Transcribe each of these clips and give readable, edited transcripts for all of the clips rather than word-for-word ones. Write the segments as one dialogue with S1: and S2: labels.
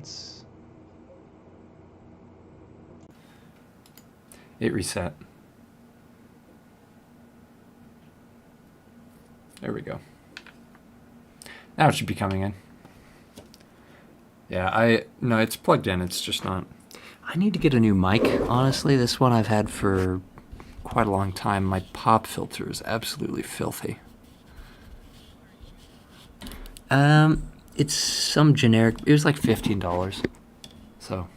S1: once. It reset. There we go. Now it should be coming in. Yeah, no, it's plugged in. It's just not. I need to get a new mic, honestly. This one I've had for quite a long time. My pop filter is absolutely filthy. It's some generic. It was like $15. So.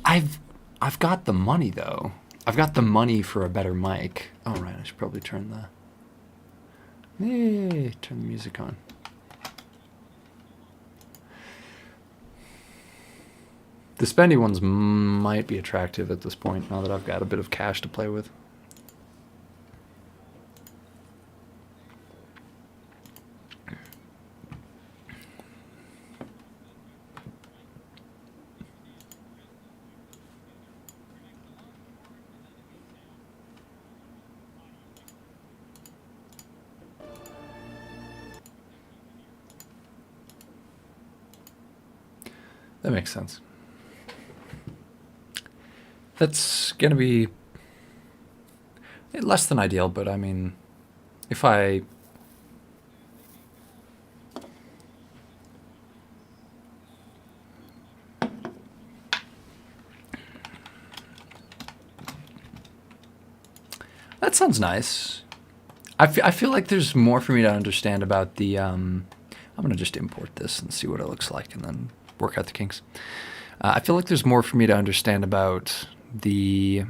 S1: I've got the money though. I've got the money for a better mic. Oh right, I should probably turn the music on. The spendy ones might be attractive at this point now that I've got a bit of cash to play with. That makes sense. That's going to be less than ideal, but I mean, if I... That sounds nice. I feel like there's more for me to understand about the... I'm going to just import this and see what it looks like and then work out the kinks. I feel like there's more for me to understand about the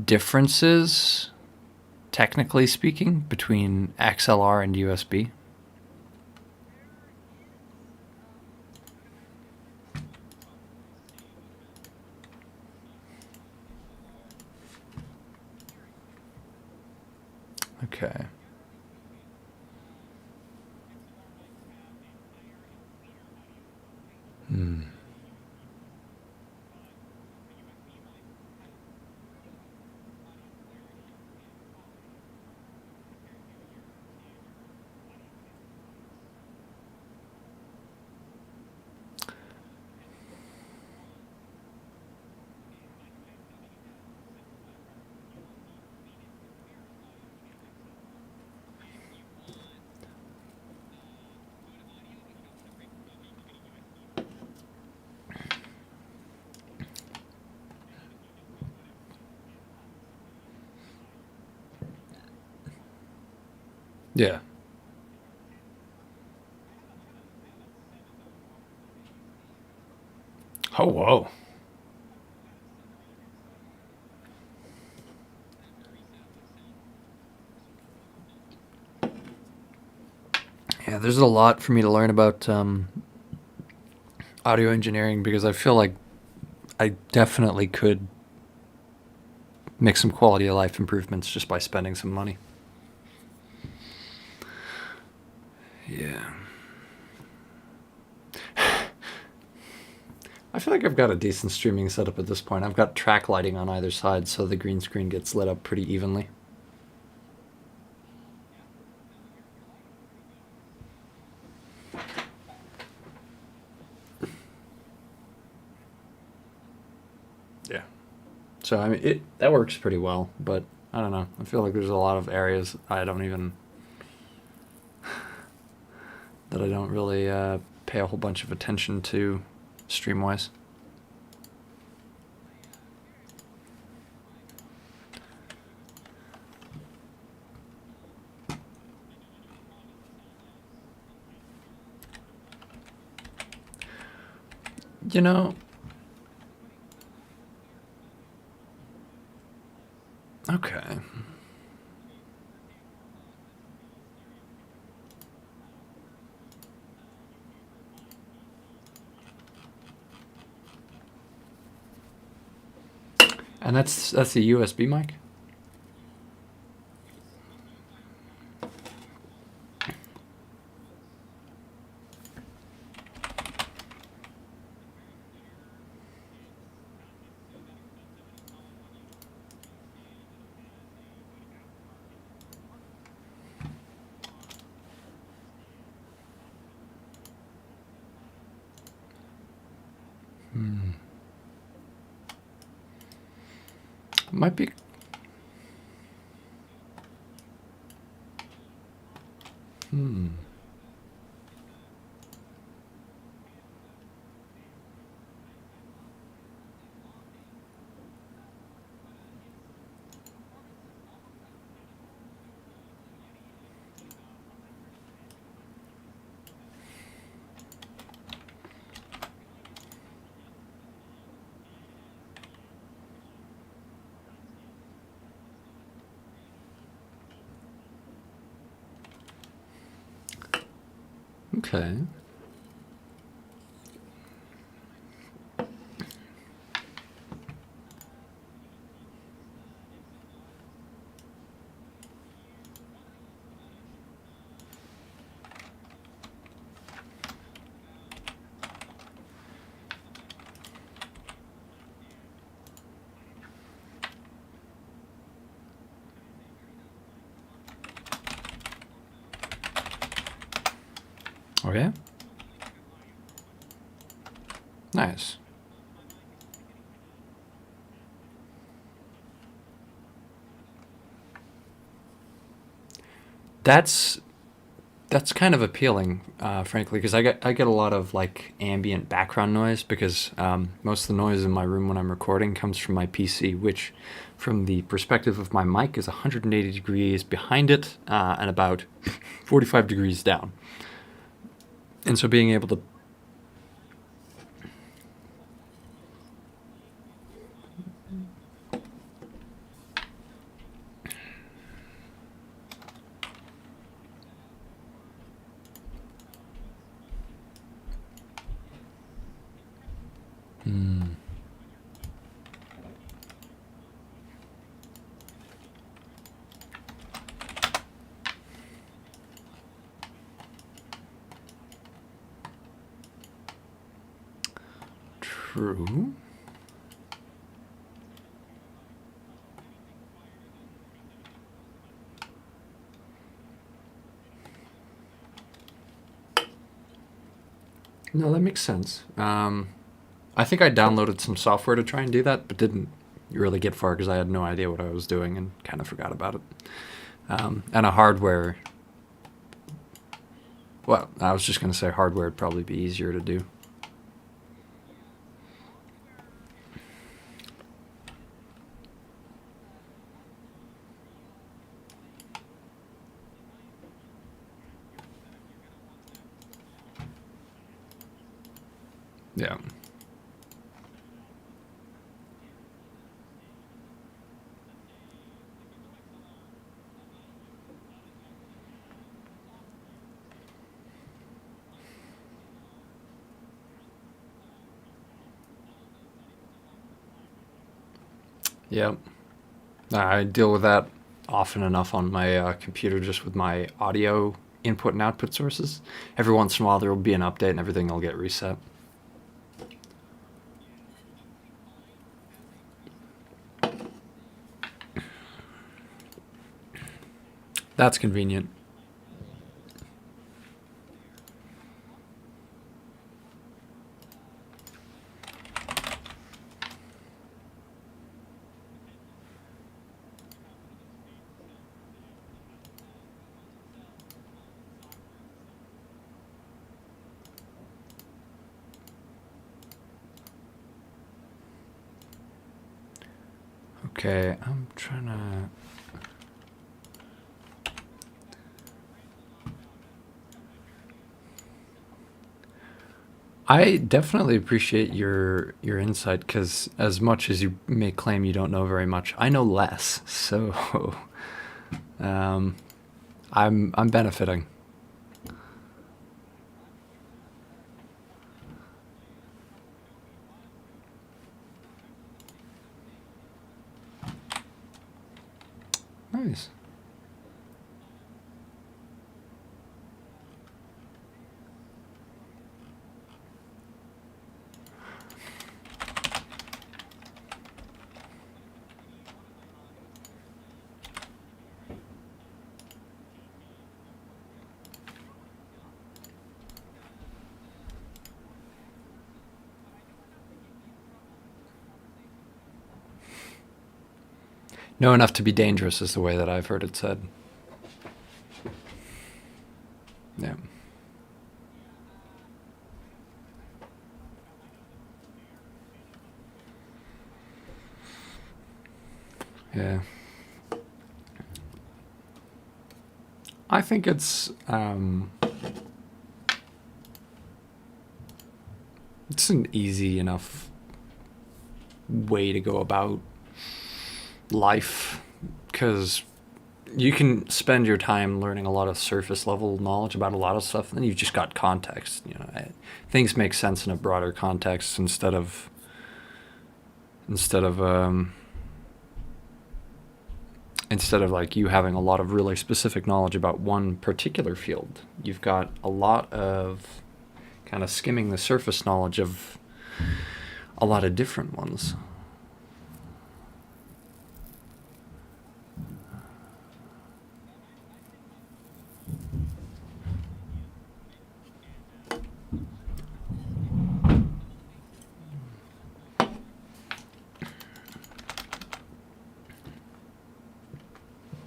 S1: differences, technically speaking, between XLR and USB. Okay. Yeah. Oh, whoa. Yeah, there's a lot for me to learn about audio engineering because I feel like I definitely could make some quality of life improvements just by spending some money. Yeah. I feel like I've got a decent streaming setup at this point. I've got track lighting on either side, so the green screen gets lit up pretty evenly. Yeah. So I mean, that works pretty well, but I don't know. I feel like there's a lot of areas that I don't really pay a whole bunch of attention to stream-wise. You know, okay. And that's a USB mic? Might be. Hmm. Okay. Oh yeah. Nice. That's that's kind of appealing, frankly, because I get a lot of like ambient background noise because most of the noise in my room when I'm recording comes from my PC, which, from the perspective of my mic, is 180 degrees behind it and about 45 degrees down. And so being able to. Hmm. True. No, that makes sense. I think I downloaded some software to try and do that, but didn't really get far because I had no idea what I was doing and kind of forgot about it. And a hardware. Well, I was just going to say hardware would probably be easier to do. Yeah. Yep. I deal with that often enough on my computer just with my audio input and output sources. Every once in a while there will be an update and everything will get reset. That's convenient. Okay, I'm trying to. I definitely appreciate your insight because as much as you may claim you don't know very much, I know less. So um, I'm benefiting. Nice. Know enough to be dangerous is the way that I've heard it said. Yeah. Yeah. I think it's an easy enough way to go about life, because you can spend your time learning a lot of surface level knowledge about a lot of stuff, and then you've just got context. You know, things make sense in a broader context instead of like you having a lot of really specific knowledge about one particular field. You've got a lot of kind of skimming the surface knowledge of a lot of different ones.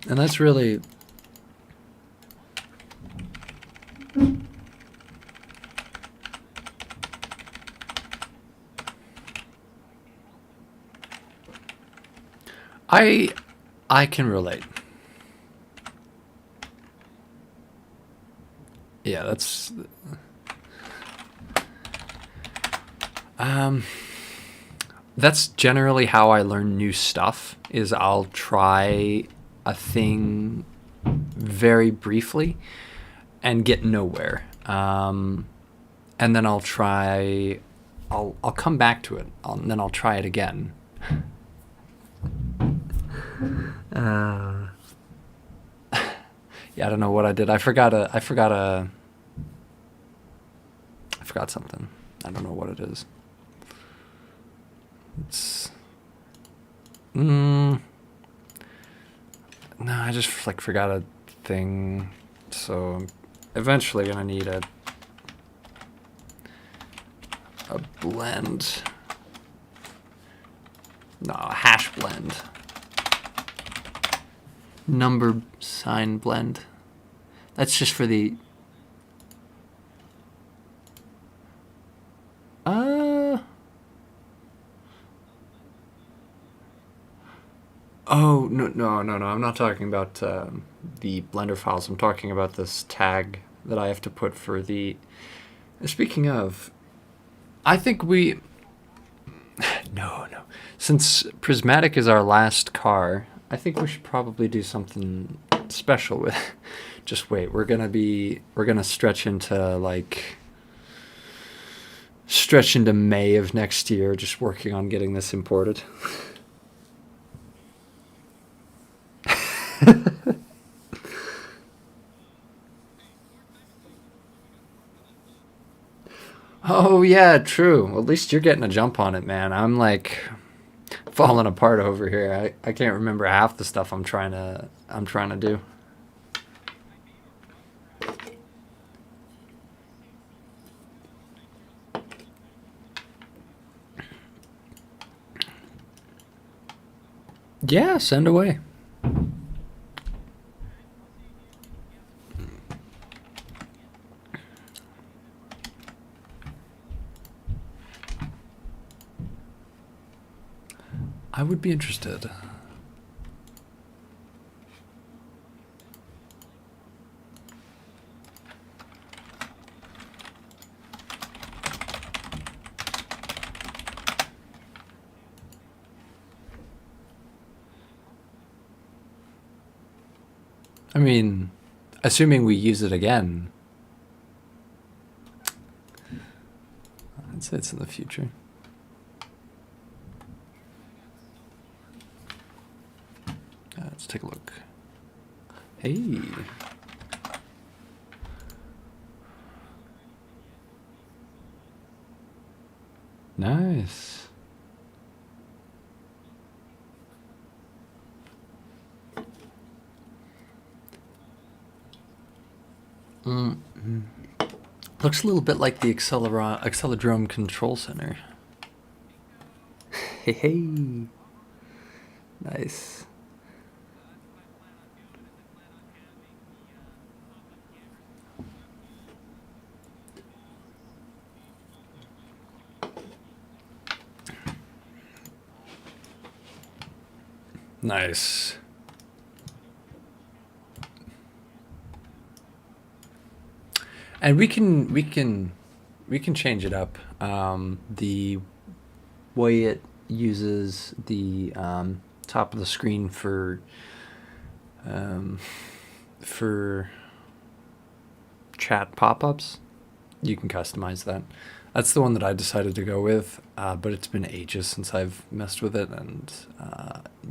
S1: And that's really I can relate. Yeah, that's generally how I learn new stuff. Is I'll try a thing very briefly and get nowhere, and then I'll come back to it, and then I'll try it again. Yeah, I don't know what I did. I forgot something. I don't know what it is. It's no, I just forgot a thing. So I'm eventually gonna need a blend. No, a hash blend. Number sign blend. That's just for the Oh, no. I'm not talking about the Blender files. I'm talking about this tag that I have to put for the... Speaking of, I think we... No. Since Prismatic is our last car, I think we should probably do something special with... Just wait, we're gonna stretch into May of next year, just working on getting this imported. Oh yeah, true. Well, at least you're getting a jump on it, man. I'm falling apart over here. I can't remember half the stuff I'm trying to do. Yeah, send away. I would be interested. I mean, assuming we use it again, I'd say it's in the future. Let's take a look. Hey. Nice. Looks a little bit like the Acceleron Control Center. Hey. Nice. Nice. And we can change it up. The way it uses the top of the screen for chat pop-ups, you can customize that. That's the one that I decided to go with, but it's been ages since I've messed with it, and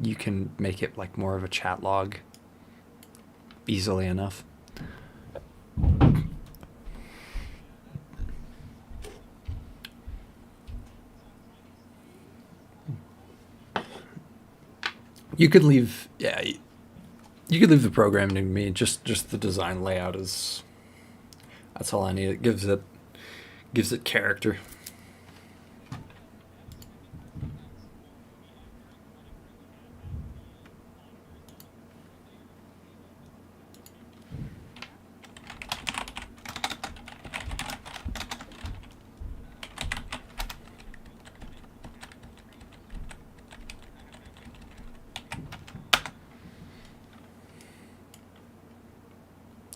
S1: you can make it like more of a chat log easily enough. You could leave, you could leave the programming to me. Just the design layout is, that's all I need. It gives it character.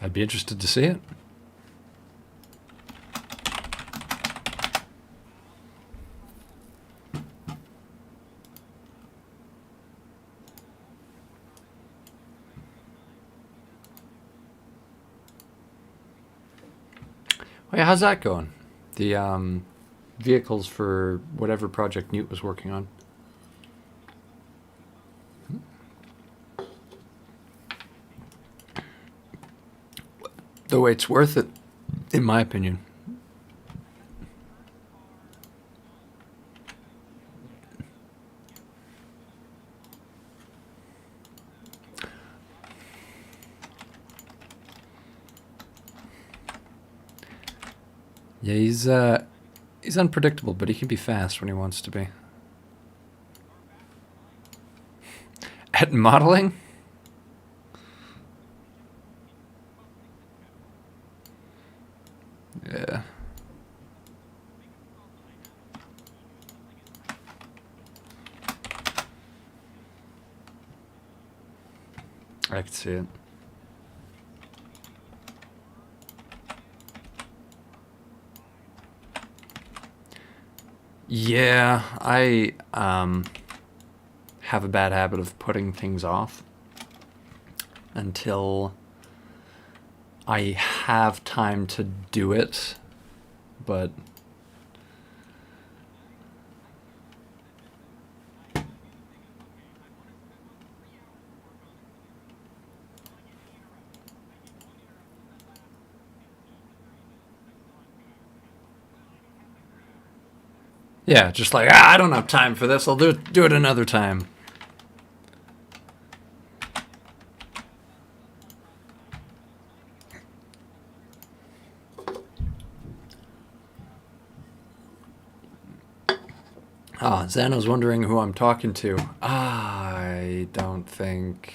S1: I'd be interested to see it. Wait, how's that going? The vehicles for whatever project Newt was working on. Though it's worth it, in my opinion. Yeah, he's unpredictable, but he can be fast when he wants to be. At modeling? Yeah. I can see it. Yeah, I have a bad habit of putting things off until I have time to do it, but yeah, just like, I don't have time for this. I'll do it another time. Ah, Xano's wondering who I'm talking to. I don't think.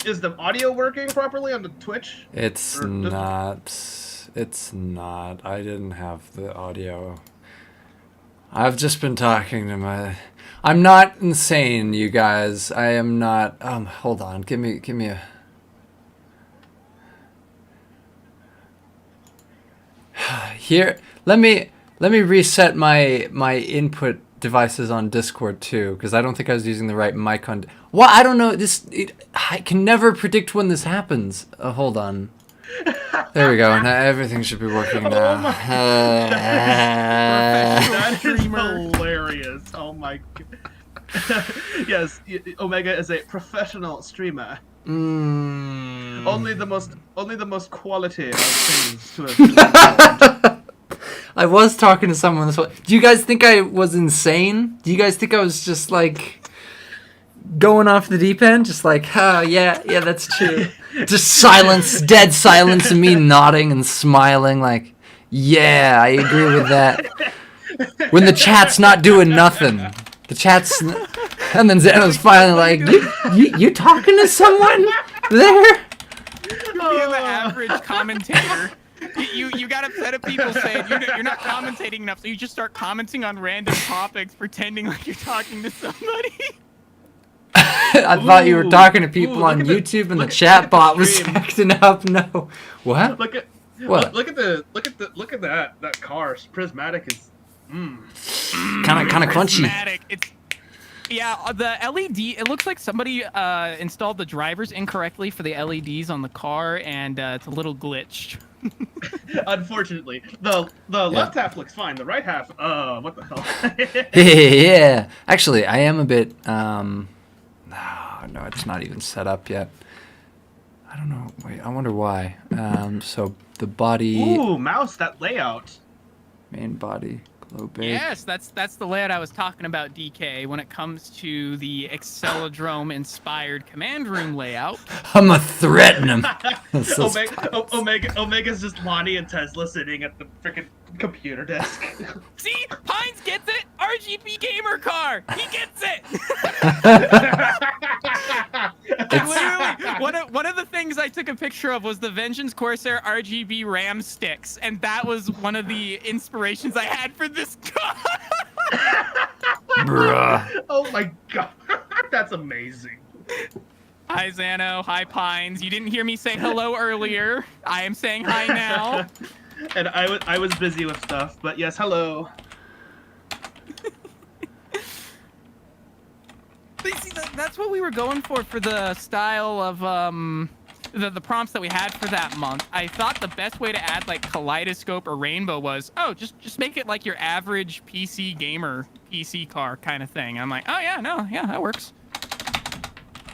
S2: Is the audio working properly on the Twitch?
S1: It's not. It's not. I didn't have the audio. I've just been talking to my. I'm not insane, you guys. I am not. Hold on. Give me a. Here, let me reset my input devices on Discord too, because I don't think I was using the right mic on. Well, I don't know. I can never predict when this happens. Hold on. There we go. Now everything should be working now.
S2: Oh that is hilarious. Oh my god. Yes, Omega is a professional streamer. Only the most quality of things to have.
S1: I was talking to someone this way. Do you guys think I was insane? Do you guys think I was just like going off the deep end? Just like, oh yeah, that's true. Just silence, dead silence, and me nodding and smiling like, yeah, I agree with that. When the chat's not doing nothing. The chat's... And then Xano's finally like, you talking to someone there?
S3: You're being the average commentator. You got upset at people saying you're not commentating enough, so you just start commenting on random topics, pretending like you're talking to somebody.
S1: I thought you were talking to people
S2: look
S1: on
S2: at the-
S1: YouTube, and the
S2: look at
S1: chat
S2: the
S1: bot was
S2: stream.
S1: acting up. No, what?
S2: Look at
S1: What?
S2: look at that car. Prismatic is.
S1: Kind of crunchy.
S3: Prismatic. Yeah, the LED. It looks like somebody installed the drivers incorrectly for the LEDs on the car, and it's a little glitched.
S2: Unfortunately, the left half looks fine. The right half, what the hell?
S1: Yeah, actually, I am a bit. No, it's not even set up yet. I don't know. Wait, I wonder why. So the body,
S2: Ooh, mouse, that layout.
S1: main body, glow big.
S3: Yes, that's the layout I was talking about, DK. When it comes to the Acceleron inspired command room layout.
S1: I'm gonna threaten him. So
S2: Omega's just Lonnie and Tesla sitting at the freaking computer desk.
S3: See, Pines gets it. RGB gamer car. He gets it. Literally, one of the things I took a picture of was the Vengeance Corsair RGB RAM sticks, and that was one of the inspirations I had for this car.
S1: Bruh.
S2: Oh my god, that's amazing.
S3: Hi, Zano. Hi, Pines. You didn't hear me say hello earlier. I am saying hi now.
S2: And I was busy with stuff, but yes, hello.
S3: But see, that's what we were going for the style of the prompts that we had for that month. I thought the best way to add like kaleidoscope or rainbow was, just make it like your average PC gamer PC car kind of thing. I'm like, yeah, that works.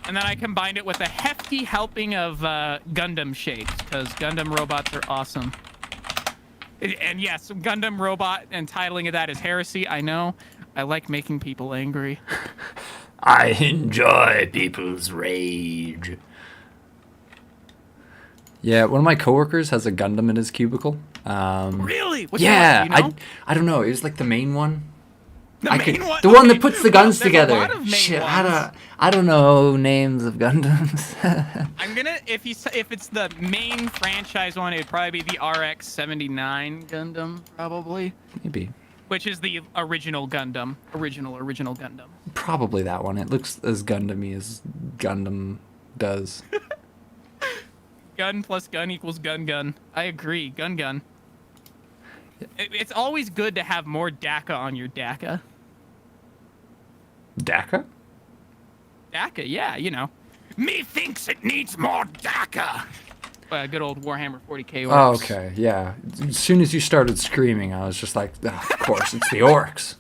S3: And then I combined it with a hefty helping of Gundam shapes, because Gundam robots are awesome. And yes, Gundam robot and titling of that is heresy. I know. I like making people angry.
S1: I enjoy people's rage. Yeah, one of my coworkers has a Gundam in his cubicle.
S3: Really? Which
S1: Yeah,
S3: one? Do you know?
S1: I don't know. It was like the main one.
S3: The main one?
S1: The one
S3: Okay,
S1: that puts the guns
S3: there's
S1: together.
S3: A lot of main
S1: Shit,
S3: ones.
S1: I don't know names of Gundams.
S3: I'm gonna if it's the main franchise one, it'd probably be the RX-79 Gundam, probably.
S1: Maybe.
S3: Which is the original Gundam. Original Gundam.
S1: Probably that one. It looks as Gundam-y as Gundam does.
S3: Gun plus gun equals gun. I agree. Gun. It's always good to have more DACA on your DACA.
S1: DACA?
S3: DACA, yeah, you know. Methinks it needs more DACA. Good old Warhammer 40k orcs.
S1: Oh, okay, yeah. As soon as you started screaming, I was just like, of course, it's the orcs.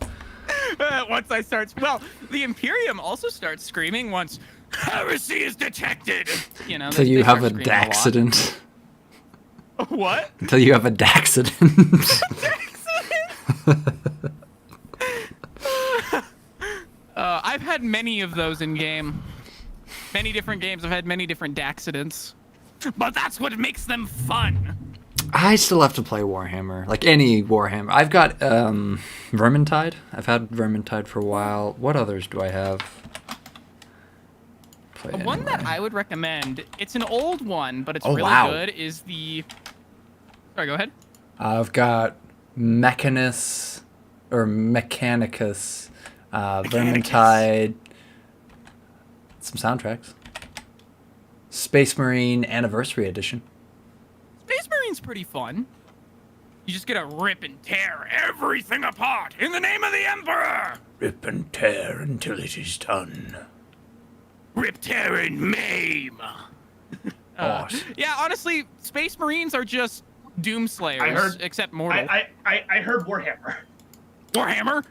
S3: Once I start... Well, the Imperium also starts screaming once heresy is detected. You know,
S1: Until you have a Daxident.
S3: What?
S1: Until you have a Daxident.
S3: I've had many of those in game. Many different games. I've had many different Daxidents. But that's what makes them fun.
S1: I still have to play Warhammer, like any Warhammer. I've got Vermintide. I've had Vermintide for a while. What others do I have?
S3: One that I would recommend, it's an old one, but it's really good, is the... Sorry, go ahead.
S1: I've got Mechanicus, Vermintide, some soundtracks. Space Marine Anniversary Edition.
S3: Space Marine's pretty fun. You just gotta rip and tear everything apart in the name of the Emperor!
S1: Rip and tear until it is done.
S3: Rip, tear, and maim! Yeah, honestly, Space Marines are just Doomslayers, except mortal.
S2: I heard Warhammer.
S3: Warhammer?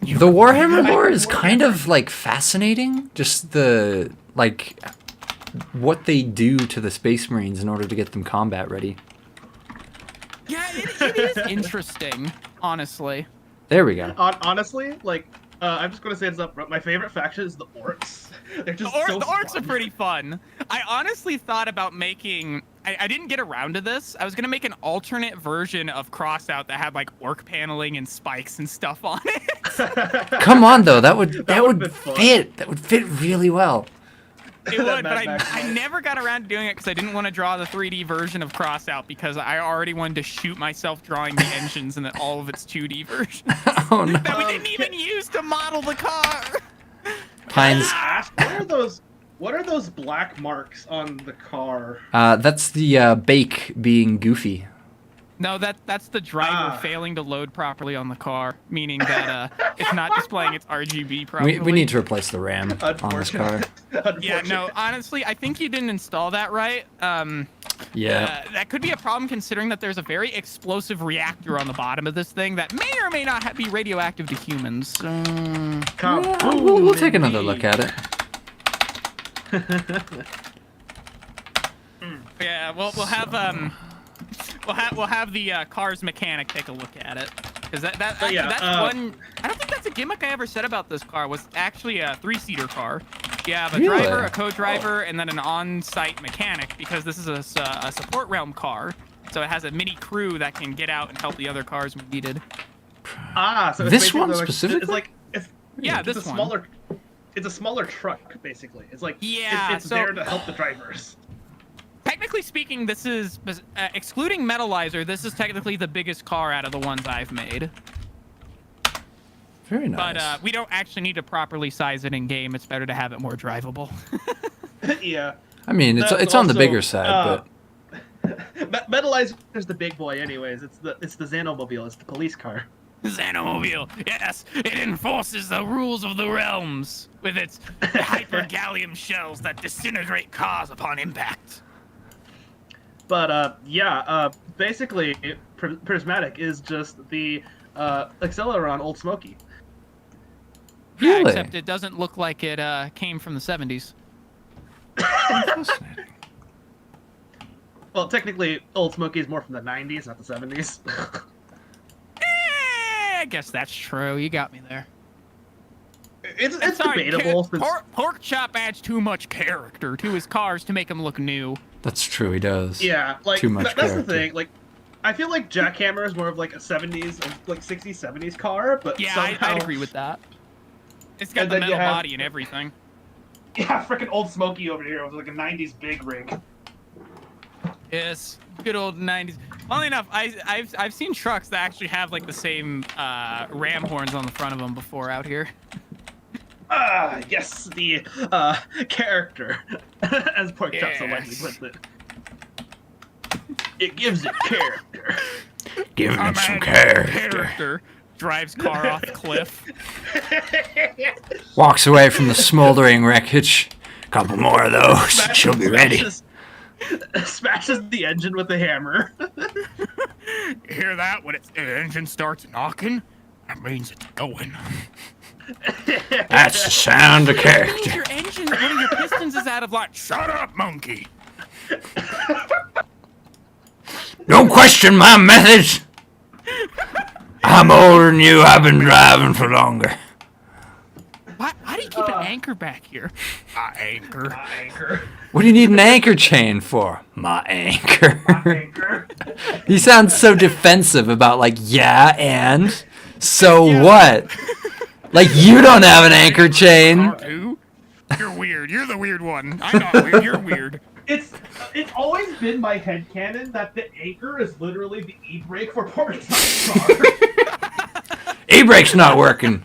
S1: The Warhammer lore is kind of like fascinating. Just the like what they do to the Space Marines in order to get them combat ready.
S3: Yeah, it is interesting, honestly.
S1: There we go.
S2: Honestly, like, I'm just gonna say this up front. My favorite faction is the orcs. They're just so
S3: The orcs
S2: fun.
S3: are pretty fun. I honestly thought about making... I didn't get around to this. I was gonna make an alternate version of Crossout that had like orc paneling and spikes and stuff on it.
S1: Come on though, that would
S2: would've been fun.
S1: fit. That would fit really well.
S3: It would, but
S2: Mad Max
S3: I
S2: mod.
S3: never got around to doing it because I didn't want to draw the 3D version of Crossout because I already wanted to shoot myself drawing the engines and all of its 2D versions
S1: Oh no.
S3: that we didn't even use to model the car.
S1: Pines.
S2: Ash, what are those? What are those black marks on the car?
S1: That's the bake being goofy.
S3: No, that's the driver
S2: Ah.
S3: failing to load properly on the car, meaning that it's not displaying its RGB properly.
S1: We need to replace the RAM on this car.
S3: Yeah, no, honestly, I think you didn't install that right.
S1: Yeah.
S3: That could be a problem considering that there's a very explosive reactor on the bottom of this thing that may or may not be radioactive to humans.
S1: Yeah, we'll take another look at it.
S3: Yeah, well, we'll have the car's mechanic take a look at it, because that's one. I don't think that's a gimmick I ever said about this car. Was actually a 3-seater car. You have a
S1: Really?
S3: driver, a co-driver, and then an on-site mechanic, because this is a support realm car. So it has a mini crew that can get out and help the other cars when needed.
S2: So
S1: This
S2: it's
S1: one
S2: basically
S1: specifically?
S3: Yeah,
S2: it's
S3: this
S2: a
S3: one.
S2: smaller. It's a smaller truck, basically. It's like
S3: Yeah,
S2: it's
S3: so-
S2: there to help the drivers.
S3: Technically speaking, this is excluding Metalizer. This is technically the biggest car out of the ones I've made.
S1: Very nice.
S3: But we don't actually need to properly size it in game. It's better to have it more drivable.
S2: Yeah.
S1: I mean, it's
S2: That's
S1: on the
S2: also,
S1: bigger side, but
S2: Metalizer's the big boy, anyways. It's the Xanomobile. It's the police car.
S3: Xanomobile, yes, it enforces the rules of the realms with its hypergallium shells that disintegrate cars upon impact.
S2: But basically, Prismatic is just the Acceleron Old Smoky.
S3: Yeah,
S1: Really?
S3: except it doesn't look like it came from the 70s.
S1: fascinating.
S2: Well, technically, Old Smoky is more from the 90s, not the 70s.
S3: I guess that's true. You got me there.
S2: it's
S3: Sorry,
S2: debatable. Since,
S3: Pork Chop adds too much character to his cars to make them look new.
S1: That's true. He does.
S2: yeah, like
S1: Too much
S2: that's the
S1: character.
S2: thing. Like, I feel like Jackhammer is more of like a 70s, like 60s, 70s car, but
S3: Yeah,
S2: somehow,
S3: I'd agree with that. It's got
S2: And
S3: the
S2: then you
S3: metal
S2: have-
S3: body and everything.
S2: Yeah, freaking Old Smoky over here was like a 90s big rig.
S3: Yes, good old 90s. Funnily enough, I've seen trucks that actually have like the same ram horns on the front of them before out here.
S2: Yes, the character, as Pork Chop so likely
S3: Yes.
S2: puts it. It gives it character.
S1: Give
S3: A
S1: him some
S3: man
S1: character.
S3: drives car off cliff.
S1: Walks away from the smoldering wreckage. Couple more of those. She'll be ready.
S2: Smashes the engine with a hammer.
S3: Hear that? When the engine starts knocking, that means it's going.
S1: That's the sound of
S3: That means
S1: character.
S3: your engine, one of your pistons is out of line. Shut up, monkey.
S1: Don't question my methods. I'm older than you. I've been driving for longer.
S3: Why do you keep an anchor back here? Anchor.
S2: Anchor.
S1: What do you need an anchor chain for? My anchor.
S2: Anchor.
S1: He sounds so defensive about like, yeah, and so what? Like you don't have an anchor chain.
S3: Dude, you're weird. You're the weird one. I'm not weird. You're weird.
S2: It's always been my headcanon that the anchor is literally the e-brake for Pork Chop's car.
S1: E-brake's not working.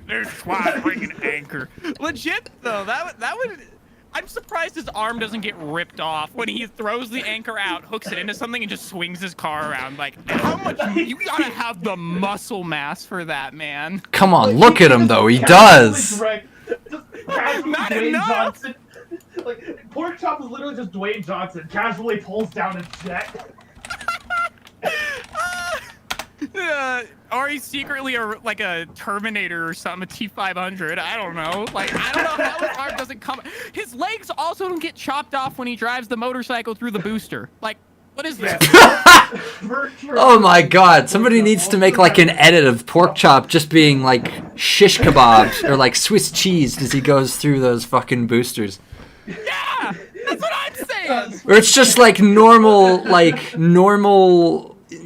S3: There's why I bring an anchor. Legit though, that would. I'm surprised his arm doesn't get ripped off when he throws the anchor out, hooks it into something, and just swings his car around. Like, how much you gotta have the muscle mass for that, man?
S1: Come on, look at him though. He does.
S2: Just casually
S3: Not
S2: Dwayne
S3: enough.
S2: Johnson. Like Pork Chop is literally just Dwayne Johnson casually pulls down a jet.
S3: Or he's secretly like a Terminator or something, a T-500. I don't know. Like, I don't know how his arm doesn't come. His legs also don't get chopped off when he drives the motorcycle through the booster. Like, what is this?
S1: Oh my god, somebody needs to make like an edit of Pork Chop just being like shish kebabs or like Swiss cheese as he goes through those fucking boosters.
S3: Yeah, that's what I'm saying.
S1: Or it's just like normal,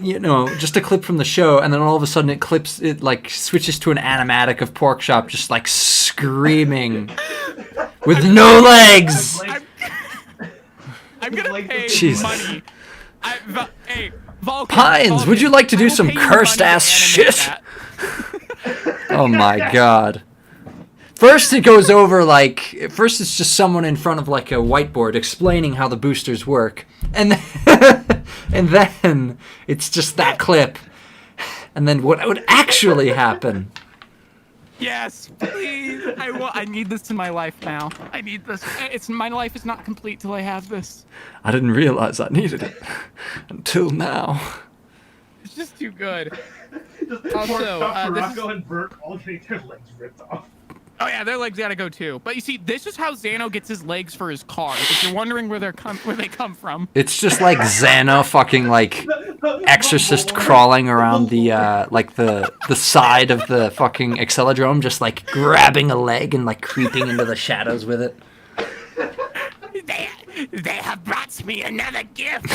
S1: you know, just a clip from the show, and then all of a sudden it like switches to an animatic of Porkchop just like screaming with no legs.
S3: I'm gonna pay
S1: Jesus.
S3: money. Hey, Vulcan,
S1: Pines, would you like to
S3: I
S1: do
S3: will
S1: some
S3: pay you
S1: cursed
S3: money to
S1: ass
S3: animate
S1: shit?
S3: that.
S1: Oh my god. First it goes over first it's just someone in front of like a whiteboard explaining how the boosters work. And then, and then it's just that clip. And then what would actually happen?
S3: Yes, please. I need this in my life now. I need this. My life is not complete till I have this.
S1: I didn't realize I needed it until now.
S3: It's just too good.
S2: Also,
S3: this is-
S2: Rocco and Bert all getting their legs ripped off.
S3: Oh yeah, their legs gotta go too. But you see, this is how Xano gets his legs for his cars. If you're wondering where they come from.
S1: It's just like Xana fucking like exorcist crawling around the the side of the fucking Acceledrome, just like grabbing a leg and like creeping into the shadows with it.
S3: They have brought me another gift.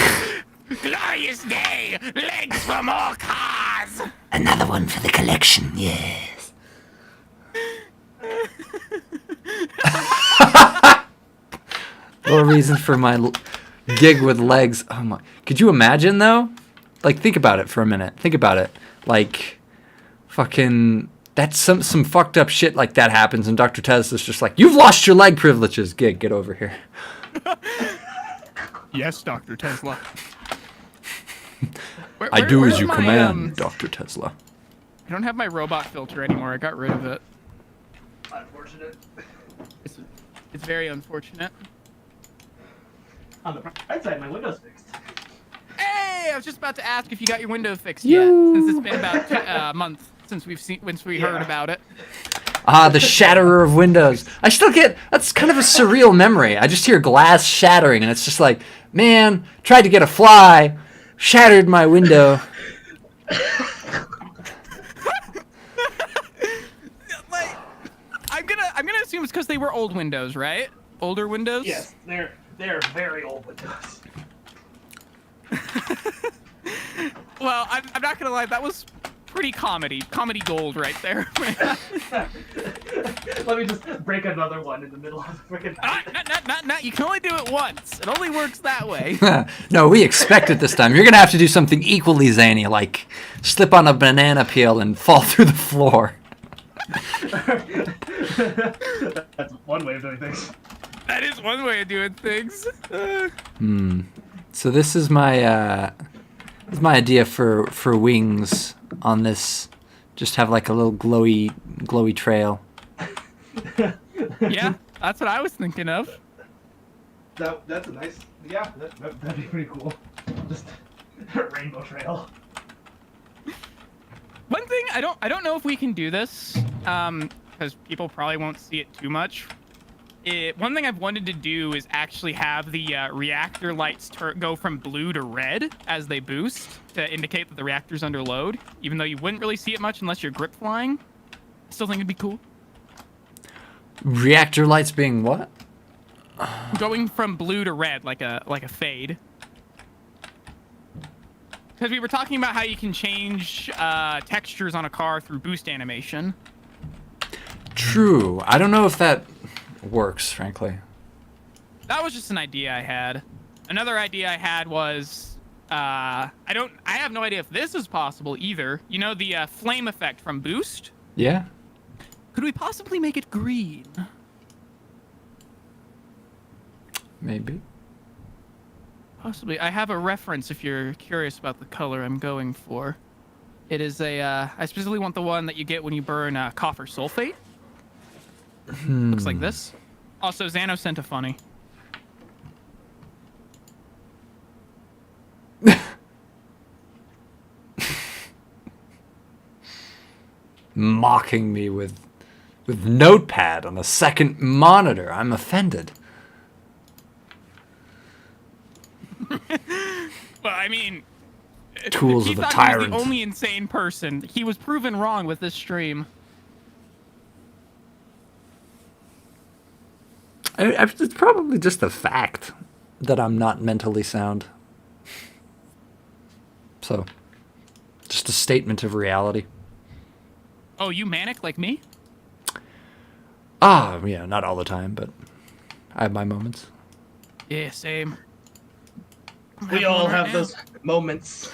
S3: Glorious day, legs for more cars.
S1: Another one for the collection, yes. More reason for my gig with legs. Oh my! Could you imagine though? Like, think about it for a minute. Think about it. Like, fucking, that's some fucked up shit like that happens, and Dr. Tesla's just like, "You've lost your leg privileges, gig. Get over here."
S3: Yes, Dr. Tesla.
S1: I do as
S3: where's
S1: you
S3: my,
S1: command, Dr. Tesla.
S3: I don't have my robot filter anymore. I got rid of it.
S2: Unfortunate.
S3: It's very unfortunate.
S2: On the right side, my window's fixed.
S3: Hey, I was just about to ask if you got your window fixed yet, since it's been about a month since we heard about it.
S1: Ah, the shatterer of windows. I still get, that's kind of a surreal memory. I just hear glass shattering, and it's just like, man, tried to get a fly, shattered my window.
S3: Like, I'm gonna assume it's because they were old windows, right? Older windows.
S2: Yes, they're very old windows.
S3: Well, I'm not gonna lie, that was pretty comedy gold right there.
S2: Let me just break another one in the middle of the freaking.
S3: Not. You can only do it once. It only works that way.
S1: No, we expect it this time. You're going to have to do something equally zany, like slip on a banana peel and fall through the floor.
S2: That's one way of doing things.
S3: That is one way of doing things.
S1: So this is my idea for wings on this. Just have like a little glowy trail.
S3: Yeah, that's what I was thinking of.
S2: That's a nice. Yeah, that'd be pretty cool. Just rainbow trail.
S3: One thing I don't know if we can do this, because people probably won't see it too much. One thing I've wanted to do is actually have the reactor lights go from blue to red as they boost to indicate that the reactor's under load, even though you wouldn't really see it much unless you're grip flying. I still think it'd be cool.
S1: Reactor lights being what?
S3: Going from blue to red, like a fade. Because we were talking about how you can change textures on a car through boost animation.
S1: True. I don't know if that works, frankly.
S3: That was just an idea I had. Another idea I had was I have no idea if this is possible either. You know the flame effect from boost?
S1: Yeah.
S3: Could we possibly make it green?
S1: Maybe.
S3: Possibly. I have a reference if you're curious about the color I'm going for. It is I specifically want the one that you get when you burn copper sulfate. Looks like this. Also, Xano sent a funny.
S1: Mocking me with Notepad on a second monitor. I'm offended.
S3: Well, I mean,
S1: Tools
S3: he
S1: of the
S3: thought he was
S1: tyrant.
S3: the only insane person. He was proven wrong with this stream.
S1: It's probably just a fact that I'm not mentally sound. So, Just a statement of reality.
S3: Oh, you manic like me?
S1: Yeah, not all the time, but I have my moments.
S3: Yeah, same.
S2: We all have those moments.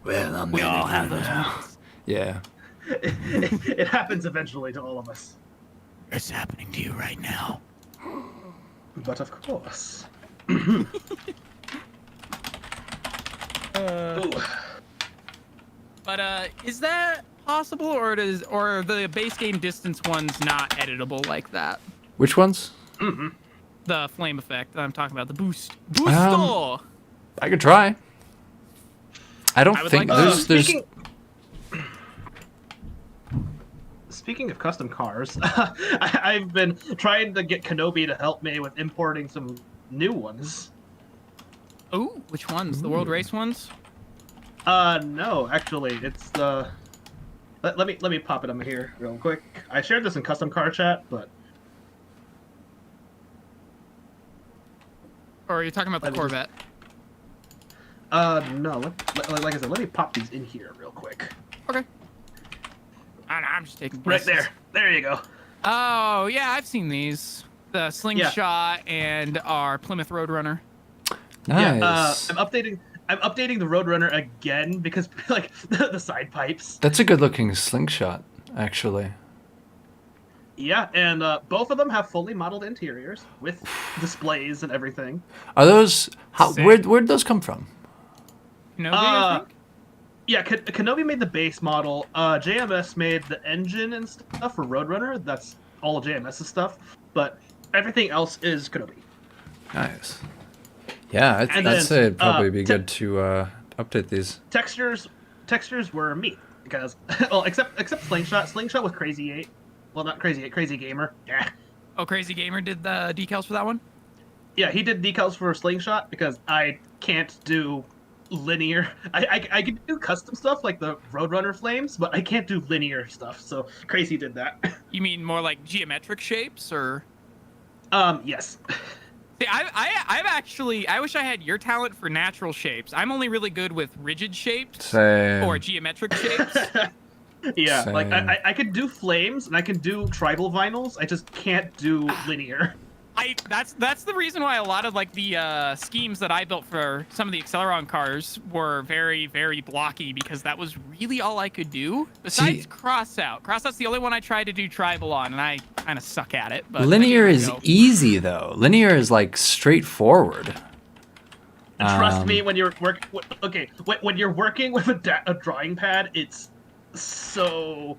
S1: Well,
S3: We all have those moments.
S1: Yeah.
S2: It happens eventually to all of us.
S3: It's happening to you right now.
S2: But of course.
S3: Uh,
S2: Ooh.
S3: but is that possible, or are the base game distance ones not editable like that?
S1: Which ones?
S3: The flame effect that I'm talking about, the boost. Boosto!
S1: I could try. I don't
S3: I would
S1: think
S3: like-
S1: there's.
S2: Speaking of custom cars, I've been trying to get Kenobi to help me with importing some new ones.
S3: Ooh, which ones? The world race ones?
S2: No, actually, it's the. Let me pop it up here real quick. I shared this in custom car chat, but
S3: Or are you talking about the Corvette?
S2: no. Like I said, let me pop these in here real quick.
S3: Okay. I don't know, I'm just taking
S2: Right
S3: guesses.
S2: there. There you go.
S3: Oh, yeah, I've seen these. The Slingshot and our Plymouth Roadrunner.
S1: Nice.
S2: I'm updating the Roadrunner again because like the side pipes.
S1: That's a good-looking slingshot, actually.
S2: Yeah, and both of them have fully modeled interiors with displays and everything.
S1: Are those?
S3: Sick.
S1: Where'd those come from?
S3: Kenobi, I think?
S2: Yeah, Kenobi made the base model. JMS made the engine and stuff for Roadrunner. That's all of JMS's stuff. But everything else is Kenobi.
S1: Nice. Yeah, I'd
S2: then,
S1: say it'd probably be good to update these.
S2: Textures were me because well, except Slingshot. Slingshot was Crazy 8. Well, not Crazy 8, Crazy Gamer. Yeah.
S3: Oh, Crazy Gamer did the decals for that one?
S2: Yeah, he did decals for Slingshot because I can't do linear. I can do custom stuff like the Roadrunner flames, but I can't do linear stuff. So Crazy did that.
S3: You mean more like geometric shapes, or?
S2: Yes.
S3: See, I've actually, I wish I had your talent for natural shapes. I'm only really good with rigid shapes
S1: Same.
S3: or geometric shapes.
S2: Yeah, like
S1: Same.
S2: I can do flames and I can do tribal vinyls. I just can't do linear.
S3: That's the reason why a lot of like the schemes that I built for some of the Acceleron cars were very, very blocky, because that was really all I could do. Besides Crossout. Crossout's the only one I tried to do tribal on, and I kind of suck at it. But
S1: Linear
S3: there you
S1: is
S3: go.
S1: easy though. Linear is like straightforward.
S2: And trust me, when you're when you're working with a drawing pad, it's so.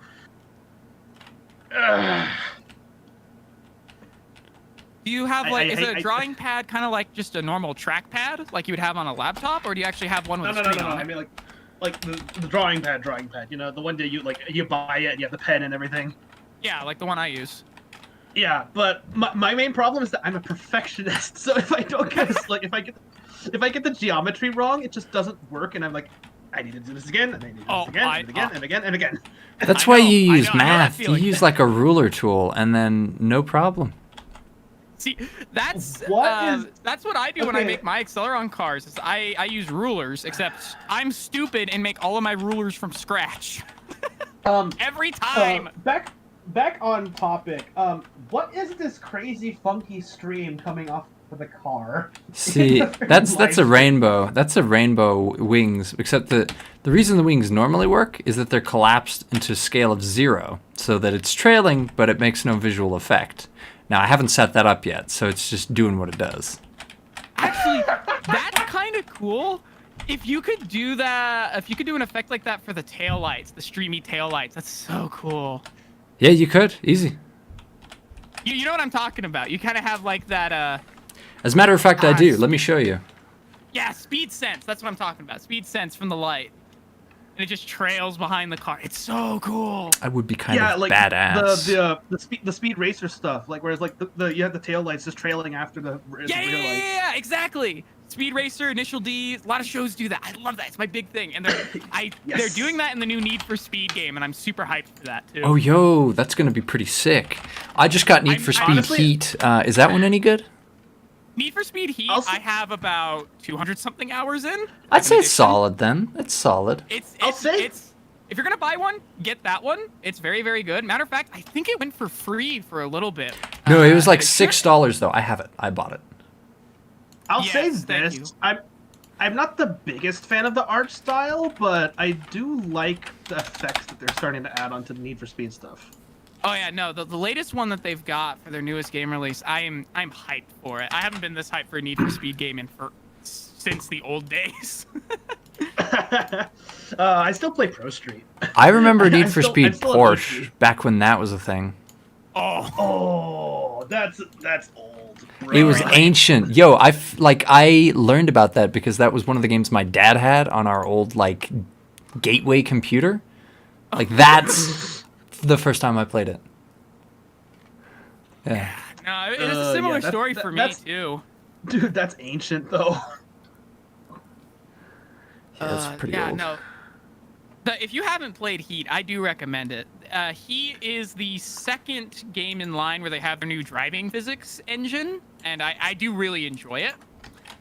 S3: Do you have like, is a drawing pad kind of like just a normal trackpad, like you would have on a laptop, or do you actually have one with a screen on it?
S2: I mean like the drawing pad. You know, the one that you buy it, you have the pen and everything.
S3: Yeah, like the one I use.
S2: Yeah, but my main problem is that I'm a perfectionist. So if I don't get like if I get the geometry wrong, it just doesn't work, and I'm like, I need to do this again, and I need to do this again, and again, and again, and again.
S1: That's
S3: I
S1: why
S3: know,
S1: you
S3: I
S1: use
S3: know that
S1: math. You
S3: feeling.
S1: use like a ruler tool, and then no problem.
S3: See, that's
S2: What
S3: that's what I do when I
S2: Okay.
S3: make my Acceleron cars. Is I use rulers, except I'm stupid and make all of my rulers from scratch every time.
S2: Back on topic. What is this crazy funky stream coming off of the car?
S1: See, that's a rainbow. That's a rainbow wings. Except the reason the wings normally work is that they're collapsed into a scale of 0, so that it's trailing, but it makes no visual effect. Now I haven't set that up yet, so it's just doing what it does.
S3: Actually, that's kind of cool. If you could do that, if you could do an effect like that for the taillights, the streamy taillights, that's so cool.
S1: Yeah, you could. Easy.
S3: You know what I'm talking about. You kind of have like that,
S1: As a matter of fact, I do.
S3: Gosh.
S1: Let me show you.
S3: yeah, speed sense. That's what I'm talking about. Speed sense from the light. And it just trails behind the car. It's so cool.
S1: I would be kind
S2: Yeah,
S1: of
S2: like
S1: badass.
S2: the speed racer stuff. Like whereas like the you have the tail lights just trailing after the rear lights.
S3: Yeah, exactly. Speed Racer, Initial D, a lot of shows do that. I love that. It's my big thing. And they're
S2: Yes.
S3: they're doing that in the new Need for Speed game, and I'm super hyped for that too.
S1: Oh, yo, that's gonna be pretty sick. I just got Need
S3: I'm
S1: for Speed
S2: honestly-
S1: Heat. Is that one any good?
S3: Need for Speed Heat,
S2: Also-
S3: I have about 200 something hours in.
S1: I'd say it's
S3: Addiction.
S1: solid then. It's solid.
S2: I'll say-
S3: It's if you're gonna buy one, get that one. It's very, very good. Matter of fact, I think it went for free for a little bit.
S1: No, it was like
S3: it should-
S1: $6 though. I have it. I bought it.
S2: I'll
S3: Yes,
S2: say
S3: thank you.
S2: this: I'm not the biggest fan of the art style, but I do like the effects that they're starting to add onto the Need for Speed stuff.
S3: Oh yeah, no, the latest one that they've got for their newest game release, I'm hyped for it. I haven't been this hyped for a Need for Speed game since the old days.
S2: I still play Pro Street.
S1: I remember
S2: I'm
S1: Need for
S2: still-
S1: Speed
S2: I'm still a
S1: Porsche
S2: OG.
S1: back when that was a thing.
S3: Oh,
S2: Oh, that's old.
S1: It was
S2: Right.
S1: ancient. Yo, I learned about that because that was one of the games my dad had on our old like gateway computer. Like that's the first time I played it. Yeah.
S3: no, it is a similar
S2: yeah,
S3: story for me
S2: that's-
S3: too.
S2: Dude, that's ancient though.
S1: Yeah, it's pretty
S3: yeah,
S1: old.
S3: no. If you haven't played Heat, I do recommend it. Heat is the second game in line where they have their new driving physics engine, and I do really enjoy it.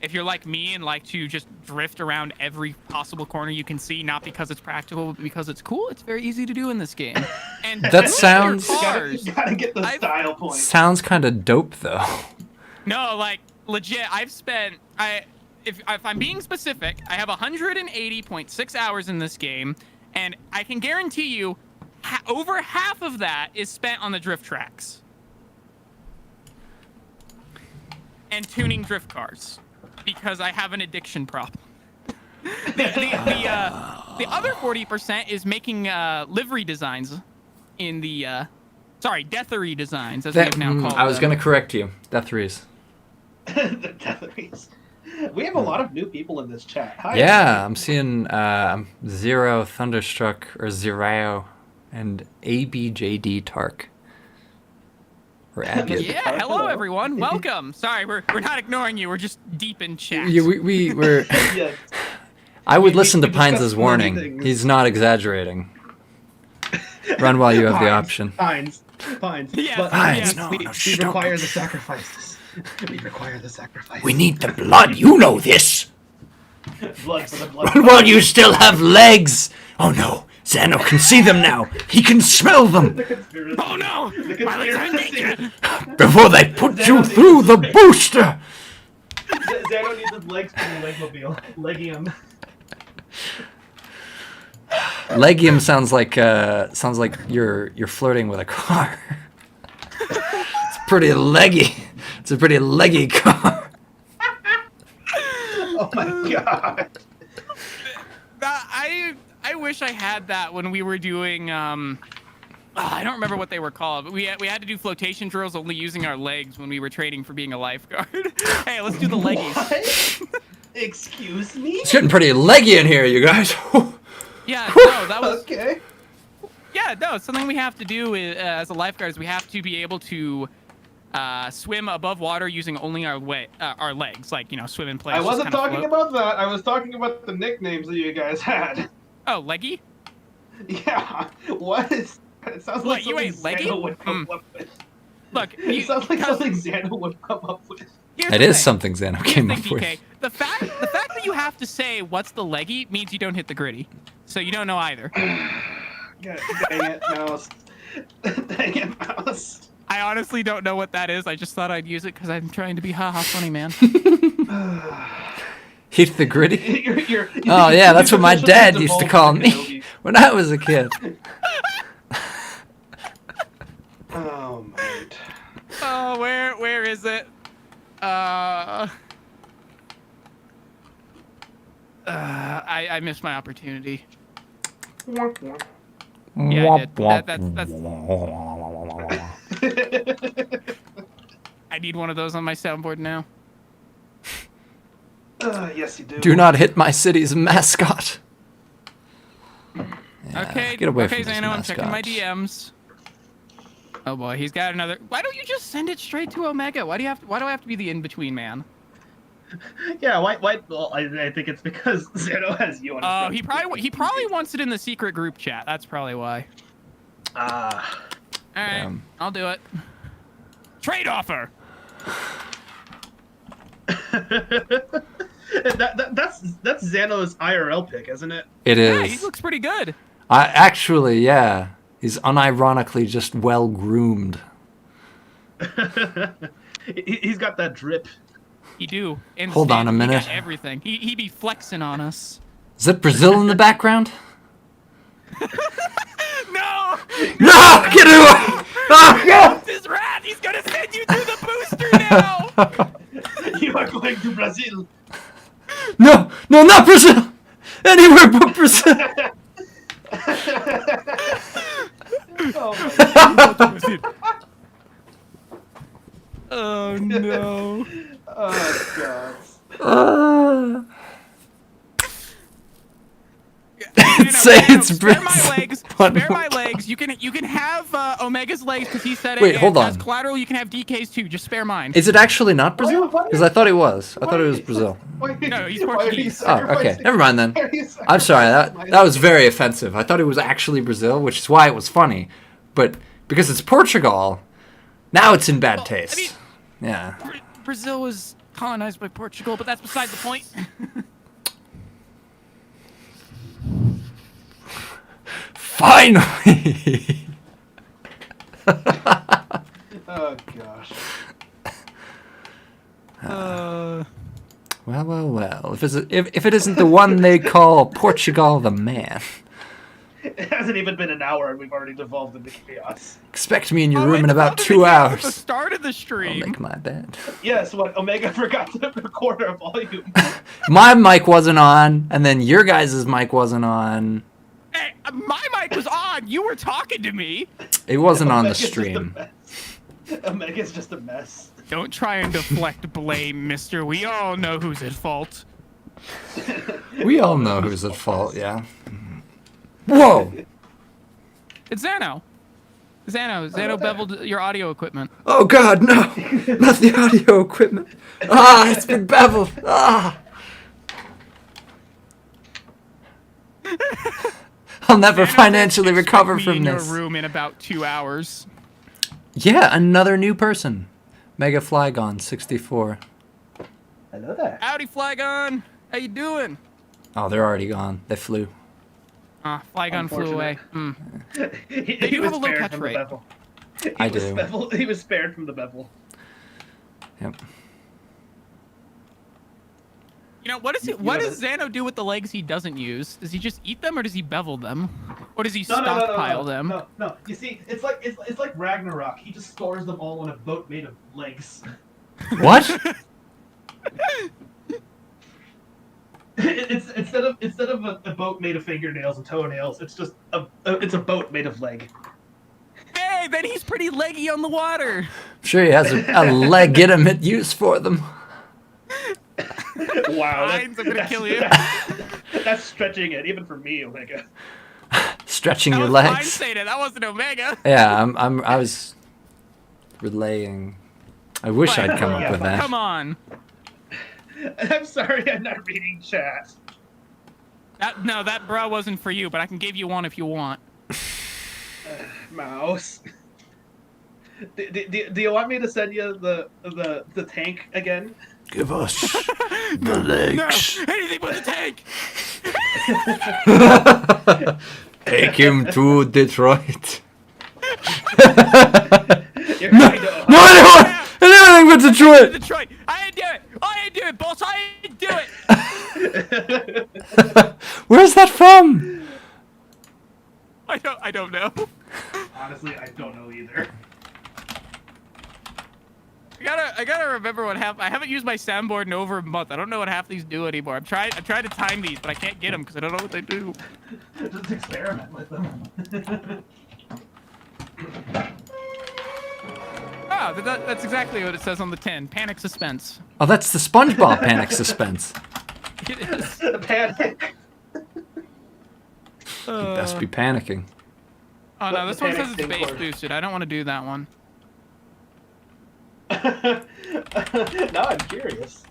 S3: If you're like me and like to just drift around every possible corner you can see, not because it's practical, but because it's cool, it's very easy to do in this game. And
S1: That
S3: most of your
S1: sounds-
S3: cars-
S2: Gotta get the
S3: I've-
S2: style point.
S1: Sounds kind of dope though.
S3: No, like legit. I've spent if I'm being specific, I have 180.6 hours in this game, and I can guarantee you, over half of that is spent on the drift tracks and tuning drift cars because I have an addiction problem. The other 40% is making livery designs in the deathery designs as we have now called
S1: I was
S3: them.
S1: gonna correct you. Deatheries.
S2: The Deatheries. We have a lot of new people in this chat. Hi.
S1: Yeah, I'm seeing Zero Thunderstruck or Zero and ABJD Tark. Or Abby.
S3: Yeah, hello everyone. Welcome. Sorry, we're not ignoring you. We're just deep in chat.
S1: Yeah, we're.
S2: Yeah.
S1: I would
S2: we
S1: listen to
S2: discussed
S1: Pines'
S2: many
S1: warning.
S2: things.
S1: He's not exaggerating. Run while you have the
S2: Pines,
S1: option.
S2: Pines.
S3: Yeah,
S2: But
S3: Pines,
S1: no,
S2: we,
S1: no,
S2: we
S1: shh, don't.
S2: require the sacrifices. We require the sacrifice.
S1: We need the blood. You know this.
S2: blood for the blood.
S1: Run while you still have legs. Oh no, Xano can see them now. He can smell them
S2: The conspiracy.
S3: Oh no!
S2: The
S3: My legs are in
S2: conspiracy.
S3: danger.
S1: before they put you through the booster.
S2: Xano needs his legs for the legmobile. Legium.
S1: Legium sounds like you're flirting with a car. It's pretty leggy. It's a pretty leggy car.
S2: Oh my god.
S3: I wish I had that when we were doing I don't remember what they were called, but we had to do flotation drills only using our legs when we were training for being a lifeguard. Hey, let's do the leggies.
S2: What? Excuse me?
S1: It's getting pretty leggy in here, you guys.
S3: Yeah, no, that was
S2: Okay.
S3: yeah, no. Something we have to do as a lifeguard is we have to be able to swim above water using only our legs, like swim in place.
S2: I
S3: just
S2: wasn't
S3: kinda
S2: talking
S3: float.
S2: about that. I was talking about the nicknames that you guys had.
S3: Oh, leggy.
S2: Yeah. What is? It sounds
S3: What,
S2: like
S3: you
S2: something
S3: ain't leggy?
S2: Xano would come up with.
S3: Look,
S2: It sounds like
S3: because-
S2: something Xano would come up with.
S3: here's
S1: It
S3: the
S1: is
S3: thing.
S1: something Xano
S3: Here's
S1: came
S3: the
S1: up
S3: thing,
S1: with.
S3: DK. The fact that you have to say what's the leggy means you don't hit the gritty, so you don't know either.
S2: God, dang it, mouse. Dang it, mouse.
S3: I honestly don't know what that is. I just thought I'd use it because I'm trying to be haha funny, man.
S1: Hit the gritty.
S2: You're,
S1: Oh yeah, that's what my
S2: you're
S1: dad
S2: officially
S1: used to
S2: devolved
S1: call
S2: to
S1: me
S2: Kenobi.
S1: when I was a kid.
S2: Oh man.
S3: Oh, where is it? I missed my opportunity. Yeah, I did. That's. I need one of those on my soundboard now.
S2: Yes, you do.
S1: Do not hit my city's mascot. Yeah,
S3: Okay,
S1: get away
S3: okay,
S1: from this
S3: Xano, I'm checking my
S1: mascot.
S3: DMs. Oh boy, he's got another. Why don't you just send it straight to Omega? Why do I have to be the in-between man?
S2: Yeah, why? Well, I think it's because Xano has you on his
S3: Oh,
S2: friends
S3: he probably wants it in the secret group chat. That's probably why.
S2: Ah.
S3: All right,
S1: Damn.
S3: I'll do it. Trade offer.
S2: That's Xano's IRL pick, isn't it?
S1: It
S3: Yeah, he
S1: is.
S3: looks pretty good.
S1: Actually, yeah. He's unironically just well groomed.
S2: He's got that drip.
S3: He do. And
S1: Hold on a
S3: He
S1: minute.
S3: got everything. He be flexing on us.
S1: Is that Brazil in the background?
S3: No!
S1: No! Get away! Oh, God!
S3: This rat! He's gonna send you to the booster now!
S2: You are going to Brazil.
S1: No! No, not Brazil! Anywhere but Brazil!
S2: Oh my God.
S3: Oh no.
S2: Oh God.
S1: Say it's
S3: spare my
S1: Brazil.
S3: legs.
S1: What?
S3: Spare my legs. You can have Omega's legs because he said it.
S1: Wait, hold
S3: and as
S1: on.
S3: collateral, you can have DK's too. Just spare mine.
S1: Is it actually not Brazil?
S2: Why-
S1: Because I thought it was. I thought it was Brazil.
S3: No, he's
S2: Why are you
S3: Portuguese.
S1: Oh, okay.
S2: sacrificing-
S1: Never mind then.
S2: why are you
S1: I'm sorry.
S2: sacrificing
S1: That was very offensive. I thought it was actually Brazil, which is why it was funny. But because it's Portugal, now it's in bad
S3: Well, I
S1: taste.
S3: mean-
S1: Yeah.
S3: Brazil was colonized by Portugal, but that's beside the point.
S1: Finally!
S2: Oh gosh.
S1: Well. If it isn't the one they call Portugal the man,
S2: It hasn't even been an hour and we've already devolved into chaos.
S1: expect me in your
S3: Oh,
S1: room
S3: wait,
S1: in about
S3: that was
S1: 2
S3: the
S1: hours.
S3: start of the
S1: I'll
S3: stream.
S1: make my bed.
S2: Yes, what Omega forgot to record our volume.
S1: My mic wasn't on, and then your guys' mic wasn't on.
S3: Hey, my mic was on. You were talking to me.
S1: It wasn't on the
S2: Omega's just a
S1: stream.
S2: mess. Omega's just a mess.
S3: Don't try and deflect blame, mister. We all know who's at fault.
S1: We all know who's at fault, yeah. Whoa!
S3: It's Xano. Xano beveled your audio equipment.
S1: Oh God, no! Not the audio equipment. Ah, it's been beveled. Ah. I'll never
S3: Xano
S1: financially
S3: said,
S1: recover
S3: "Expect me
S1: from
S3: in
S1: this.
S3: your room in about 2 hours.
S1: Yeah, another new person. Mega Flygon 64.
S2: Hello there.
S3: Howdy, Flygon. How you doing?
S1: Oh, they're already gone. They flew.
S3: Flygon flew away. Hmm.
S2: He
S3: do
S2: was
S3: have a low
S2: spared
S3: catch
S2: from
S3: rate.
S2: the bevel.
S1: I do.
S2: He was spared from the bevel.
S1: Yep.
S3: You know, what does Xano do with the legs he doesn't use? Does he just eat them, or does he bevel them, or does he stockpile them?
S2: No. You see, it's like Ragnarok. He just stores them all on a boat made of legs.
S1: What?
S2: It's instead of a boat made of fingernails and toenails, it's just it's a boat made of leg.
S3: Hey, then he's pretty leggy on the water.
S1: I'm sure he has a legitimate use for them.
S2: Wow,
S3: Hines, I'm gonna kill you.
S2: That's stretching it, even for me, Omega.
S1: Stretching
S3: That
S1: your
S3: was Hines
S1: legs.
S3: saying it. That wasn't Omega.
S1: Yeah, I was relaying. I wish
S3: But-
S1: I'd come up with that.
S3: Come on.
S2: I'm sorry, I'm not reading chat.
S3: That bra wasn't for you, but I can give you one if you want.
S2: Mouse. Do you want me to send you the tank again?
S1: Give us the legs.
S3: No, anything but the tank.
S1: Take him to Detroit.
S2: You're
S1: No,
S2: kind of-
S1: no, anything but Detroit.
S3: Detroit. I didn't do it, boss. I didn't do it.
S1: Where's that from?
S3: I don't know.
S2: Honestly, I don't know either.
S3: I gotta remember what happened. I haven't used my soundboard in over a month. I don't know what half these do anymore. I tried to time these, but I can't get them because I don't know what they do.
S2: Just experiment with them.
S3: That's exactly what it says on the tin. Panic suspense.
S1: Oh, that's the SpongeBob panic suspense.
S3: It is.
S2: Panic.
S1: You best be panicking.
S3: Oh no,
S2: The
S3: this one
S2: panic
S3: says it's base
S2: stinkler.
S3: boosted. I don't want to do that one.
S2: Now I'm curious.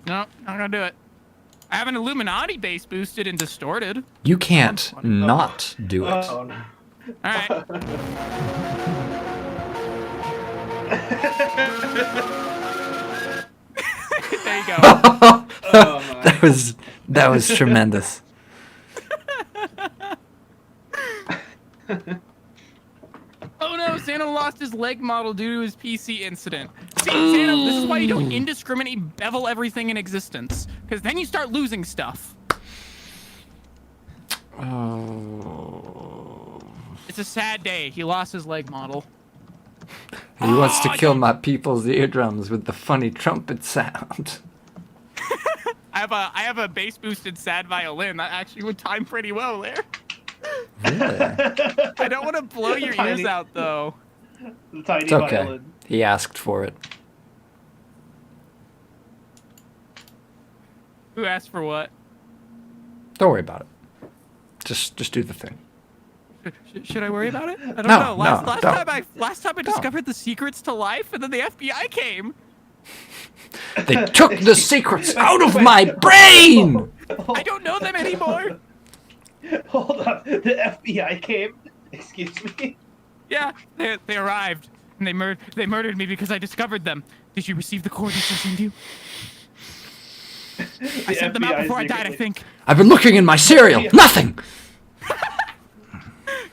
S3: No, not gonna do it. I have an Illuminati base boosted and distorted.
S1: You can't not do it.
S2: Oh no.
S3: All right. There you go.
S2: Oh my.
S1: that was tremendous.
S3: Oh no, Santa lost his leg model due to his PC incident. See, Santa, this is why you don't indiscriminately bevel everything in existence. Because then you start losing stuff.
S1: Oh.
S3: It's a sad day. He lost his leg model.
S1: He wants to kill my people's eardrums with the funny trumpet sound.
S3: I have a bass boosted sad violin. That actually would time pretty well there.
S1: Really?
S3: I don't want to blow your ears out though.
S2: The tiny
S1: It's okay.
S2: violin.
S1: He asked for it.
S3: Who asked for what?
S1: Don't worry about it. Just do the thing.
S3: Should I worry about it? I don't
S1: No,
S3: know. Last
S1: don't.
S3: time I discovered the secrets to life, and then the FBI came.
S1: They took the secrets out of my brain!
S3: I don't know them anymore.
S2: Hold up. The FBI came. Excuse me.
S3: Yeah, they arrived, and they murdered me because I discovered them. Did you receive the coordinates I sent you? I sent them out before I died, I think.
S1: I've been looking in my cereal. Nothing!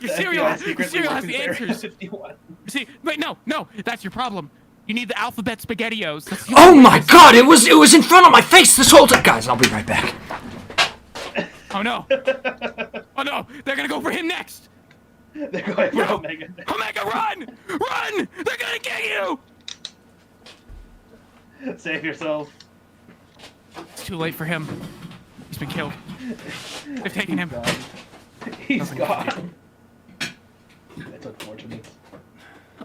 S3: Your cereal has the
S2: Area
S3: answers.
S2: 51.
S3: See, wait, no, that's your problem. You need the alphabet SpaghettiOs. That's the
S1: Oh
S3: only
S1: my
S3: way
S1: god, it was in front of my face this whole time! Guys, I'll be right back.
S3: Oh no. Oh no, they're gonna go for him next.
S2: They're going for
S3: No.
S2: Omega.
S3: Omega, run! Run! They're gonna get you!
S2: Save yourself.
S3: It's too late for him. He's been killed. They've taken him.
S2: He's gone. That's unfortunate.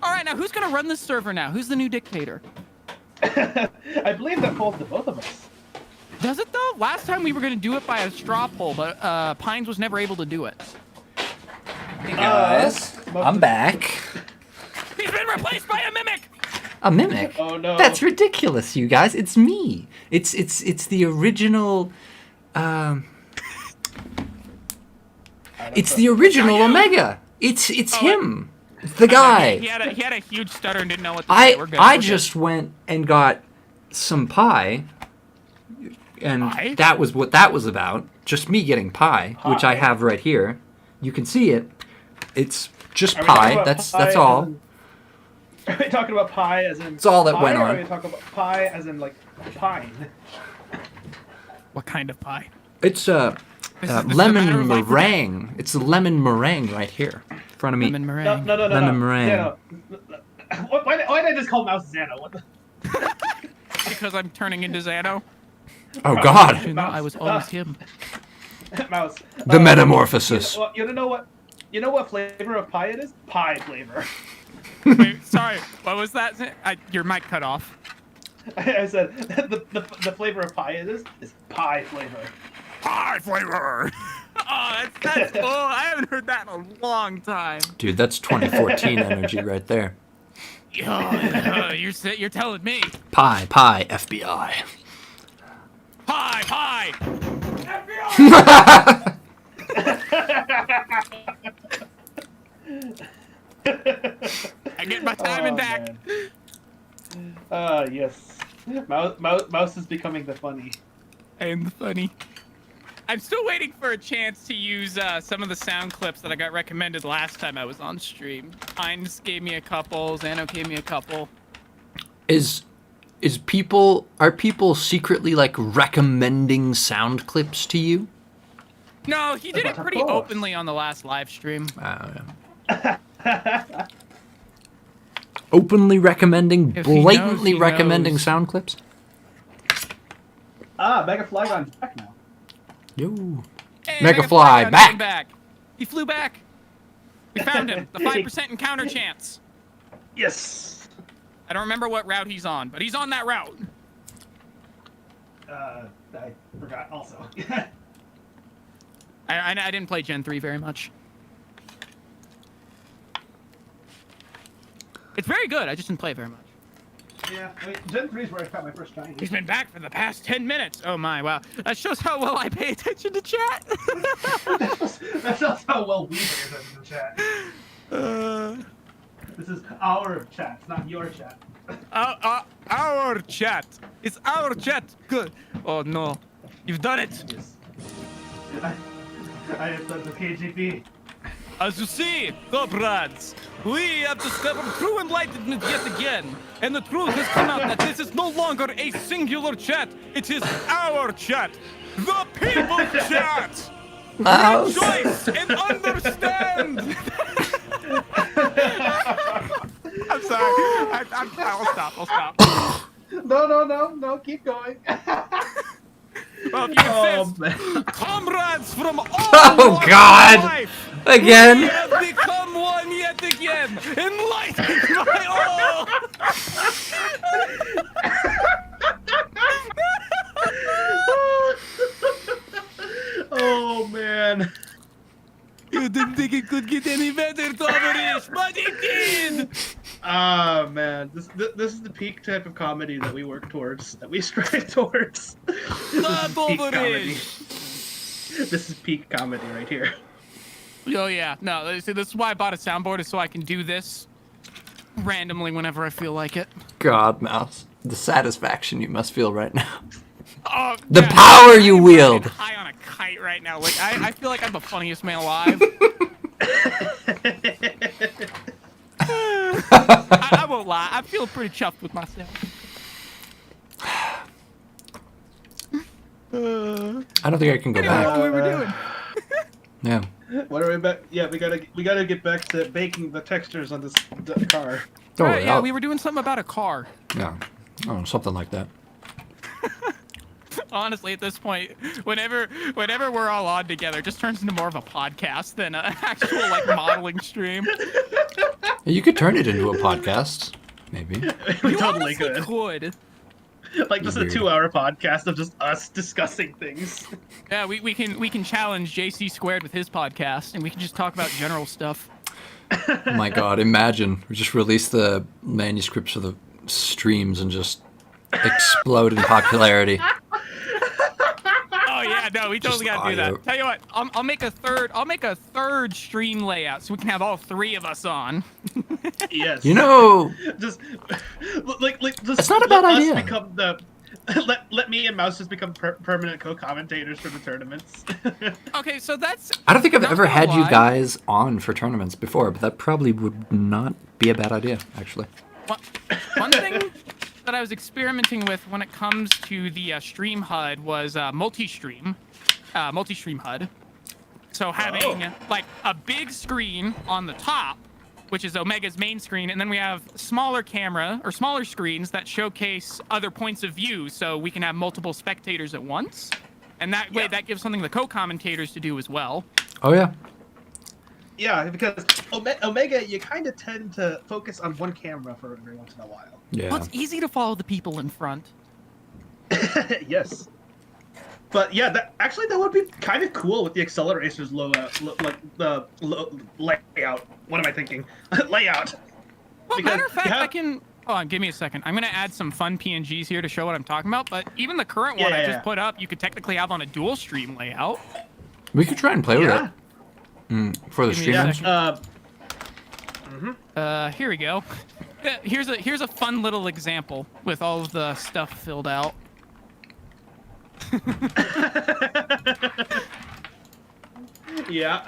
S3: All right, now who's gonna run this server now? Who's the new dictator?
S2: I believe that falls to both of us.
S3: Does it though? Last time we were gonna do it by a straw poll, but Pines was never able to do it.
S1: Hey guys, I'm back.
S3: He's been replaced by a mimic.
S1: A mimic?
S2: Oh no.
S1: That's ridiculous, you guys. It's me. It's the original. It's the original Omega. It's him. It's the guy.
S3: He had a huge stutter and didn't know what to say. We're good.
S1: I
S3: We're
S1: just went and got some pie, and
S3: Pie?
S1: that was what that was about. Just me getting pie, which I
S2: Pie?
S1: have right here. You can see it. It's just
S2: Are we talking
S1: pie.
S2: about
S1: That's
S2: pie
S1: all.
S2: as in- Are we talking about pie as in?
S1: That's all that
S2: pie,
S1: went
S2: or
S1: on.
S2: Are we talking about pie as in like pine?
S3: good. What kind of pie?
S1: It's
S3: This is a
S1: lemon
S3: matter of life or death.
S1: meringue. It's the lemon meringue right here in front of me.
S3: Lemon
S2: No,
S3: meringue.
S2: no.
S1: Lemon meringue.
S2: Zano. Why did I just call Mouse Zano? What the?
S3: Because I'm turning into Xano.
S1: Oh God,
S3: You know, I was always him.
S2: Mouse.
S1: the metamorphosis.
S2: You know what? You know what flavor of pie it is? Pie flavor.
S3: Wait, sorry. What was that? Your mic cut off.
S2: I said the flavor of pie it is pie flavor.
S3: Pie flavor. Oh, that's cool. I haven't heard that in a long time.
S1: Dude, that's 2014 energy right there.
S3: You're telling me.
S1: Pie, FBI.
S3: Pie. I get my timing back.
S2: Yes. Mouse is becoming the funny.
S3: And funny. I'm still waiting for a chance to use some of the sound clips that I got recommended last time I was on stream. Pines gave me a couple. Xano gave me a couple.
S1: Are people secretly like recommending sound clips to you?
S3: No, he did it
S2: Of
S3: pretty
S2: course.
S3: openly on the last live stream.
S1: Openly recommending,
S3: If he
S1: blatantly
S3: knows, he
S1: recommending
S3: knows.
S1: sound clips?
S2: Mega Flag on back now.
S1: Yo.
S3: Hey,
S1: Mega
S3: Megafly
S1: Fly,
S3: got
S1: back!
S3: him back. He flew back. We found him. The 5% encounter chance.
S2: Yes.
S3: I don't remember what route he's on, but he's on that route.
S2: I forgot also.
S3: I didn't play Gen 3 very much. It's very good. I just didn't play it very much.
S2: Yeah, I mean, Gen 3 is where I got my first shiny.
S3: He's been back for the past 10 minutes. Oh my, wow. That shows how well I pay attention to chat.
S2: That shows how well we pay attention to chat. This is our chat, not your chat.
S3: Our chat. It's our chat. Good. Oh no, you've done it.
S2: Yes. I have done the KGB.
S3: As you see, comrades, we have discovered true enlightenment yet again. And the truth has come out that this is no longer a singular chat. It is our chat. The people's chat.
S1: Mouse.
S3: Rejoice and understand. I'm sorry. I'll stop.
S2: No, keep going.
S3: Well, if you insist,
S2: man.
S3: comrades from all
S1: Oh,
S3: walks of
S1: God.
S3: life,
S1: Again?
S3: we have become one yet again, enlightened by all.
S2: Oh man.
S3: You didn't think it could get any better, Tovarish, but it did.
S2: Ah man, this is the peak type of comedy that we work towards, that we strive towards. This is peak comedy. This is peak comedy right here.
S3: Oh yeah, no. See, this is why I bought a soundboard, is so I can do this randomly whenever I feel like it.
S1: God, Mouse. The satisfaction you must feel right now.
S3: Oh,
S1: The
S3: yeah,
S1: power
S3: I'm
S1: you
S3: fucking
S1: wield.
S3: high on a kite right now. Like I feel like I'm the funniest man alive. I won't lie. I feel pretty chuffed with myself.
S1: I don't think I can go
S3: Anyway,
S1: back.
S3: what we were doing.
S1: Yeah.
S2: What are we back? Yeah, we gotta get back to baking the textures on this car.
S1: Don't
S3: Right,
S1: worry.
S3: yeah,
S1: I'll-
S3: we were doing something about a car.
S1: Yeah. Oh, something like that.
S3: Honestly, at this point, whenever we're all on together, it just turns into more of a podcast than an actual like modeling stream.
S1: You could turn it into a podcast, maybe.
S2: We
S3: You
S2: totally
S3: honestly
S2: could.
S3: could.
S2: Like just a
S1: Weird.
S2: 2-hour podcast of just us discussing things.
S3: Yeah, we can challenge JC Squared with his podcast, and we can just talk about general stuff.
S1: Oh my God! Imagine we just release the manuscripts of the streams and just explode in popularity.
S3: Oh yeah, no, we totally
S1: Just
S3: gotta do
S1: audio.
S3: that. Tell you what, I'll make a third stream layout so we can have all three of us on.
S2: Yes.
S1: You know,
S2: just like just
S1: It's not a
S2: let
S1: bad
S2: us
S1: idea.
S2: Become the let me and Mouse just become permanent co-commentators for the tournaments.
S3: Okay, so that's
S1: I don't think I've
S3: not
S1: ever
S3: gonna
S1: had you
S3: lie.
S1: guys on for tournaments before, but that probably would not be a bad idea, actually.
S3: One thing that I was experimenting with when it comes to the stream HUD was multi-stream HUD. So having like a big screen on the top, which is Omega's main screen, and then we have smaller screens that showcase other points of view, so we can have multiple spectators at once. And that way, that gives something the co-commentators to do as well.
S1: Oh yeah.
S2: Yeah, because Omega, you kind of tend to focus on one camera for every once in a while.
S1: Yeah.
S3: Well, it's easy to follow the people in front.
S2: Yes. But yeah, that would be kind of cool with the Accelerator's layout. What am I thinking? Layout.
S3: Well,
S2: Because
S3: matter of fact,
S2: you have-
S3: I can. Hold on, give me a second. I'm gonna add some fun PNGs here to show what I'm talking about. But even the current one I
S2: Yeah.
S3: just put up, you could technically have on a dual stream layout.
S1: We could try and play with
S2: Yeah.
S1: it. For the
S3: Give me a
S1: stream.
S3: second. Here we go. Here's a fun little example with all of the stuff filled out.
S2: Yeah.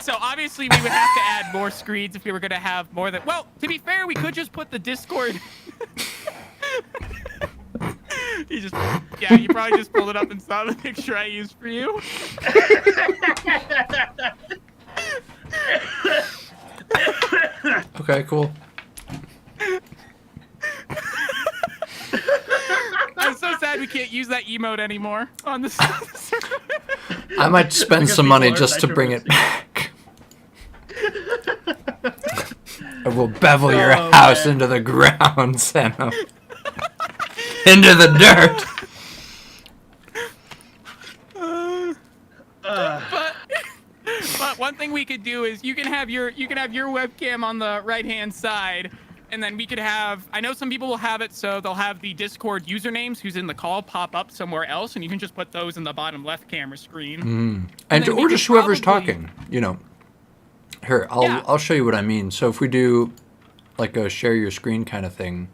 S3: So obviously we would have to add more screens if we were gonna have more than. Well, to be fair, we could just put the Discord. You probably just pulled it up and saw the picture I used for you.
S1: Okay, cool.
S3: I'm so sad we can't use that emote anymore on the server.
S1: I might spend
S2: Because
S1: some
S2: people
S1: money
S2: are
S1: just to bring it
S2: nitroversing.
S1: back. I will bevel your
S2: Oh,
S1: house
S2: man.
S1: into the ground, Sano. Into the dirt.
S3: But one thing we could do is you can have your webcam on the right hand side, and then we could have. I know some people will have it so they'll have the Discord usernames who's in the call pop up somewhere else, and you can just put those in the bottom left camera screen.
S1: And
S3: then we
S1: or
S3: could
S1: just whoever's
S3: probably-
S1: talking, you know. Here,
S3: Yeah.
S1: I'll show you what I mean. So if we do like a share your screen kind of thing,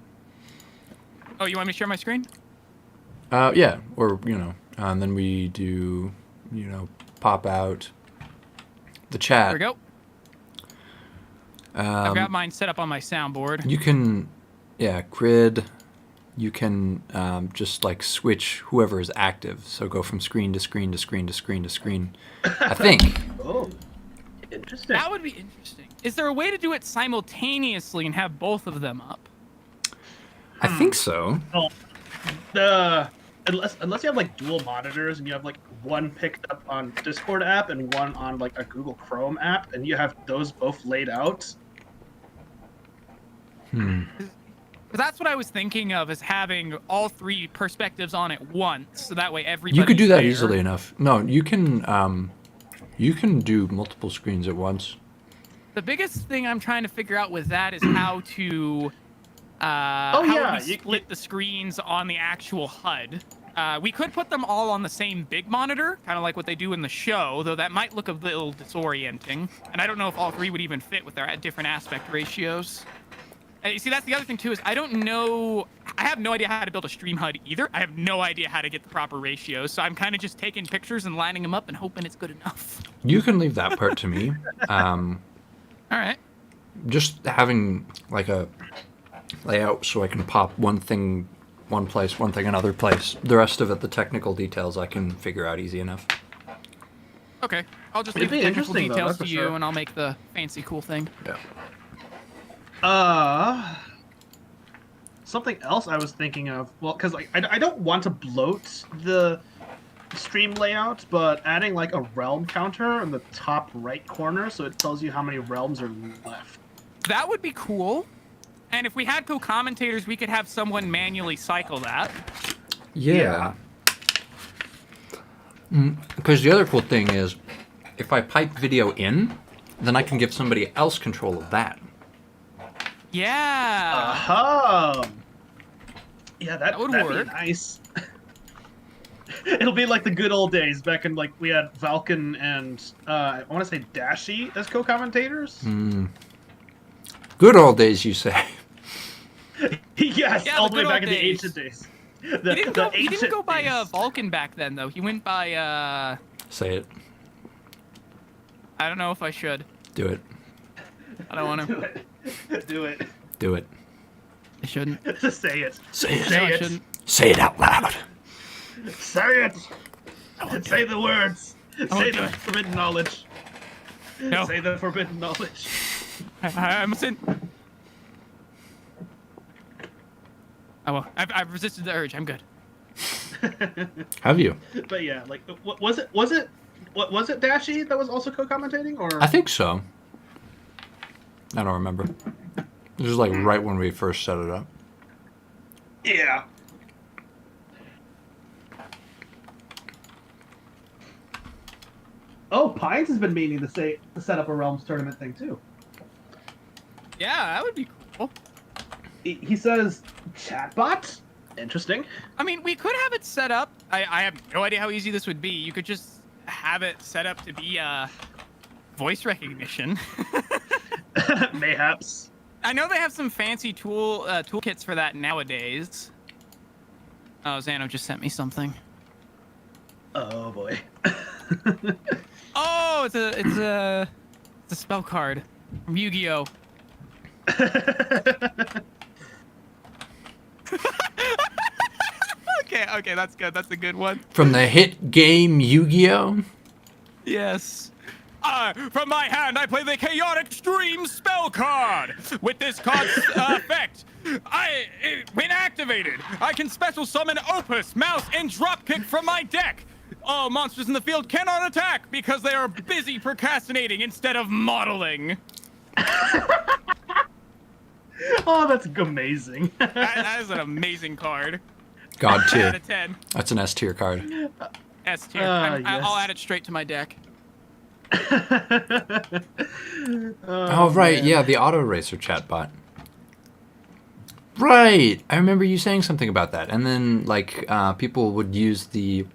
S3: Oh, you want me to share my screen?
S1: Yeah, or, and then we do, pop out the chat.
S3: There we go. I've got mine set up on my soundboard.
S1: You can, grid. You can just like switch whoever is active. So go from screen to screen to screen to screen to screen. I think.
S2: Oh, interesting.
S3: That would be interesting. Is there a way to do it simultaneously and have both of them up?
S1: I think so.
S2: Oh, unless you have like dual monitors and you have like one picked up on Discord app and one on like a Google Chrome app, and you have those both laid out.
S3: That's what I was thinking of, is having all three perspectives on at once, so that way everybody.
S1: You could do that easily enough. No, you can do multiple screens at once.
S3: The biggest thing I'm trying to figure out with that is how to how we split the screens on the actual HUD. We could put them all on the same big monitor, kind of like what they do in the show, though that might look a little disorienting. And I don't know if all three would even fit with their different aspect ratios. You see, that's the other thing, too, is I don't know... I have no idea how to build a stream HUD either. I have no idea how to get the proper ratios, so I'm kind of just taking pictures and lining them up and hoping it's good enough.
S1: You can leave that part to me.
S3: All right.
S1: Just having, like, a layout so I can pop one thing one place, one thing another place. The rest of it, the technical details, I can figure out easy enough.
S3: Okay. I'll just leave the technical details to you, and I'll make the fancy, cool thing.
S1: Yeah.
S2: Something else I was thinking of, well, because like, I don't want to bloat the stream layout, but adding like a realm counter in the top right corner so it tells you how many realms are left.
S3: That would be cool. And if we had co-commentators, we could have someone manually cycle that.
S1: Yeah. Because the other cool thing is, if I pipe video in, then I can give somebody else control of that.
S3: Yeah.
S2: Yeah, that'd
S3: work.
S2: be nice. It'll be like the good old days back in like we had Valken and I want to say Dashi as co-commentators.
S1: Good old days, you say?
S2: Yes,
S3: Yeah,
S2: all the way back
S3: days.
S2: in the ancient days.
S3: He didn't go by Vulcan back then, though. He went by
S1: Say it.
S3: I don't know if I should.
S1: Do it.
S3: I don't want to.
S2: Do it. Do it.
S1: Do it.
S3: I shouldn't.
S2: Just say it.
S1: Say it.
S3: No, I
S2: it.
S3: shouldn't.
S1: Say it out loud.
S2: Say it. Say the words. Say
S3: do
S2: the
S3: it.
S2: forbidden knowledge.
S3: No.
S2: Say the forbidden knowledge.
S3: I mustn't. Oh well, I've resisted the urge. I'm good.
S1: Have you?
S2: But yeah, like, what was it? Was it Dashi that was also co-commentating, or?
S1: I think so. I don't remember. This was like right when we first set it up.
S2: Yeah. Oh, Pines has been meaning to set up a Realms tournament thing too.
S3: Yeah, that would be cool.
S2: He says chatbot. Interesting.
S3: I mean, we could have it set up. I have no idea how easy this would be. You could just have it set up to be voice recognition.
S2: Mayhaps.
S3: I know they have some fancy toolkits for that nowadays. Oh, Xano just sent me something.
S2: Oh boy.
S3: Oh, it's a spell card from Yu-Gi-Oh. Okay, that's good. That's a good one.
S1: From the hit game Yu-Gi-Oh?
S3: Yes. From my hand, I play the Chaotic Stream spell card. With this card's effect, when activated, I can special summon Opus, Mouse, and Dropkick from my deck. All monsters in the field cannot attack because they are busy procrastinating instead of modeling.
S2: Oh, that's amazing.
S3: That is an amazing card.
S1: God tier.
S3: Out of 10.
S1: That's an S tier card.
S3: S tier.
S2: Yes.
S3: I'll add it straight to my deck.
S1: Oh, right.
S2: Man.
S1: Yeah, the auto racer chatbot. Right. I remember you saying something about that. And then, like, people would use the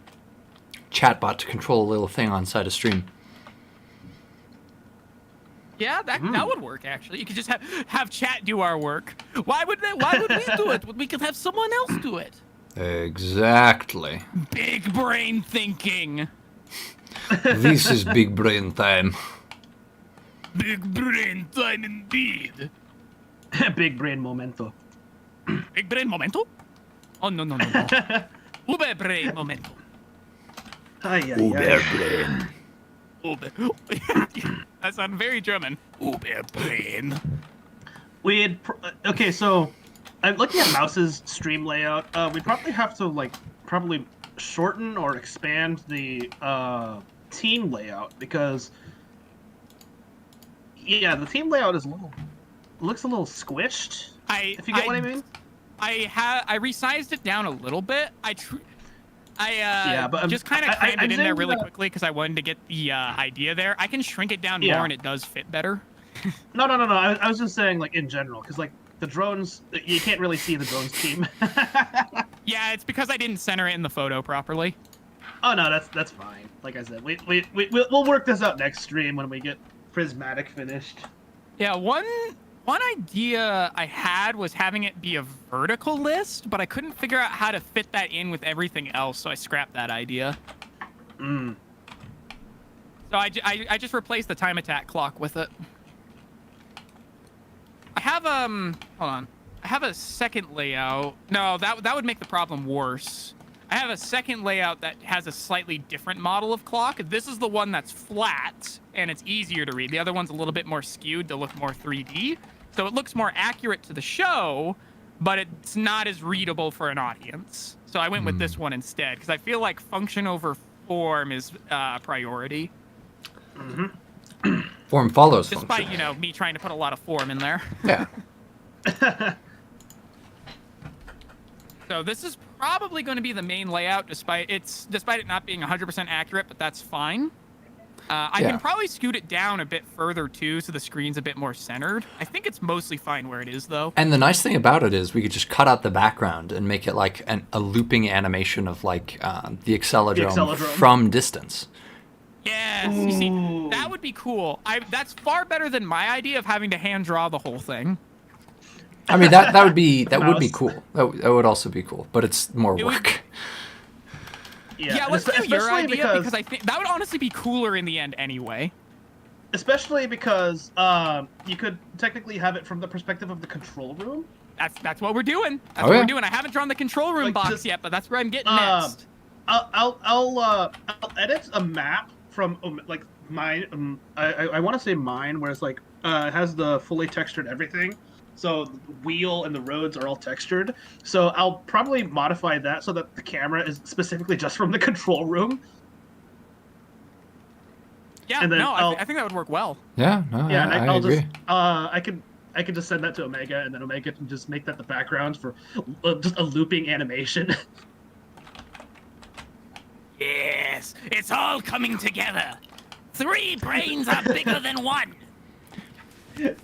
S1: chatbot to control a little thing on side of stream.
S3: Yeah, that would work actually. You could just have chat do our work. Why would we do it? We could have someone else do it.
S1: Exactly.
S3: Big brain thinking.
S1: This is big brain time.
S3: Big brain time indeed.
S2: Big brain momento.
S3: Big brain momento? Oh no. Uber brain momento.
S1: Uber brain.
S3: Uber. That sounded very German. Uber brain.
S2: Okay, so I'm looking at Mouse's stream layout. We'd probably have to probably shorten or expand the team layout because the team layout is looks a little squished. If you get what I mean.
S3: I resized it down a little bit. But just kind of crammed it in there really quickly because I wanted to get the idea there. I can shrink it down more and it does fit better.
S2: No. I was just saying in general because the drones, you can't really see the drones team.
S3: Yeah, it's because I didn't center it in the photo properly.
S2: Oh no, that's fine. Like I said, we'll work this out next stream when we get Prismatic finished.
S3: Yeah, one idea I had was having it be a vertical list, but I couldn't figure out how to fit that in with everything else, so I scrapped that idea. So I just replaced the time attack clock with it. I have hold on. I have a second layout. No, that would make the problem worse. I have a second layout that has a slightly different model of clock. This is the one that's flat and it's easier to read. The other one's a little bit more skewed to look more 3D. So it looks more accurate to the show, but it's not as readable for an audience. So I went with this one instead because I feel like function over form is a priority.
S1: Form follows function.
S3: Despite, me trying to put a lot of form in there.
S1: Yeah.
S3: So this is probably going to be the main layout, despite it not being 100% accurate, but that's fine. I can probably scoot it down a bit further too, so the screen's a bit more centered. I think it's mostly fine where it is, though.
S1: And the nice thing about it is we could just cut out the background and make it like a looping animation of the Acceleron from distance.
S3: Yes, you see, that would be cool. That's far better than my idea of having to hand draw the whole thing.
S1: I mean, that would be cool. That would also be cool, but it's more work.
S3: Yeah, let's do your idea because I think that would honestly be cooler in the end anyway.
S2: Especially because you could technically have it from the perspective of the control room.
S3: That's what we're doing. That's what we're doing. I haven't drawn the control room box yet, but that's where I'm getting next.
S2: I'll edit a map from mine. I want to say mine, where it's it has the fully textured everything. So the wheel and the roads are all textured. So I'll probably modify that so that the camera is specifically just from the control room.
S3: Yeah, I think that would work well.
S1: Yeah, I agree.
S2: I could just send that to Omega, and then Omega can just make that the background for just a looping animation.
S3: Yes, it's all coming together. 3 brains are bigger than 1.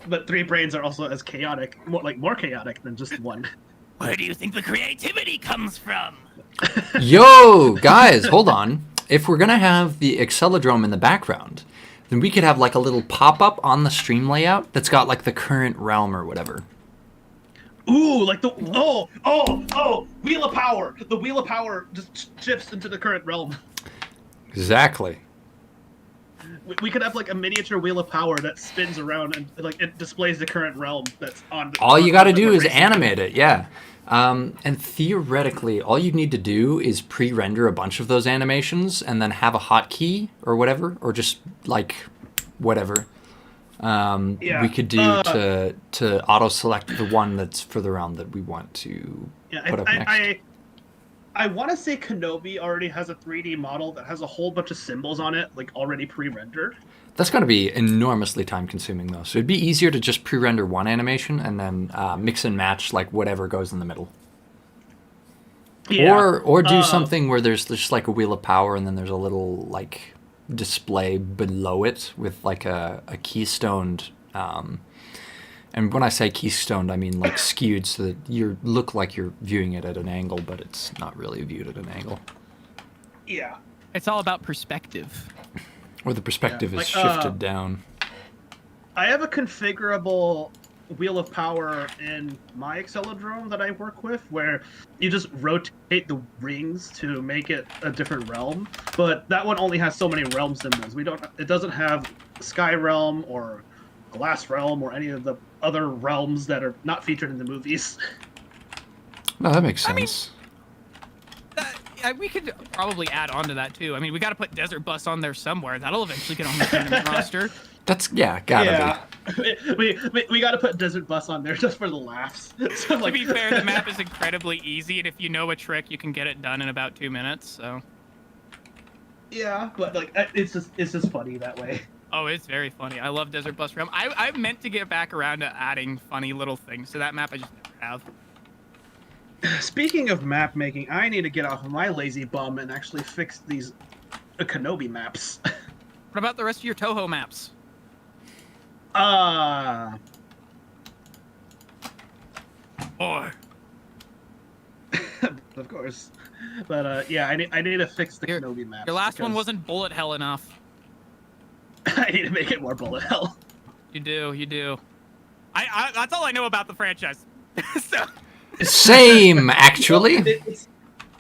S2: But 3 brains are also as chaotic, more chaotic than just 1.
S3: Where do you think the creativity comes from?
S1: Yo, guys, hold on. If we're gonna have the Acceledrome in the background, then we could have a little pop-up on the stream layout that's got the current realm or whatever.
S2: Ooh, Wheel of Power. The Wheel of Power just shifts into the current realm.
S1: Exactly.
S2: We could have a miniature Wheel of Power that spins around and it displays the current realm that's on.
S1: All you got to do is animate it, yeah. And theoretically, all you need to do is pre-render a bunch of those animations and then have a hotkey or whatever, or just whatever. We could do to auto-select the one that's for the realm that we want to put up next.
S2: I want to say Kenobi already has a 3D model that has a whole bunch of symbols on it, already pre-rendered.
S1: That's going to be enormously time-consuming, though. So it'd be easier to just pre-render one animation and then mix and match whatever goes in the middle. Yeah. Or do something where there's just a Wheel of Power and then there's a little display below it with a keystoned. And when I say keystoned, I mean skewed so that you look like you're viewing it at an angle, but it's not really viewed at an angle.
S2: Yeah.
S3: It's all about perspective.
S1: Or the perspective is shifted down.
S2: I have a configurable wheel of power in my Acceleron that I work with, where you just rotate the rings to make it a different realm. But that one only has so many realms in this. It doesn't have Sky Realm or Glass Realm or any of the other realms that are not featured in the movies.
S1: No, that makes
S3: I mean,
S1: sense.
S3: We could probably add on to that too. I mean, we got to put Desert Bus on there somewhere. That'll eventually get on the tournament roster.
S1: That's gotta
S2: be. We got to put Desert Bus on there just for the laughs. So,
S3: To be fair, the map is incredibly easy, and if you know a trick, you can get it done in about 2 minutes. So.
S2: Yeah, but like it's just funny that way.
S3: Oh, it's very funny. I love Desert Bus Realm. I meant to get back around to adding funny little things to that map. I just never have.
S2: Speaking of map making, I need to get off of my lazy bum and actually fix these Kenobi maps.
S3: What about the rest of your Toho maps? Or.
S2: Of course. But yeah, I need to fix the Kenobi maps.
S3: Your last one wasn't bullet hell enough.
S2: I need to make it more bullet hell.
S3: You do. I that's all I know about the franchise. So.
S1: Same, actually.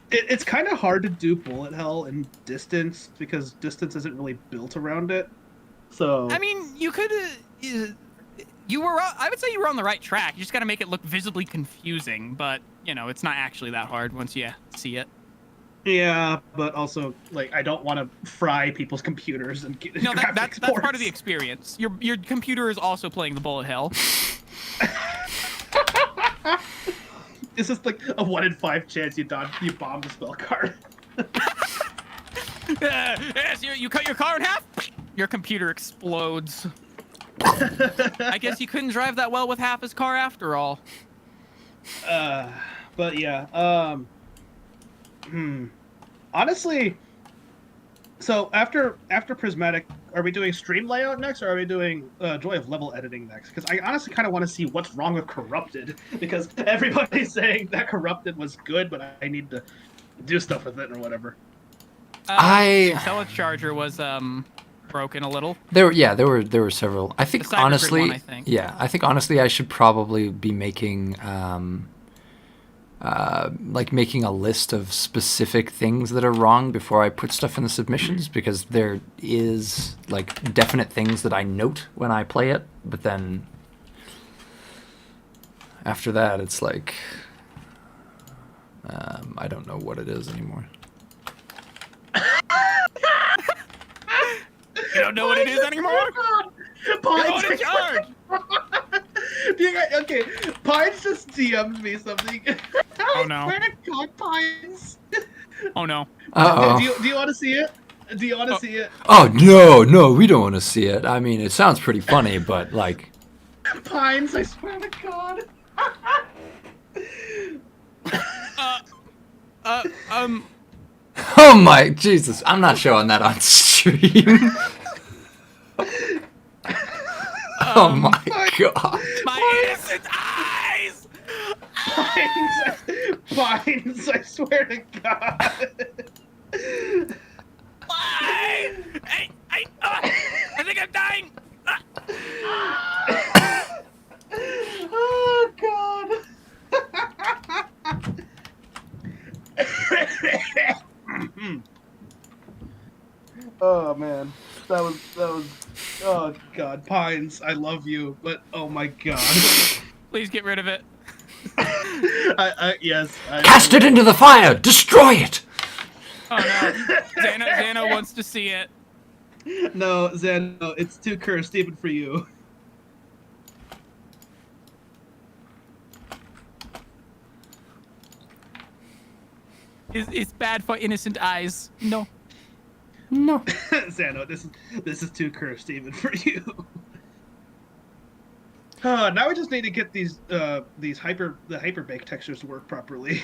S2: It's kind of hard to do bullet hell in distance because distance isn't really built around it. So
S3: I mean, you could. You were. I would say you were on the right track. You just got to make it look visibly confusing, but you know, it's not actually that hard once you see it.
S2: Yeah, but also like I don't want to fry people's computers and get
S3: no. That's part of the experience. Your computer is also playing the bullet hell.
S2: It's just like a 1 in 5 chance you bomb the spell card.
S3: Yes, you cut your car in half. Your computer explodes. I guess you couldn't drive that well with half his car after all.
S2: But yeah. Honestly, so after Prismatic, are we doing stream layout next, or are we doing Joy of Level editing next? Because I honestly kind of want to see what's wrong with Corrupted, because everybody's saying that Corrupted was good, but I need to do stuff with it or whatever.
S3: The Telecharger was broken a little.
S1: There were several. I think
S3: The Cybergrid
S1: honestly,
S3: one, I think.
S1: yeah, I think honestly, I should probably be making making a list of specific things that are wrong before I put stuff in the submissions, because there is like definite things that I note when I play it, but then after that, it's like I don't know what it is anymore.
S3: You don't know what it is anymore?
S2: Pines
S3: in charge!
S2: Okay, Pines just DM'd me something.
S3: Oh no.
S2: I swear to God, Pines.
S3: Oh no.
S1: Uh-oh.
S2: Do you want to see it? Do you want to see it?
S1: Oh, no, we don't want to see it. I mean, it sounds pretty funny, but like...
S2: Pines, I swear to God.
S1: Oh my Jesus, I'm not showing that on stream. Oh my God.
S3: My innocent eyes!
S2: Pines, I swear to God.
S3: Why? I think I'm dying!
S2: Oh God. Oh man, that was. Oh God, Pines, I love you, but oh my God.
S3: Please get rid of it.
S2: Yes.
S1: Cast it into the fire! Destroy it!
S3: Oh no. Xano wants to see it.
S2: No, Xano, it's too cursed even for you.
S3: It's bad for innocent eyes. No.
S2: Xano, this is too cursed even for you. Now we just need to get these hyper bake textures to work properly.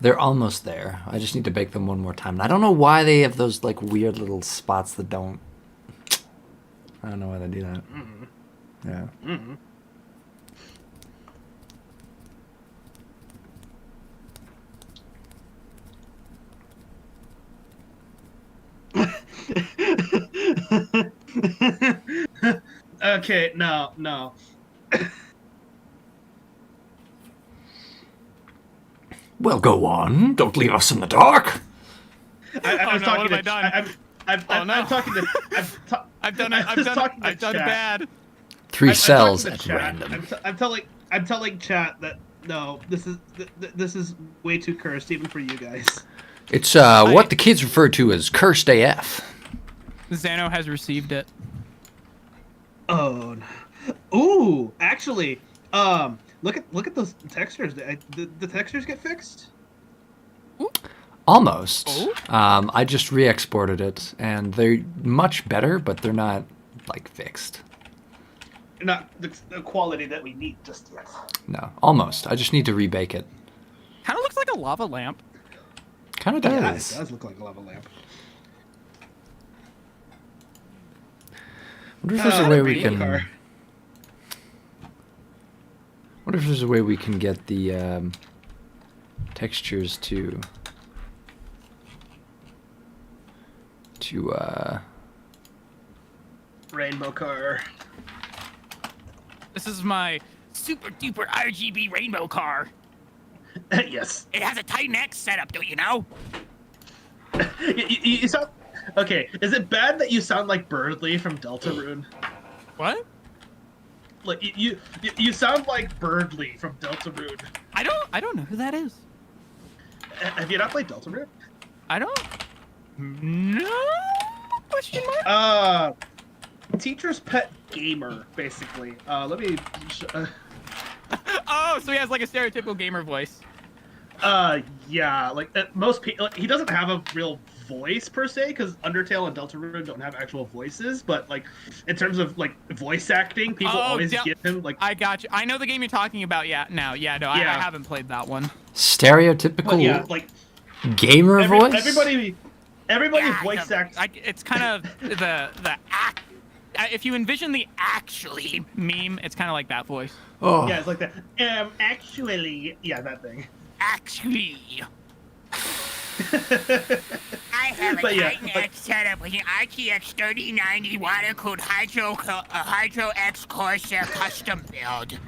S1: They're almost there. I just need to bake them one more time. And I don't know why they have those like weird little spots that don't... I don't know why they do that.
S2: Mm-hmm.
S1: Yeah.
S2: Mm-hmm. Okay, no.
S1: Well, go on. Don't leave us in the dark.
S2: I was
S3: no,
S2: talking
S3: what have
S2: to.
S3: I done?
S2: I'm
S3: no.
S2: talking to.
S3: I've done
S2: I
S3: it.
S2: was talking to
S3: I've done it
S2: chat.
S3: bad.
S1: Three
S2: I'm
S1: cells
S2: talking
S1: at
S2: to chat.
S1: random.
S2: I'm telling chat that no, this is way too cursed even for you guys.
S1: It's what the kids refer to as cursed AF.
S3: Xano has received it.
S2: Oh, no. Ooh, actually, look at those textures. The textures get fixed.
S1: Almost.
S3: Oh?
S1: I just re-exported it, and they're much better, but they're not like fixed.
S2: Not the quality that we need just yet.
S1: No, almost. I just need to rebake it.
S3: Kind of looks like a lava lamp.
S1: Kind of
S2: Yeah, it
S1: does.
S2: does look like a lava lamp.
S1: Wonder if there's a way we
S2: rainbow
S1: can.
S2: car.
S1: Wonder if there's a way we can get the textures to
S2: Rainbow car.
S3: This is my super duper RGB rainbow car.
S2: Yes.
S3: It has a Titan X setup, don't you know?
S2: You sound okay. Is it bad that you sound like Birdly from Deltarune?
S3: What?
S2: Like you sound like Birdly from Deltarune.
S3: I don't know who that is.
S2: Have you not played Deltarune?
S3: I don't. No? Question mark?
S2: Teacher's pet gamer, basically. Let me.
S3: Oh, so he has like a stereotypical gamer voice.
S2: Yeah, like most people, like, he doesn't have a real voice per se, because Undertale and Deltarune don't have actual voices. But like, in terms of like voice acting, people always give him like.
S3: I got you. I know the game you're talking about. Yeah, now. Yeah, no, I haven't played that one.
S1: Stereotypical
S2: But yeah, like
S1: gamer voice.
S2: Everybody voice acts.
S3: It's kind of the act. If you envision the actually meme, it's kind of like that voice.
S1: Oh.
S2: Yeah, it's like that. Actually, yeah, that thing.
S3: Actually.
S4: I have a
S2: But yeah,
S4: Titan
S2: like-
S4: X setup with an RTX 3090 water-cooled Hydro X Corsair custom build.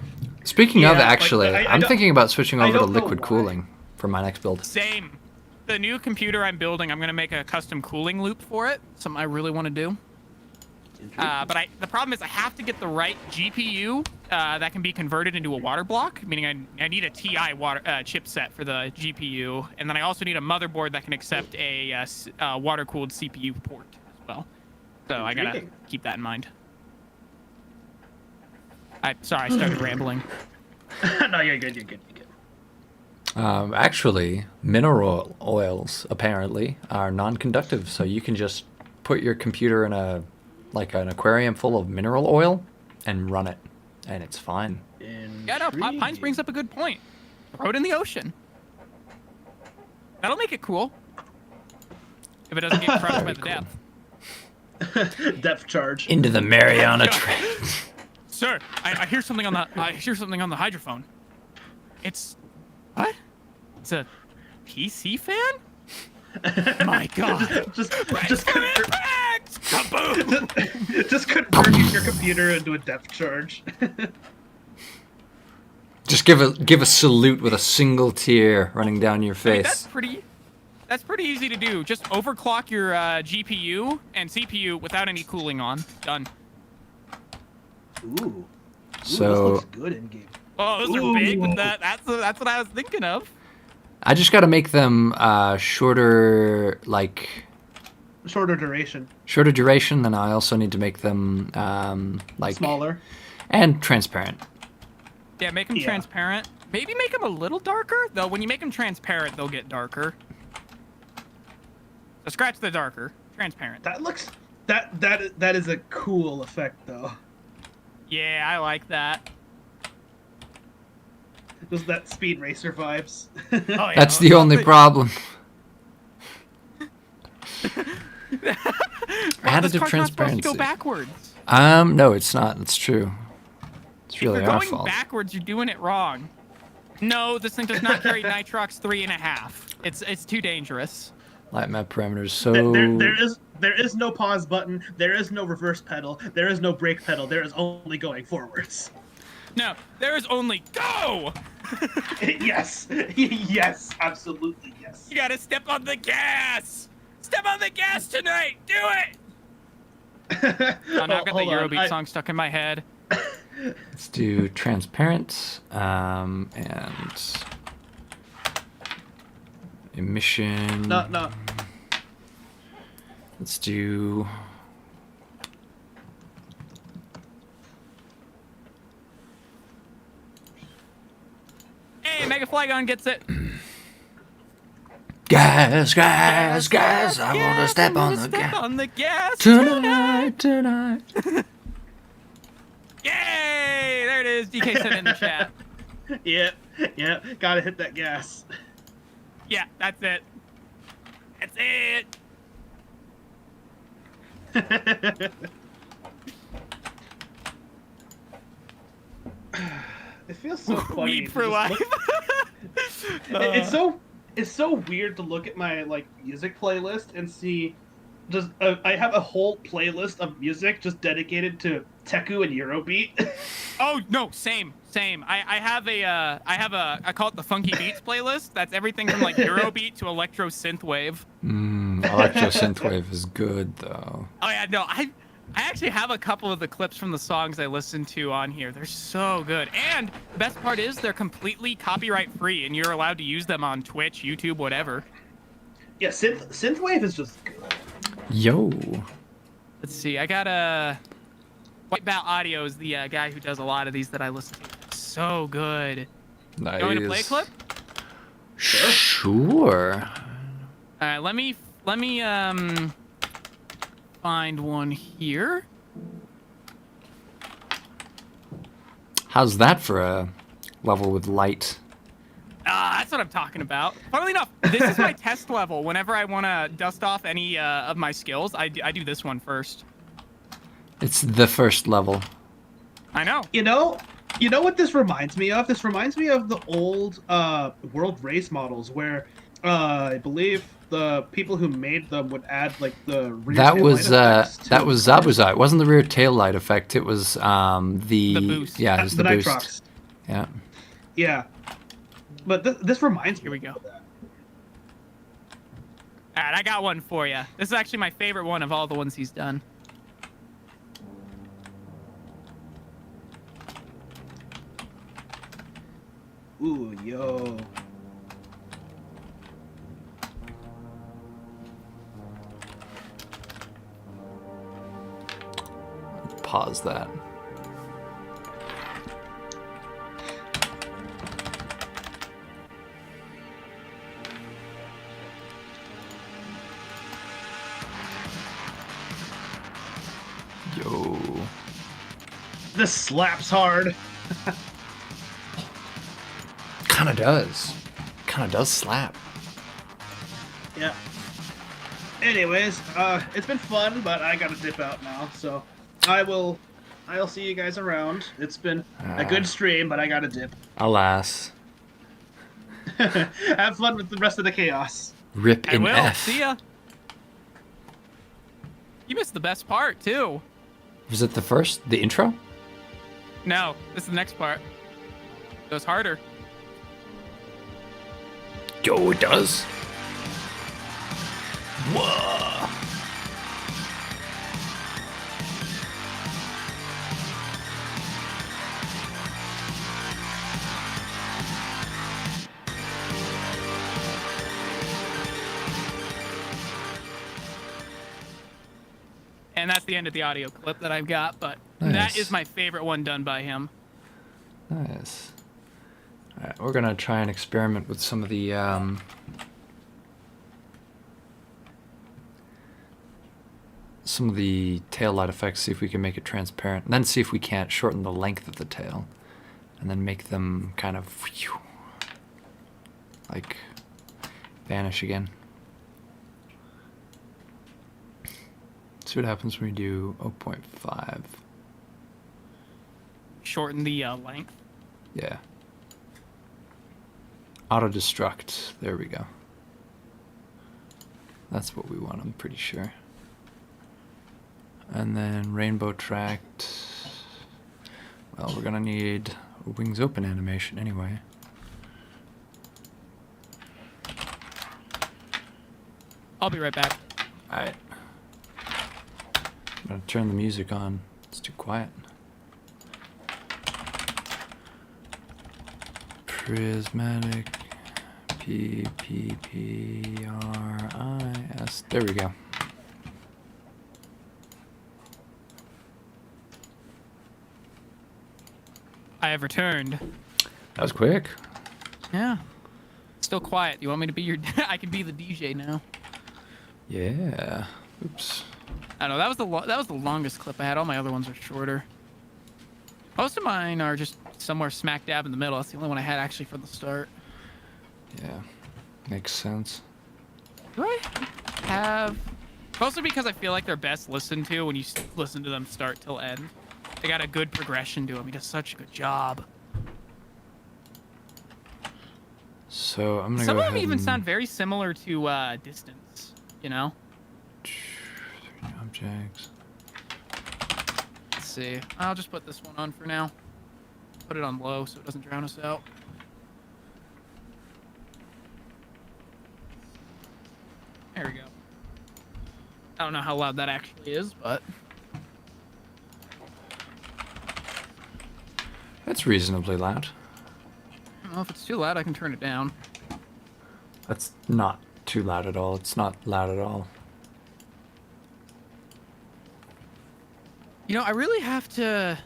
S1: Speaking of,
S2: Yeah, like,
S1: actually,
S2: I
S1: I'm
S2: don't-
S1: thinking about switching
S2: I
S1: over to
S2: don't know
S1: liquid
S2: why.
S1: cooling for my next build.
S3: Same. The new computer I'm building, I'm gonna make a custom cooling loop for it. Something I really want to do. But the problem is I have to get the right GPU that can be converted into a water block, meaning I need a TI water chipset for the GPU, and then I also need a motherboard that can accept a water-cooled CPU port as well. So I gotta
S2: Intriguing.
S3: keep that in mind. Sorry, I started rambling.
S2: No, you're good. You're good.
S1: Actually, mineral oils apparently are non-conductive, so you can just put your computer in an aquarium full of mineral oil and run it, and it's fine.
S3: Yeah, no, Pines brings up a good point. Throw it in the ocean. That'll make it cool. If it doesn't get crushed by the depth.
S2: Depth charge.
S1: Into the Mariana Trench.
S3: Sir, I hear something on the the hydrophone. It's what? It's a PC fan? My God!
S2: just
S3: Kaboom!
S2: just converting your computer into a depth charge.
S1: Just give a salute with a single tear running down your
S3: I mean,
S1: face.
S3: that's pretty easy to do. Just overclock your GPU and CPU without any cooling on. Done.
S2: Ooh.
S1: So-
S2: this looks good in game.
S3: Oh, those are big. That's what I was thinking of.
S1: I just got to make them shorter,
S2: Shorter duration.
S1: shorter duration. Then I also need to make them
S2: Smaller.
S1: and transparent.
S3: Yeah, make them
S2: Yeah.
S3: transparent. Maybe make them a little darker, though. When you make them transparent, they'll get darker. So scratch the darker. Transparent.
S2: That looks that is a cool effect though.
S3: Yeah, I like that.
S2: Just that Speed Racer vibes.
S3: Oh, yeah.
S1: That's the only problem.
S3: Well, this
S1: Additive
S3: car's not supposed to
S1: transparency.
S3: go backwards.
S1: No, it's not. It's true. It's
S3: If
S1: really
S3: you're
S1: our
S3: going
S1: fault.
S3: backwards, you're doing it wrong. No, this thing does not carry Nitrox 3.5. It's too dangerous.
S1: Light map parameters. So
S2: There is no pause button. There is no reverse pedal. There is no brake pedal. There is only going forwards.
S3: No, there is only go.
S2: Yes, yes, absolutely yes.
S3: You gotta step on the gas. Step on the gas tonight. Do it. Oh, now I've got the
S2: Hold on,
S3: Eurobeat song stuck in my head.
S1: let's do transparent and emission.
S2: No.
S1: Let's do.
S3: Hey, Mega Flygon gets it.
S1: Gas. I want to step on the gas.
S3: On the gas
S1: Tonight.
S3: Yay! There it is. DK sent it in the chat.
S2: Yep. Gotta hit that gas.
S3: Yeah, that's it. That's it.
S2: It feels so funny.
S3: Weed
S2: to
S3: for
S2: just
S3: life.
S2: look- It's so weird to look at my like music playlist and see just I have a whole playlist of music just dedicated to Teku and Eurobeat.
S3: Oh no, same. I have I call it the Funky Beats playlist. That's everything from like Eurobeat to electro synthwave.
S1: Electro synthwave is good though.
S3: Oh yeah, no, I actually have a couple of the clips from the songs I listen to on here. They're so good. And the best part is they're completely copyright free and you're allowed to use them on Twitch, YouTube, whatever.
S2: Yeah, synthwave is just good.
S1: Yo.
S3: Let's see. I got a Whitebat Audio is the guy who does a lot of these that I listen to. So good.
S1: Nice.
S3: You want me to play a clip?
S1: Sure.
S3: All right, let me find one here.
S1: How's that for a level with light?
S3: That's what I'm talking about. Funnily enough, this is my test level. Whenever I want to dust off any of my skills, I do this one first.
S1: It's the first level.
S3: I know.
S2: You know what this reminds me of? This reminds me of the old world race models where I believe the people who made them would add like the rear
S1: That
S2: tail
S1: was
S2: light effects to
S1: that was Zabuzai. It wasn't the rear tail light effect. It was the
S3: boost.
S1: Yeah, it was
S2: the
S1: the boost.
S2: Nitrox.
S1: Yeah.
S2: Yeah, but this reminds me.
S3: Here we go.
S2: of that.
S3: All right, I got one for you. This is actually my favorite one of all the ones he's done.
S2: Ooh, yo.
S1: Pause that. Yo.
S2: This slaps hard.
S1: Kind of does. Kind of does slap.
S2: Yeah. Anyways, it's been fun, but I gotta dip out now, so I'll see you guys around. It's been a good stream, but I gotta dip.
S1: Alas.
S2: Have fun with the rest of the chaos.
S1: Rip
S3: I
S1: in
S3: will.
S1: F.
S3: See ya. You missed the best part too.
S1: Was it the intro?
S3: No, this is the next part. It goes harder.
S1: Yo, it does. Whoa.
S3: And that's the end of the audio clip that I've got, but
S1: Nice.
S3: that is my favorite one done by him.
S1: Nice. All right, we're gonna try and experiment with some of the tail light effects. See if we can make it transparent, and then see if we can't shorten the length of the tail, and then make them kind of like vanish again. See what happens when we do 0.5.
S3: Shorten the length.
S1: Yeah. Auto destruct. There we go. That's what we want, I'm pretty sure. And then rainbow tracked. Well, we're gonna need a wings open animation anyway.
S3: I'll be right back.
S1: Alright. I'm gonna turn the music on. It's too quiet. Prismatic. P-P-P-R-I-S. There we go.
S3: I have returned.
S1: That was quick.
S3: Yeah. Still quiet. You want me to be your... I can be the DJ now.
S1: Yeah. Oops.
S3: I don't know. That was the longest clip I had. All my other ones are shorter. Most of mine are just somewhere smack dab in the middle. That's the only one I had actually from the start.
S1: Yeah. Makes sense.
S3: Do I have... Mostly because I feel like they're best listened to when you listen to them start till end. They got a good progression to them. He does such a good job.
S1: So I'm gonna
S3: Some
S1: go
S3: of them
S1: ahead
S3: even
S1: and
S3: sound very similar to Distance, you know?
S1: objects.
S3: Let's see. I'll just put this one on for now. Put it on low so it doesn't drown us out. There we go. I don't know how loud that actually is, but...
S1: That's reasonably loud.
S3: I don't know if it's too loud, I can turn it down.
S1: That's not too loud at all. It's not loud at all.
S3: You know, I really have to...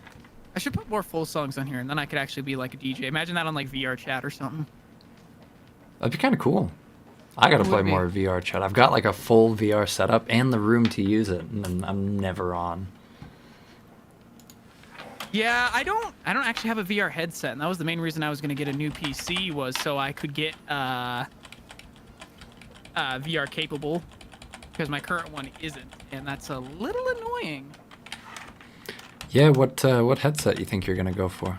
S3: I should put more full songs on here, and then I could actually be like a DJ. Imagine that on like VR chat or something.
S1: That'd be kind of cool. I gotta
S3: It
S1: play
S3: would be.
S1: more VR chat. I've got like a full VR setup and the room to use it, and I'm never on.
S3: Yeah, I don't actually have a VR headset, and that was the main reason I was gonna get a new PC was so I could get VR capable, because my current one isn't, and that's a little annoying.
S1: Yeah, what headset you think you're gonna go for?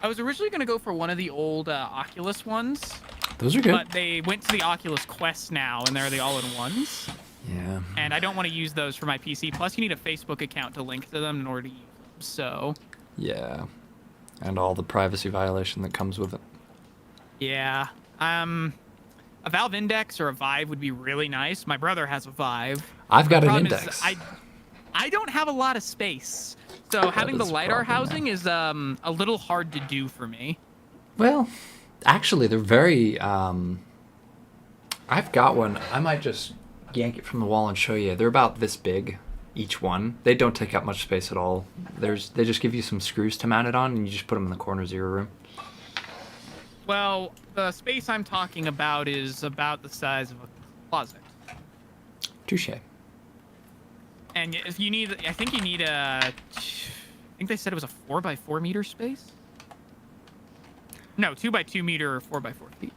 S3: I was originally gonna go for one of the old Oculus ones,
S1: Those are good.
S3: but they went to the Oculus Quest now, and they're the all-in-ones,
S1: Yeah.
S3: and I don't want to use those for my PC. Plus, you need a Facebook account to link to them in order to use them. So,
S1: Yeah. And all the privacy violation that comes with it.
S3: yeah. A Valve Index or a Vive would be really nice. My brother has a Vive.
S1: I've got an
S3: Problem is,
S1: index.
S3: I don't have a lot of space, so having the
S1: is a
S3: LiDAR
S1: problem,
S3: housing is a little hard to do for me.
S1: Well, actually, they're very. I've got one. I might just yank it from the wall and show you. They're about this big, each one. They don't take up much space at all. They just give you some screws to mount it on, and you just put them in the corners of your room.
S3: Well, the space I'm talking about is about the size of a closet.
S1: Touche.
S3: And if you need, I think you need I think they said it was a 4x4 meter space. No, 2x2 meter or 4x4 feet.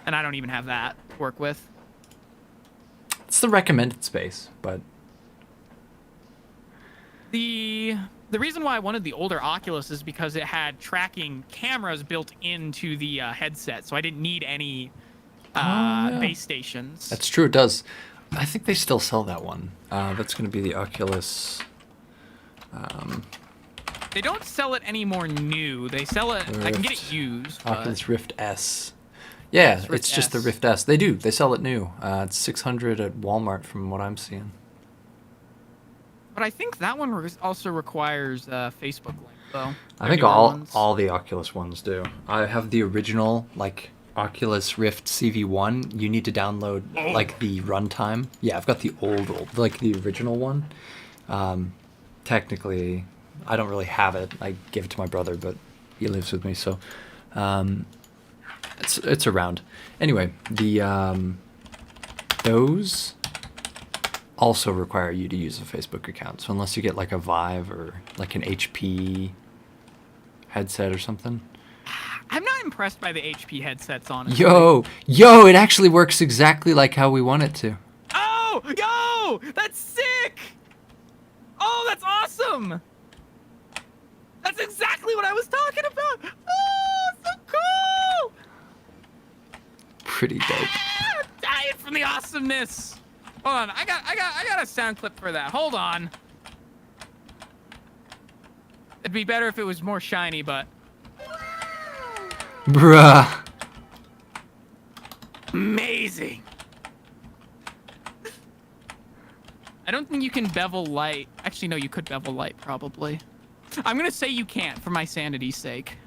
S3: And I don't even have that to work with.
S1: It's the recommended space, but
S3: The reason why I wanted the older Oculus is because it had tracking cameras built into the headset, so I didn't need any
S1: yeah.
S3: base stations.
S1: that's true. It does. I think they still sell that one. That's going to be the Oculus.
S3: They don't sell it anymore new. They sell it. I can get it
S1: Rift.
S3: used. But
S1: Oculus Rift S. Yeah,
S3: Rift
S1: it's just the
S3: S.
S1: Rift S. They do. They sell it new. It's $600 at Walmart from what I'm seeing.
S3: I think that one also requires Facebook link, though.
S1: I think
S3: Newer
S1: all
S3: ones.
S1: the Oculus ones do. I have the original like Oculus Rift CV1. You need to download like the runtime. Yeah, I've got the old like the original one. Technically, I don't really have it. I gave it to my brother, but he lives with me, so it's around. Anyway, the those also require you to use a Facebook account. So unless you get like a Vive or like an HP headset or something.
S3: I'm not impressed by the HP headsets, honestly.
S1: Yo, it actually works exactly like how we want it to.
S3: Oh, yo, that's sick. Oh, that's awesome. That's exactly what I was talking about. Oh, so cool.
S1: Pretty dope.
S3: dying from the awesomeness. Hold on, I got a sound clip for that. Hold on. It'd be better if it was more shiny, but
S1: Bruh.
S3: amazing. I don't think you can bevel light. Actually, no, you could bevel light probably. I'm gonna say you can't for my sanity's sake.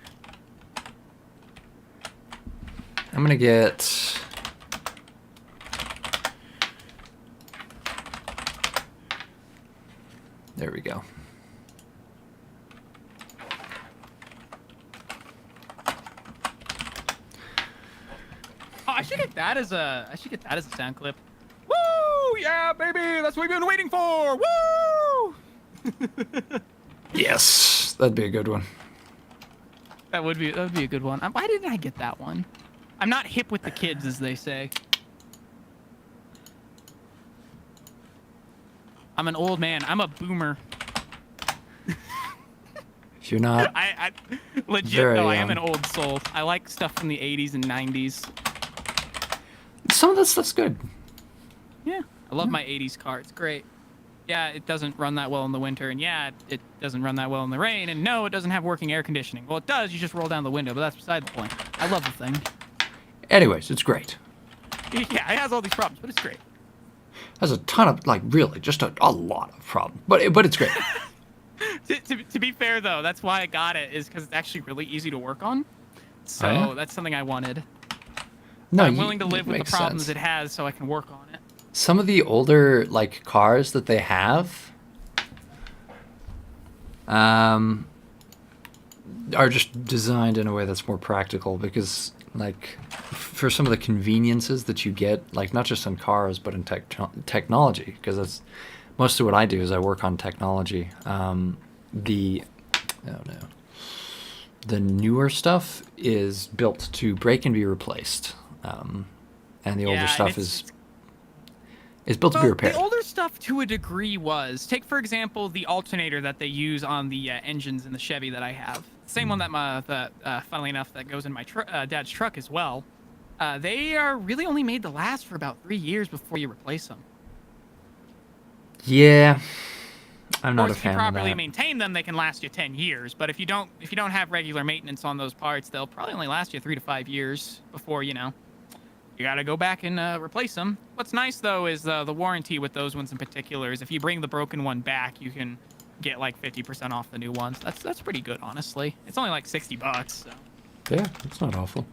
S1: I'm gonna get... There we go.
S3: Oh, I should get that as a sound clip. Woo! Yeah, baby, that's what we've been waiting for. Woo!
S1: Yes, that'd be a good one.
S3: That would be a good one. Why didn't I get that one? I'm not hip with the kids, as they say. I'm an old man. I'm a boomer.
S1: If you're not...
S3: I legit
S1: Very
S3: though, I am
S1: young.
S3: an old soul. I like stuff from the 80s and 90s.
S1: Some of that stuff's good.
S3: Yeah, I love my 80s car. It's great. Yeah, it doesn't run that well in the winter, and yeah, it doesn't run that well in the rain, and no, it doesn't have working air conditioning. Well, it does. You just roll down the window, but that's beside the point. I love the thing.
S1: Anyways, it's great.
S3: Yeah, it has all these problems, but it's great.
S1: Has a ton of, like, really, just a lot of problems. But it's great.
S3: To be fair, though, that's why I got it, is because it's actually really easy to work on. So
S1: Oh, yeah?
S3: that's something I wanted.
S1: No,
S3: I'm willing to
S1: it
S3: live with the
S1: makes
S3: problems
S1: sense.
S3: it has so I can work on it.
S1: Some of the older, like, cars that they have are just designed in a way that's more practical because, like, for some of the conveniences that you get, like, not just in cars, but in technology, because that's most of what I do is I work on technology. The newer stuff is built to break and be replaced. And the older
S3: Yeah,
S1: stuff
S3: and
S1: is built to be repaired.
S3: The older stuff, to a degree, was take for example the alternator that they use on the engines in the Chevy that I have. Same one that funnily enough, that goes in my dad's truck as well. They are really only made to last for about 3 years before you replace them.
S1: Yeah, I'm not a
S3: If you
S1: fan of
S3: properly
S1: that.
S3: maintain them, they can last you 10 years. But if you don't have regular maintenance on those parts, they'll probably only last you 3 to 5 years before you gotta go back and replace them. What's nice though is the warranty with those ones in particular is if you bring the broken one back, you can get like 50% off the new ones. That's pretty good, honestly. It's only like $60, so.
S1: Yeah, it's not awful.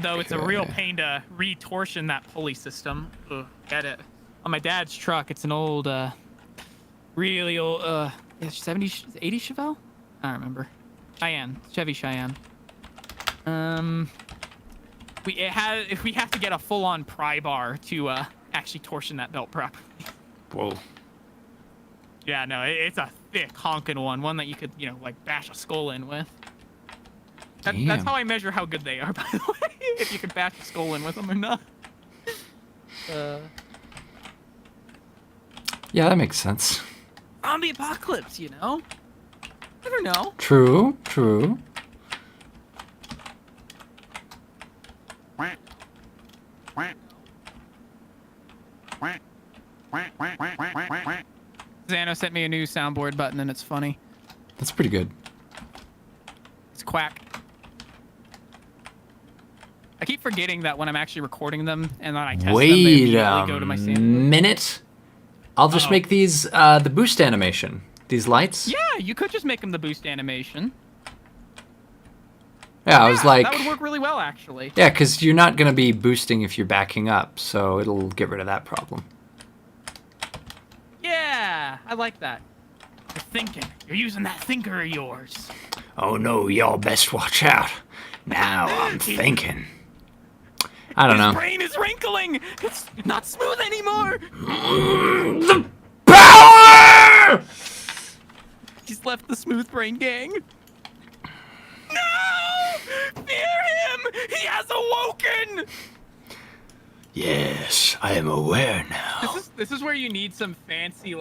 S3: Though it's a real
S1: Okay.
S3: pain to retorsion that pulley system. Ugh, get it. On my dad's truck, it's an old, really old, 70s, 80s Chevelle? I don't remember. Chevy Cheyenne. We have to get a full-on pry bar to actually torsion that belt properly.
S1: Whoa.
S3: Yeah, no, it's a thick honking one that you could, like bash a skull in with. That's
S1: Damn.
S3: how I measure how good they are, by the way. If you can bash a skull in with them or not.
S1: Yeah, that makes sense.
S3: Zombie apocalypse, Never know.
S1: True.
S3: Xano sent me a new soundboard button, and it's funny.
S1: That's pretty good.
S3: It's quack. I keep forgetting that when I'm actually recording them and then I test them, they
S1: Wait
S3: immediately go to my
S1: a
S3: soundboard.
S1: minute. I'll just
S3: Uh-oh.
S1: make these the boost animation. These lights.
S3: Yeah, you could just make them the boost animation.
S1: Yeah, I was like,
S3: that would work really well, actually.
S1: yeah, because you're not gonna be boosting if you're backing up, so it'll get rid of that problem.
S3: Yeah, I like that. You're thinking. You're using that thinker of yours.
S1: Oh no, y'all best watch out. Now I'm thinking. I don't
S3: His
S1: know.
S3: brain is wrinkling. It's not smooth anymore.
S1: The power!
S3: He's left the smooth brain gang. No! Fear him! He has awoken!
S1: Yes, I am aware now.
S3: This is where you need some fancy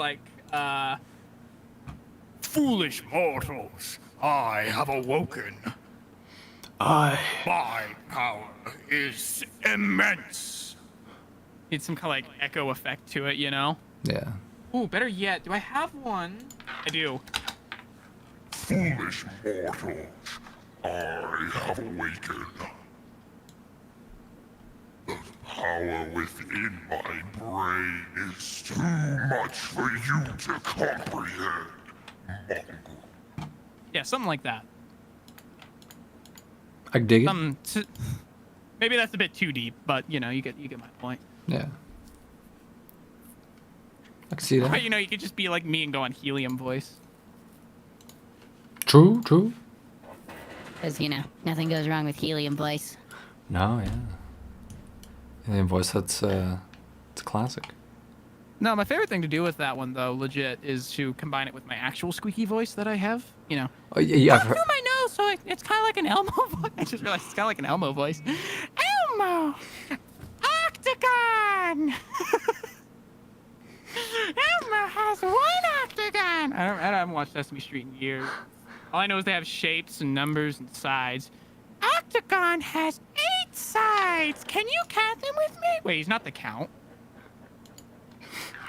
S3: foolish mortals. I have awoken.
S1: I.
S4: My power is immense.
S3: Need some kind of like echo effect to it, you know?
S1: Yeah.
S3: Ooh, better yet, do I have one? I do.
S5: Foolish mortal, I have awakened. The power within my brain is too much for you to comprehend.
S3: Yeah, something like that.
S1: I dig it.
S3: Maybe that's a bit too deep, but you know, you get my point.
S1: Yeah. I can see
S3: Or,
S1: that.
S3: you know, you could just be like me and go on helium voice.
S1: True, true.
S6: Because, you know, nothing goes wrong with helium voice.
S1: No, yeah. Alien voice, it's a classic.
S3: No, my favorite thing to do with that one, though, legit, is to combine it with my actual squeaky voice that I have. You know,
S1: Oh, yeah, I've
S3: through
S1: heard.
S3: my nose, so it's kind of like an Elmo voice. I just realized it's kind of like an Elmo voice. Elmo! Octagon! Elmo has one octagon! I haven't watched Sesame Street in years. All I know is they have shapes and numbers and sides. Octagon has 8 sides! Can you count them with me? Wait, he's not the Count.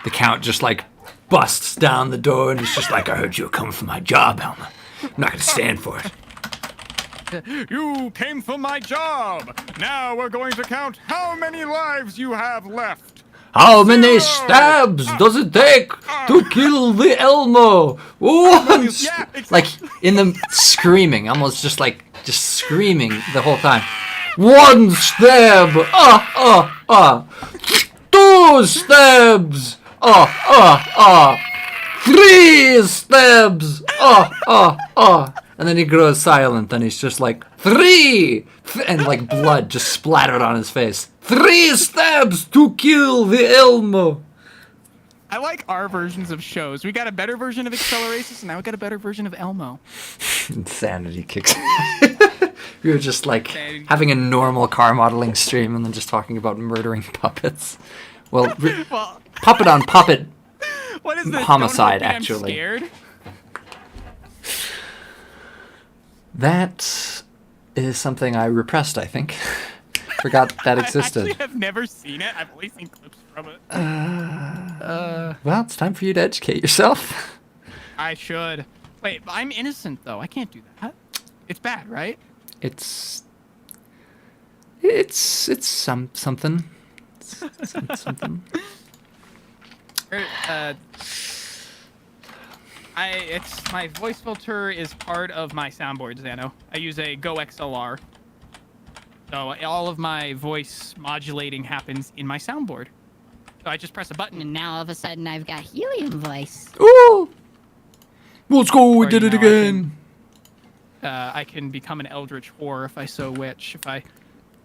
S1: The Count just like busts down the door and he's just like, I heard you were coming for my job, Elmer. I'm not gonna stand for it.
S7: You came for my job. Now we're going to count how many lives you have left.
S1: How many stabs does it take to kill the Elmo? Once!
S7: Yeah, exactly.
S1: Like in the screaming, almost just screaming the whole time. 1 stab! 2 stabs! 3 stabs! And then he grows silent and he's just like, 3! And like blood just splattered on his face. 3 stabs to kill the Elmo!
S3: I like our versions of shows. We got a better version of Acceleratus, and now we got a better version of Elmo.
S1: Insanity kicks in. We were just like having a normal car modeling stream and then just talking about murdering puppets. Well,
S3: Well,
S1: puppet on puppet.
S3: what is this?
S1: Homicide,
S3: Don't hurt me,
S1: actually.
S3: I'm scared.
S1: That is something I repressed, I think. Forgot that
S3: I
S1: existed.
S3: actually have never seen it. I've only seen clips from it.
S1: Well, it's time for you to educate yourself.
S3: I should. Wait, but I'm innocent though. I can't do that. It's bad, right?
S1: It's something. Something.
S3: It's my voice filter is part of my soundboard, Xano. I use a Go XLR. So all of my voice modulating happens in my soundboard. So I just press a button.
S6: And now all of a sudden I've got helium voice.
S1: Ooh! Let's go, we
S3: Or,
S1: did
S3: you
S1: it
S3: know,
S1: again.
S3: I can become an eldritch whore if I so wish. If I,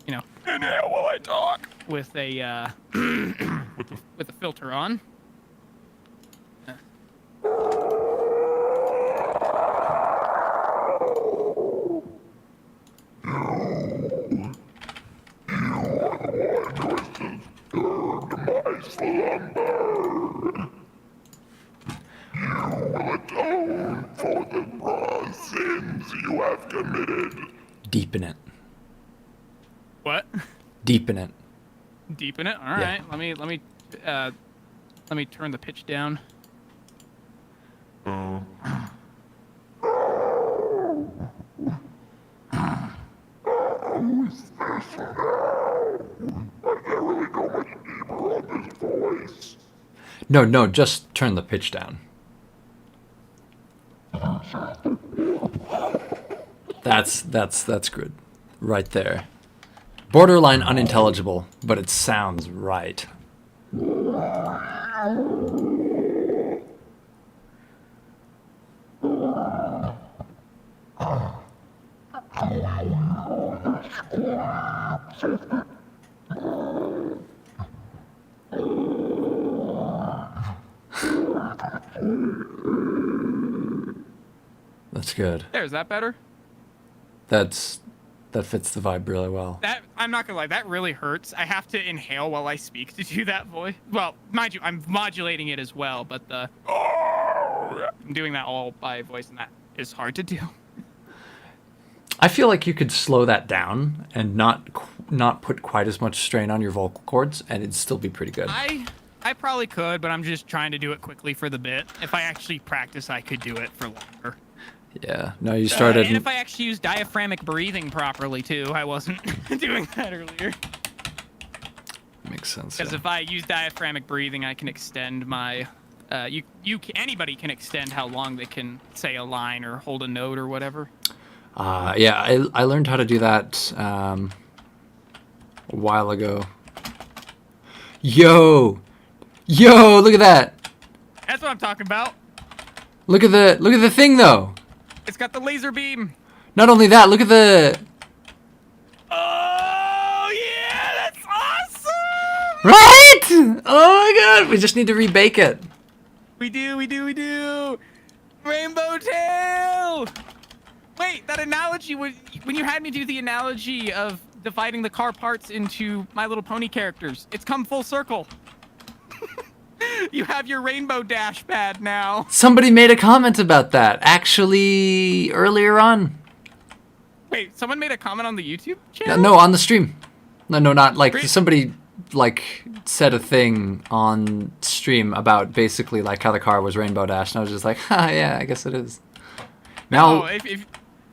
S3: you know, inhale while I talk with a with a filter on.
S5: Sins you have committed.
S1: Deepen it.
S3: What?
S1: Deepen it.
S3: Deepen it. All right. Let me turn the pitch down.
S1: No, just turn the pitch down. That's good. Right there. Borderline unintelligible, but it sounds right. That's good.
S3: Is that better?
S1: That fits the vibe really well.
S3: That I'm not gonna lie, that really hurts. I have to inhale while I speak to do that voice. Well, mind you, I'm modulating it as well, but I'm doing that all by voice, and that is hard to do.
S1: I feel like you could slow that down and not put quite as much strain on your vocal cords, and it'd still be pretty good.
S3: I probably could, but I'm just trying to do it quickly for the bit. If I actually practice, I could do it for longer.
S1: Yeah. No, you started.
S3: And if I actually use diaphragmic breathing properly too, I wasn't doing that earlier.
S1: Makes sense.
S3: Because
S1: Yeah.
S3: if I use diaphragmic breathing, I can extend my. Anybody can extend how long they can say a line or hold a note or whatever.
S1: Yeah, I learned how to do that a while ago. Yo, look at that!
S3: That's what I'm talking about.
S1: Look at the thing though.
S3: It's got the laser beam.
S1: Not only that, look at the.
S3: Oh yeah, that's awesome!
S1: Right! Oh my god, we just need to rebake it.
S3: We do. Rainbow tail. Wait, that analogy when you had me do the analogy of dividing the car parts into My Little Pony characters, it's come full circle. You have your Rainbow Dash pad now.
S1: Somebody made a comment about that actually earlier on.
S3: Wait, someone made a comment on the YouTube channel?
S1: No, on the stream. No, not like
S3: Really?
S1: somebody like said a thing on stream about basically like how the car was Rainbow Dash, and I was just like, yeah, I guess it is. Now,
S3: No, if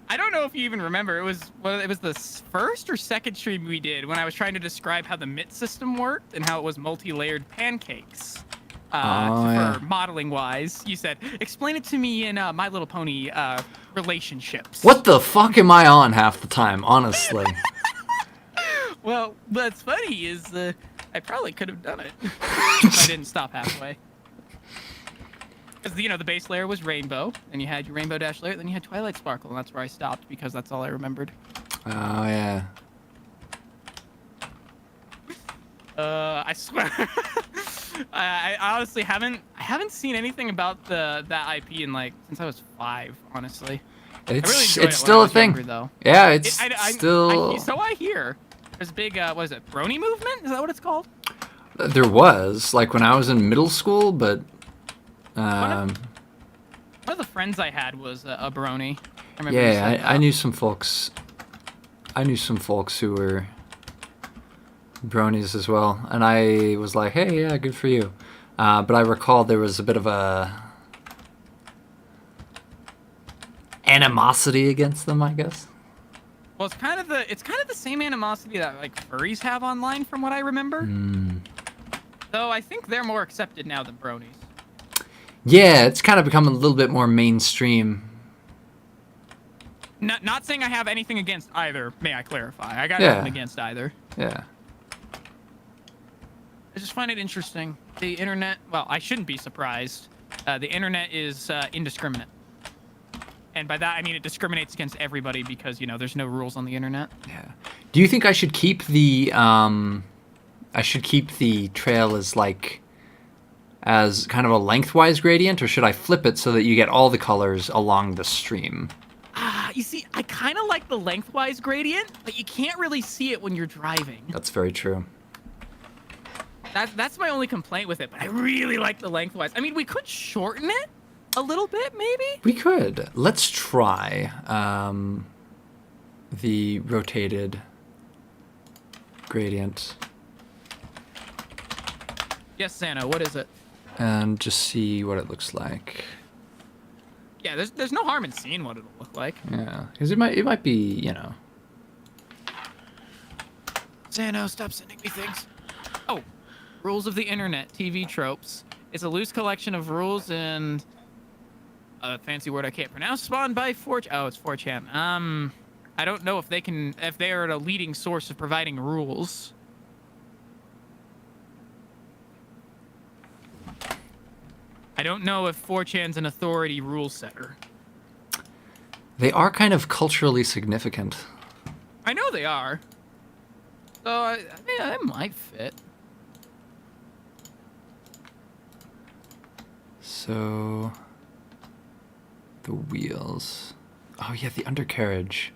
S3: I don't know if you even remember. It was the first or second stream we did when I was trying to describe how the MIT system worked and how it was multi-layered pancakes.
S1: yeah.
S3: For modeling wise, you said, explain it to me in My Little Pony relationships.
S1: what the fuck am I on half the time, honestly?
S3: Well, what's funny is I probably could have done it if I didn't stop halfway. Because, the base layer was rainbow, and you had your Rainbow Dash layer, then you had Twilight Sparkle, and that's where I stopped because that's all I remembered.
S1: Oh yeah.
S3: I swear. I honestly haven't seen anything about that IP in since I was 5, honestly. I really
S1: It's
S3: enjoyed it when
S1: still
S3: I
S1: a
S3: was
S1: thing.
S3: younger, though.
S1: Yeah, it's
S3: I
S1: still.
S3: so I hear. There's big, what is it, Brony movement? Is that what it's called?
S1: There was like when I was in middle school, but
S3: One of the friends I had was a Brony. I remember you
S1: yeah,
S3: said
S1: I
S3: that.
S1: knew some folks. I knew some folks who were bronies as well, and I was like, hey, yeah, good for you. But I recall there was a bit of a animosity against them, I guess.
S3: Well, it's kind of the same animosity that furries have online, from what I remember. Though I think they're more accepted now than bronies.
S1: Yeah, it's kind of become a little bit more mainstream.
S3: Not saying I have anything against either. May I clarify? I got
S1: Yeah.
S3: nothing against either.
S1: Yeah.
S3: I just find it interesting. The internet. Well, I shouldn't be surprised. The internet is indiscriminate. And by that I mean it discriminates against everybody because there's no rules on the internet.
S1: Yeah. Do you think I should keep the trail as kind of a lengthwise gradient, or should I flip it so that you get all the colors along the stream?
S3: You see, I kind of like the lengthwise gradient, but you can't really see it when you're driving.
S1: That's very true.
S3: That's my only complaint with it, but I really like the lengthwise. I mean, we could shorten it a little bit, maybe?
S1: We could. Let's try the rotated gradient
S3: Yes, Santa, what is it?
S1: and just see what it looks like.
S3: Yeah, there's no harm in seeing what it'll look like.
S1: Yeah, because it might be,
S3: Santa, stop sending me things. Oh, rules of the internet, TV tropes. It's a loose collection of rules and a fancy word I can't pronounce, spawned by 4chan. Oh, it's 4chan. I don't know if they are a leading source of providing rules. I don't know if 4chan's an authority rule setter.
S1: They are kind of culturally significant.
S3: I know they are. So, it might fit.
S1: So, the wheels. Oh yeah, the undercarriage.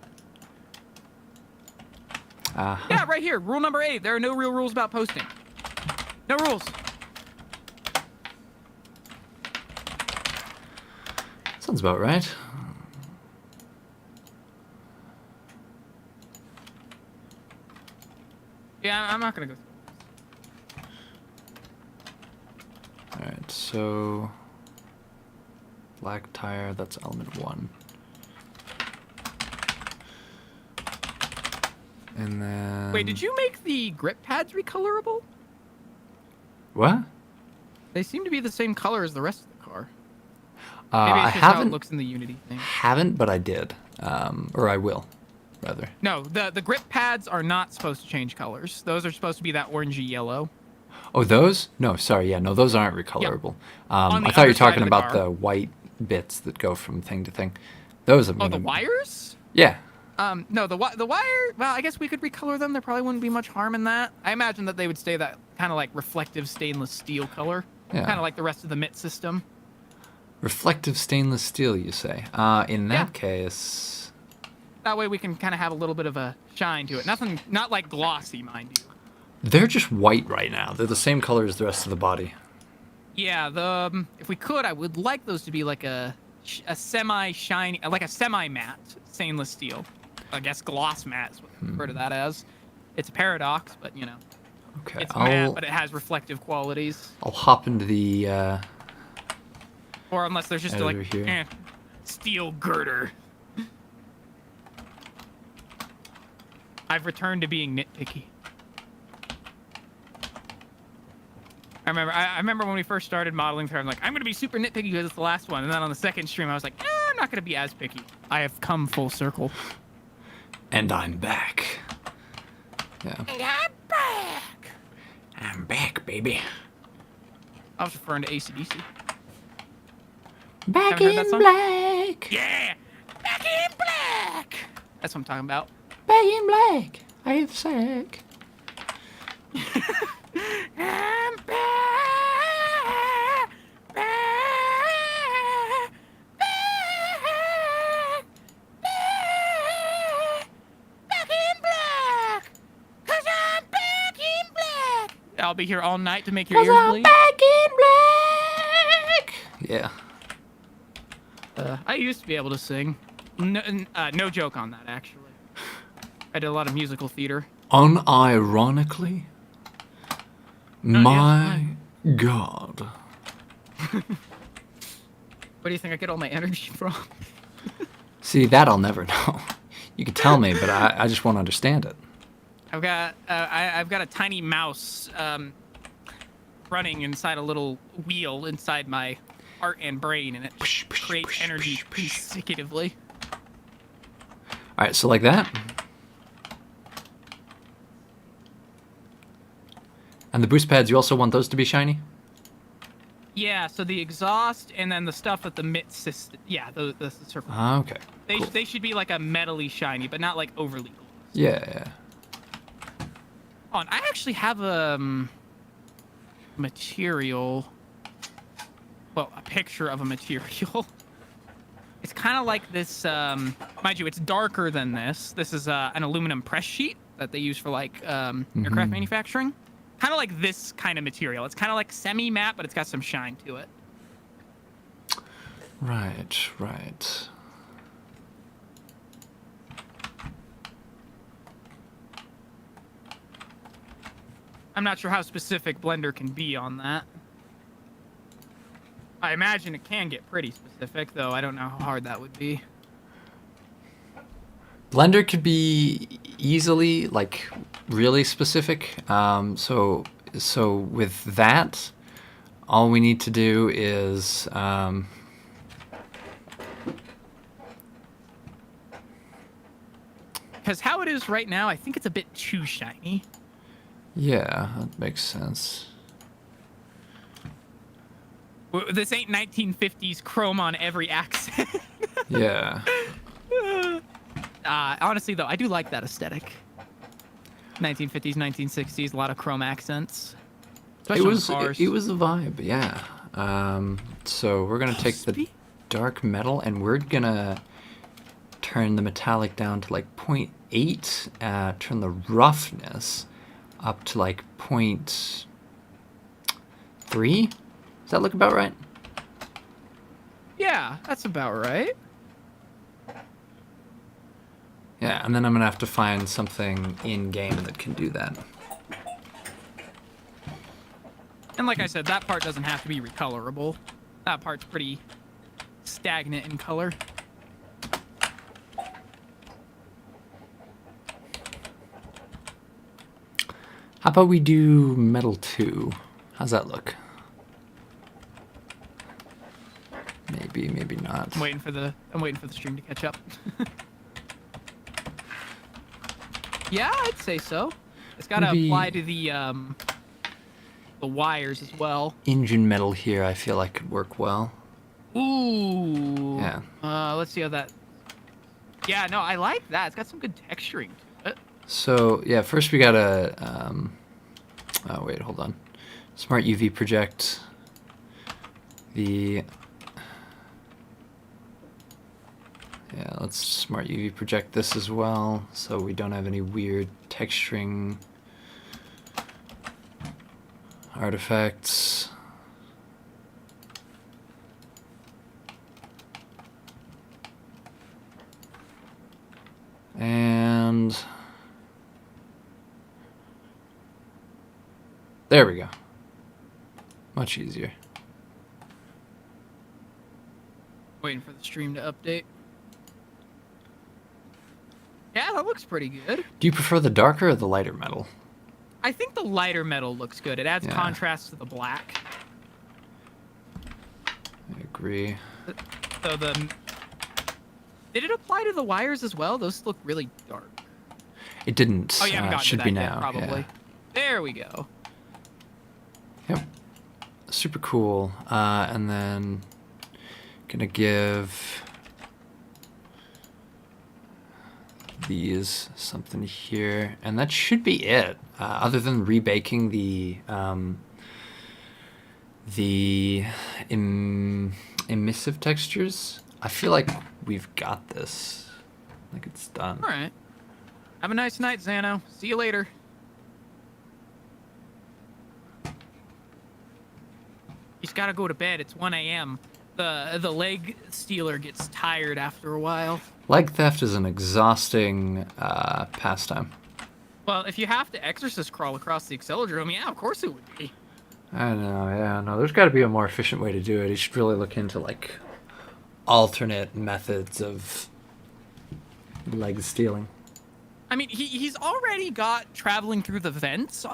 S3: Yeah, right here. Rule number 8. There are no real rules about posting. No rules.
S1: Sounds about right.
S3: Yeah, I'm not gonna go.
S1: All right, so black tire. That's element 1. And then.
S3: Wait, did you make the grip pads recolorable?
S1: What?
S3: They seem to be the same color as the rest of the car.
S1: Uh,
S3: Maybe
S1: I
S3: it's just how it
S1: haven't
S3: looks in the Unity thing.
S1: haven't, but I did, or I will, rather.
S3: No, the grip pads are not supposed to change colors. Those are supposed to be that orangey yellow.
S1: Oh, those? No, sorry, yeah, no, those aren't recolorable.
S3: On the
S1: I thought you
S3: other
S1: were
S3: side
S1: talking
S3: of the
S1: about
S3: car.
S1: the white bits that go from thing to thing. Those.
S3: Oh, the wires?
S1: Yeah.
S3: No, the wire. Well, I guess we could recolor them. There probably wouldn't be much harm in that. I imagine that they would stay that kind of like reflective stainless steel color,
S1: Yeah.
S3: kind of like the rest of the MIT system.
S1: Reflective stainless steel, you say? In that
S3: Yeah.
S1: case,
S3: That way we can kind of have a little bit of a shine to it. Nothing, not like glossy, mind you.
S1: they're just white right now. They're the same color as the rest of the body.
S3: Yeah, if we could, I would like those to be like a semi-shiny, like a semi-matte stainless steel. I guess gloss matte is what I refer to that as. It's a paradox, but you know,
S1: Okay,
S3: it's matte, but it has reflective qualities.
S1: I'll hop into the.
S3: Or unless there's just
S1: Editor
S3: like
S1: here.
S3: steel girder. I've returned to being nitpicky. I remember when we first started modeling I'm like, I'm gonna be super nitpicky because it's the last one. And then on the second stream, I was like, I'm not gonna be as picky. I have come full circle.
S1: And I'm back. Yeah.
S4: And I'm back.
S1: I'm back, baby.
S3: I was referring to AC/DC.
S1: Back
S3: Haven't heard
S1: in
S3: that song?
S1: black.
S4: Yeah. Back in black.
S3: That's what I'm talking about.
S1: Back in black. I hate the sack.
S4: I'm back. Back. Back. Back. Back in black. 'Cause I'm back in black.
S3: I'll be here all night to make your ears bleed.
S1: Back in black. Yeah.
S3: I used to be able to sing. No joke on that, actually. I did a lot of musical theater.
S1: Unironically, my God.
S3: Where do you think I get all my energy from?
S1: See, that I'll never know. You can tell me, but I just won't understand it.
S3: I've got a tiny mouse running inside a little wheel inside my heart and brain, and it creates energy consecutively.
S1: All right, so like that. And the boost pads, you also want those to be shiny?
S3: Yeah, so the exhaust and then the stuff at the MIT system. Yeah, the circle.
S1: Okay.
S3: They,
S1: Cool.
S3: they should be like a metally shiny, but not like overly glossy.
S1: Yeah.
S3: Hold on, I actually have a material. Well, a picture of a material. It's kind of like this. Mind you, it's darker than this. This is an aluminum press sheet that they use for like aircraft manufacturing. Kind of like this kind of material. It's kind of like semi-matte, but it's got some shine to it.
S1: Right.
S3: I'm not sure how specific Blender can be on that. I imagine it can get pretty specific, though I don't know how hard that would be.
S1: Blender could be easily, like, really specific. So with that, all we need to do is
S3: Because how it is right now, I think it's a bit too shiny.
S1: yeah, that makes sense.
S3: This ain't 1950s chrome on every accent.
S1: Yeah.
S3: Honestly, though, I do like that aesthetic. 1950s, 1960s, a lot of chrome accents. Especially on cars.
S1: It was a vibe, yeah. So we're gonna take the dark metal and we're gonna turn the metallic down to like 0.8, turn the roughness up to like 0.3. Does that look about right?
S3: Yeah, that's about right.
S1: Yeah, and then I'm gonna have to find something in game that can do that.
S3: And like I said, that part doesn't have to be recolorable. That part's pretty stagnant in color.
S1: How about we do metal 2? How's that look? Maybe, maybe not.
S3: I'm waiting for the stream to catch up. Yeah, I'd say so. It's got to
S1: Maybe
S3: apply to the wires as well.
S1: engine metal here, I feel like could work well.
S3: Ooh.
S1: Yeah.
S3: Let's see how that. Yeah, no, I like that. It's got some good texturing to it.
S1: So yeah, first we gotta. Oh wait, hold on. Smart UV project. The. Yeah, let's smart UV project this as well, so we don't have any weird texturing artifacts. And there we go. Much easier.
S3: Waiting for the stream to update. Yeah, that looks pretty good.
S1: Do you prefer the darker or the lighter metal?
S3: I think the lighter metal looks good. It adds
S1: Yeah.
S3: contrast to the black.
S1: I agree.
S3: So did it apply to the wires as well? Those look really dark.
S1: It didn't.
S3: Oh, you haven't gotten
S1: should
S3: to
S1: be
S3: that yet,
S1: now.
S3: probably.
S1: Yeah.
S3: There we go.
S1: Yep. Super cool. And then gonna give these something here, and that should be it. Other than rebaking the emissive textures, I feel like we've got this. Like it's done.
S3: All right. Have a nice night, Xano. See you later. He's got to go to bed. It's 1 a.m. The leg stealer gets tired after a while.
S1: Leg theft is an exhausting pastime.
S3: Well, if you have to exorcist crawl across the Acceleron, yeah, of course it would be.
S1: I know, yeah, no, there's got to be a more efficient way to do it. You should really look into, like, alternate methods of leg stealing.
S3: I mean, he's already got traveling through the vents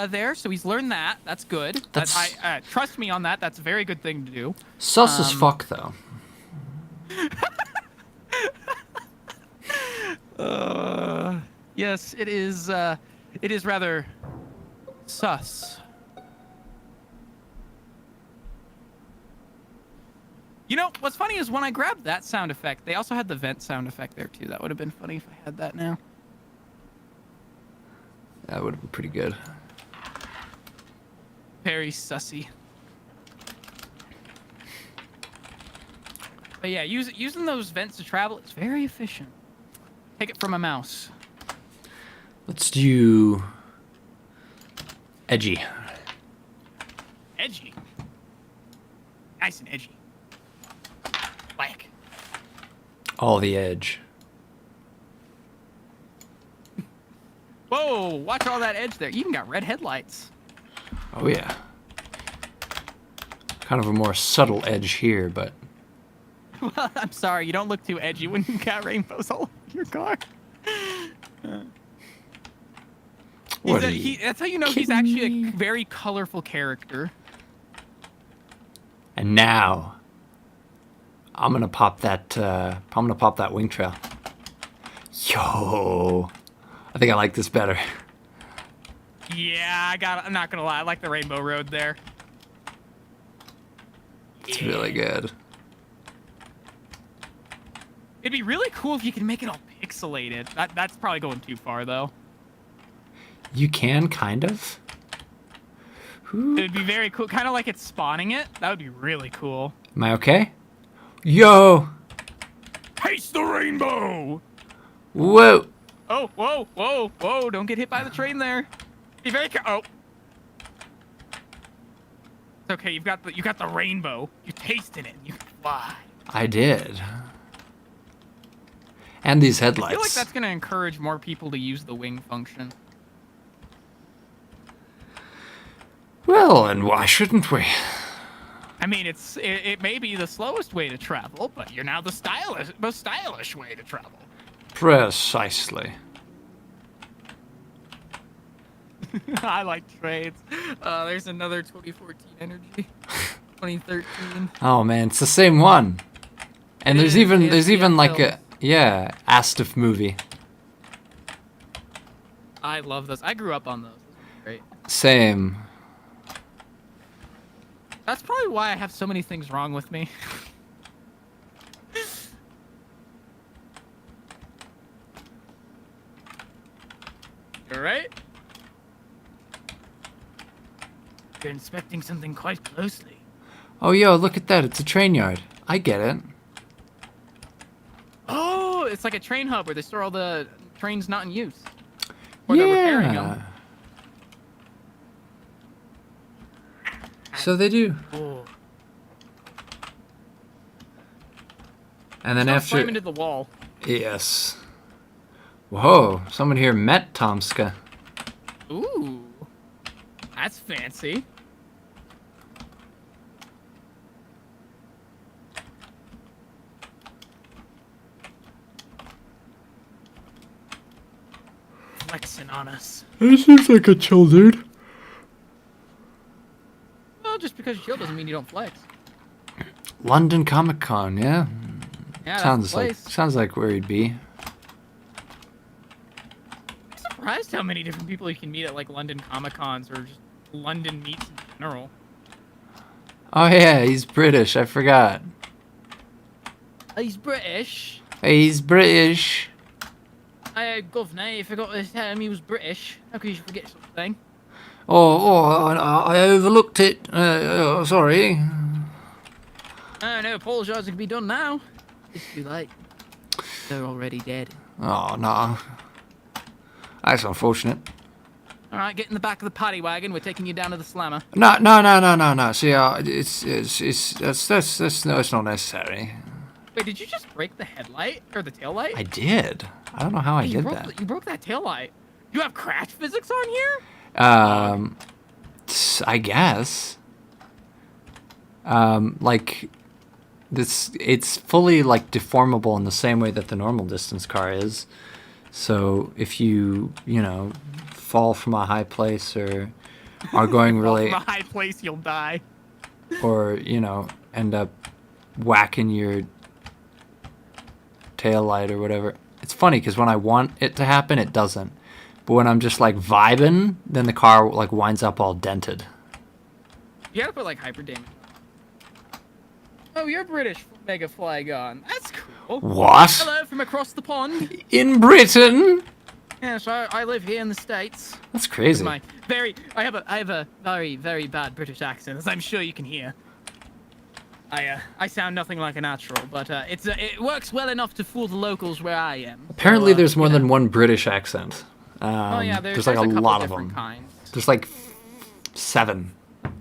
S3: there, so he's learned that. That's good. I trust me on that. That's a very good thing to do.
S1: Sus as fuck, though.
S3: Yes, it is. It is rather sus. You know, what's funny is when I grabbed that sound effect, they also had the vent sound effect there too. That would have been funny if I had that now.
S1: That would have been pretty good.
S3: Very sussy. But yeah, using those vents to travel is very efficient. Take it from a mouse.
S1: Let's do edgy.
S3: Edgy. Nice and edgy. Whack.
S1: All the edge.
S3: Whoa, watch all that edge there. You even got red headlights.
S1: Oh, yeah. Kind of a more subtle edge here, but...
S3: Well, I'm sorry, you don't look too edgy when you got rainbows all over your car. That's how you know he's actually a very colorful character.
S1: And now, I'm gonna pop that wing trail. Yo, I think I like this better.
S3: Yeah, I'm not gonna lie, I like the rainbow road there.
S1: It's really good.
S3: It'd be really cool if you could make it all pixelated. That's probably going too far, though.
S1: You can, kind of.
S3: It'd be very cool, kind of like it's spawning it. That would be really cool.
S1: Am I okay? Yo!
S3: Taste the rainbow!
S1: Whoa!
S3: Oh, whoa, whoa, whoa! Don't get hit by the train there. Be very careful. Oh. It's okay. You got the rainbow. You tasted it. You can fly.
S1: I did. And these
S3: I
S1: headlights.
S3: feel like that's gonna encourage more people to use the wing function.
S1: Well, and why shouldn't we?
S3: I mean, it may be the slowest way to travel, but you're now the most stylish way to travel.
S1: Precisely.
S3: I like trades. There's another 2014 energy. 2013.
S1: Oh man, it's the same one. And
S3: It
S1: there's
S3: is
S1: even like
S3: films.
S1: Astif movie.
S3: I love those. I grew up on those. Great.
S1: Same.
S3: That's probably why I have so many things wrong with me. All right. You're inspecting something quite closely.
S1: Oh yo, look at that! It's a train yard. I get it.
S3: Oh, it's like a train hub where they store all the trains not in use. Or they're repairing them.
S1: So they do.
S3: Oh.
S1: And then
S3: Don't
S1: after,
S3: slam into the wall.
S1: yes. Whoa! Someone here met Tomska.
S3: Ooh, that's fancy. Flexing on us.
S1: This seems like a chill dude.
S3: Well, just because you chill doesn't mean you don't flex.
S1: London Comic Con, yeah.
S3: Yeah,
S1: sounds
S3: that's the place.
S1: sounds like where he'd be.
S3: I'm surprised how many different people you can meet at like London Comic Cons or just London meets in general.
S1: Oh yeah, he's British. I forgot.
S3: He's British.
S1: He's British.
S3: Governor, you forgot to tell him he was British. How could you forget something?
S1: I overlooked it. Sorry.
S3: Oh no, apologising can be done now. It's too late. They're already dead.
S1: Oh no. That's unfortunate.
S3: All right, get in the back of the paddy wagon. We're taking you down to the slammer.
S1: No. See, it's not necessary.
S3: Wait, did you just break the headlight or the tail light?
S1: I did. I don't know how I did that.
S3: You broke that tail light. You have crash physics on here?
S1: I guess. Like this, it's fully like deformable in the same way that the normal distance car is. So if you fall from a high place or are going really,
S3: From a high place, you'll die.
S1: or end up whacking your tail light or whatever. It's funny because when I want it to happen, it doesn't. But when I'm just like vibing, then the car like winds up all dented.
S3: You gotta put like hyper damage. Oh, you're British, Mega Flygon. That's cool.
S1: What?
S3: Hello from across the pond.
S1: In Britain?
S3: Yes, I live here in the States.
S1: That's crazy.
S3: I have a very, very bad British accent, as I'm sure you can hear. I sound nothing like a natural, but it works well enough to fool the locals where I am.
S1: Apparently,
S3: So,
S1: there's more than one British accent.
S3: Oh yeah, there's
S1: like a
S3: couple
S1: lot of
S3: different
S1: them.
S3: kinds.
S1: There's like 7,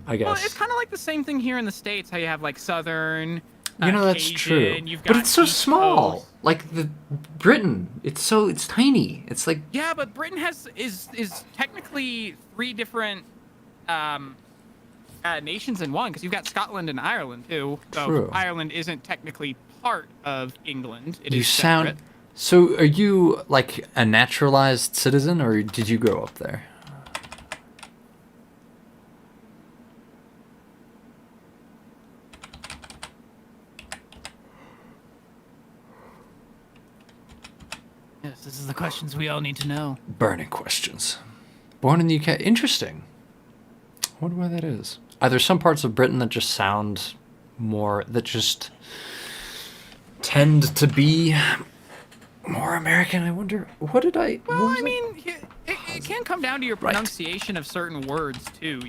S1: I guess.
S3: Well, it's kind of like the same thing here in the States, how you have like Southern.
S1: That's true.
S3: Cajun, you've
S1: But
S3: got
S1: it's so
S3: East
S1: small.
S3: Coast.
S1: Like the Britain, it's tiny. It's like
S3: Yeah, but Britain is technically 3 different nations in one, because you've got Scotland and Ireland too. So
S1: True.
S3: Ireland isn't technically part of England. It
S1: you
S3: is
S1: sound.
S3: separate.
S1: So, are you like a naturalized citizen, or did you grow up there?
S3: Yes, this is the questions we all need to know.
S1: Burning questions. Born in the UK. Interesting. I wonder why that is. Are there some parts of Britain that just sound more, that just tend to be more American? I wonder, what did I... what
S3: Well,
S1: was
S3: I
S1: it?
S3: mean, it can come down to your
S1: Right.
S3: pronunciation of certain words too,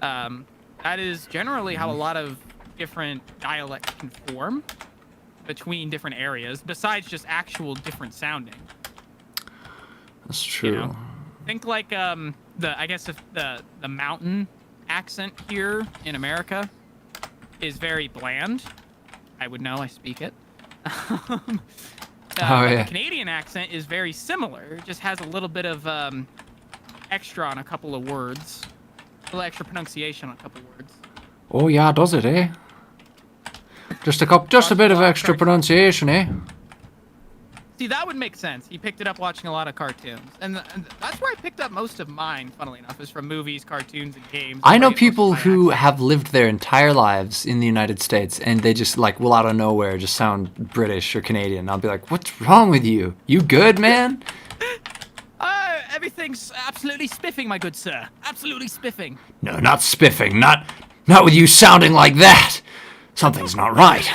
S3: That is generally how a lot of different dialects can form between different areas, besides just actual different sounding.
S1: That's true.
S3: Think like I guess if the mountain accent here in America is very bland. I would know, I speak it. But
S1: yeah.
S3: The Canadian accent is very similar. It just has a little bit of extra on a couple of words. little extra pronunciation on a couple words.
S1: Oh yeah, does it, eh? Just a bit of extra pronunciation, eh?
S3: See, that would make sense. He picked it up watching a lot of cartoons, and that's where I picked up most of mine. Funnily enough, is from movies, cartoons, and games.
S1: I know
S3: Most of
S1: people
S3: my
S1: who
S3: accent.
S1: have lived their entire lives in the United States, and they just like will out of nowhere just sound British or Canadian. I'll be like, "What's wrong with you? You good, man?"
S3: Everything's absolutely spiffing, my good sir. Absolutely spiffing.
S1: No, not spiffing. Not with you sounding like that. Something's not right.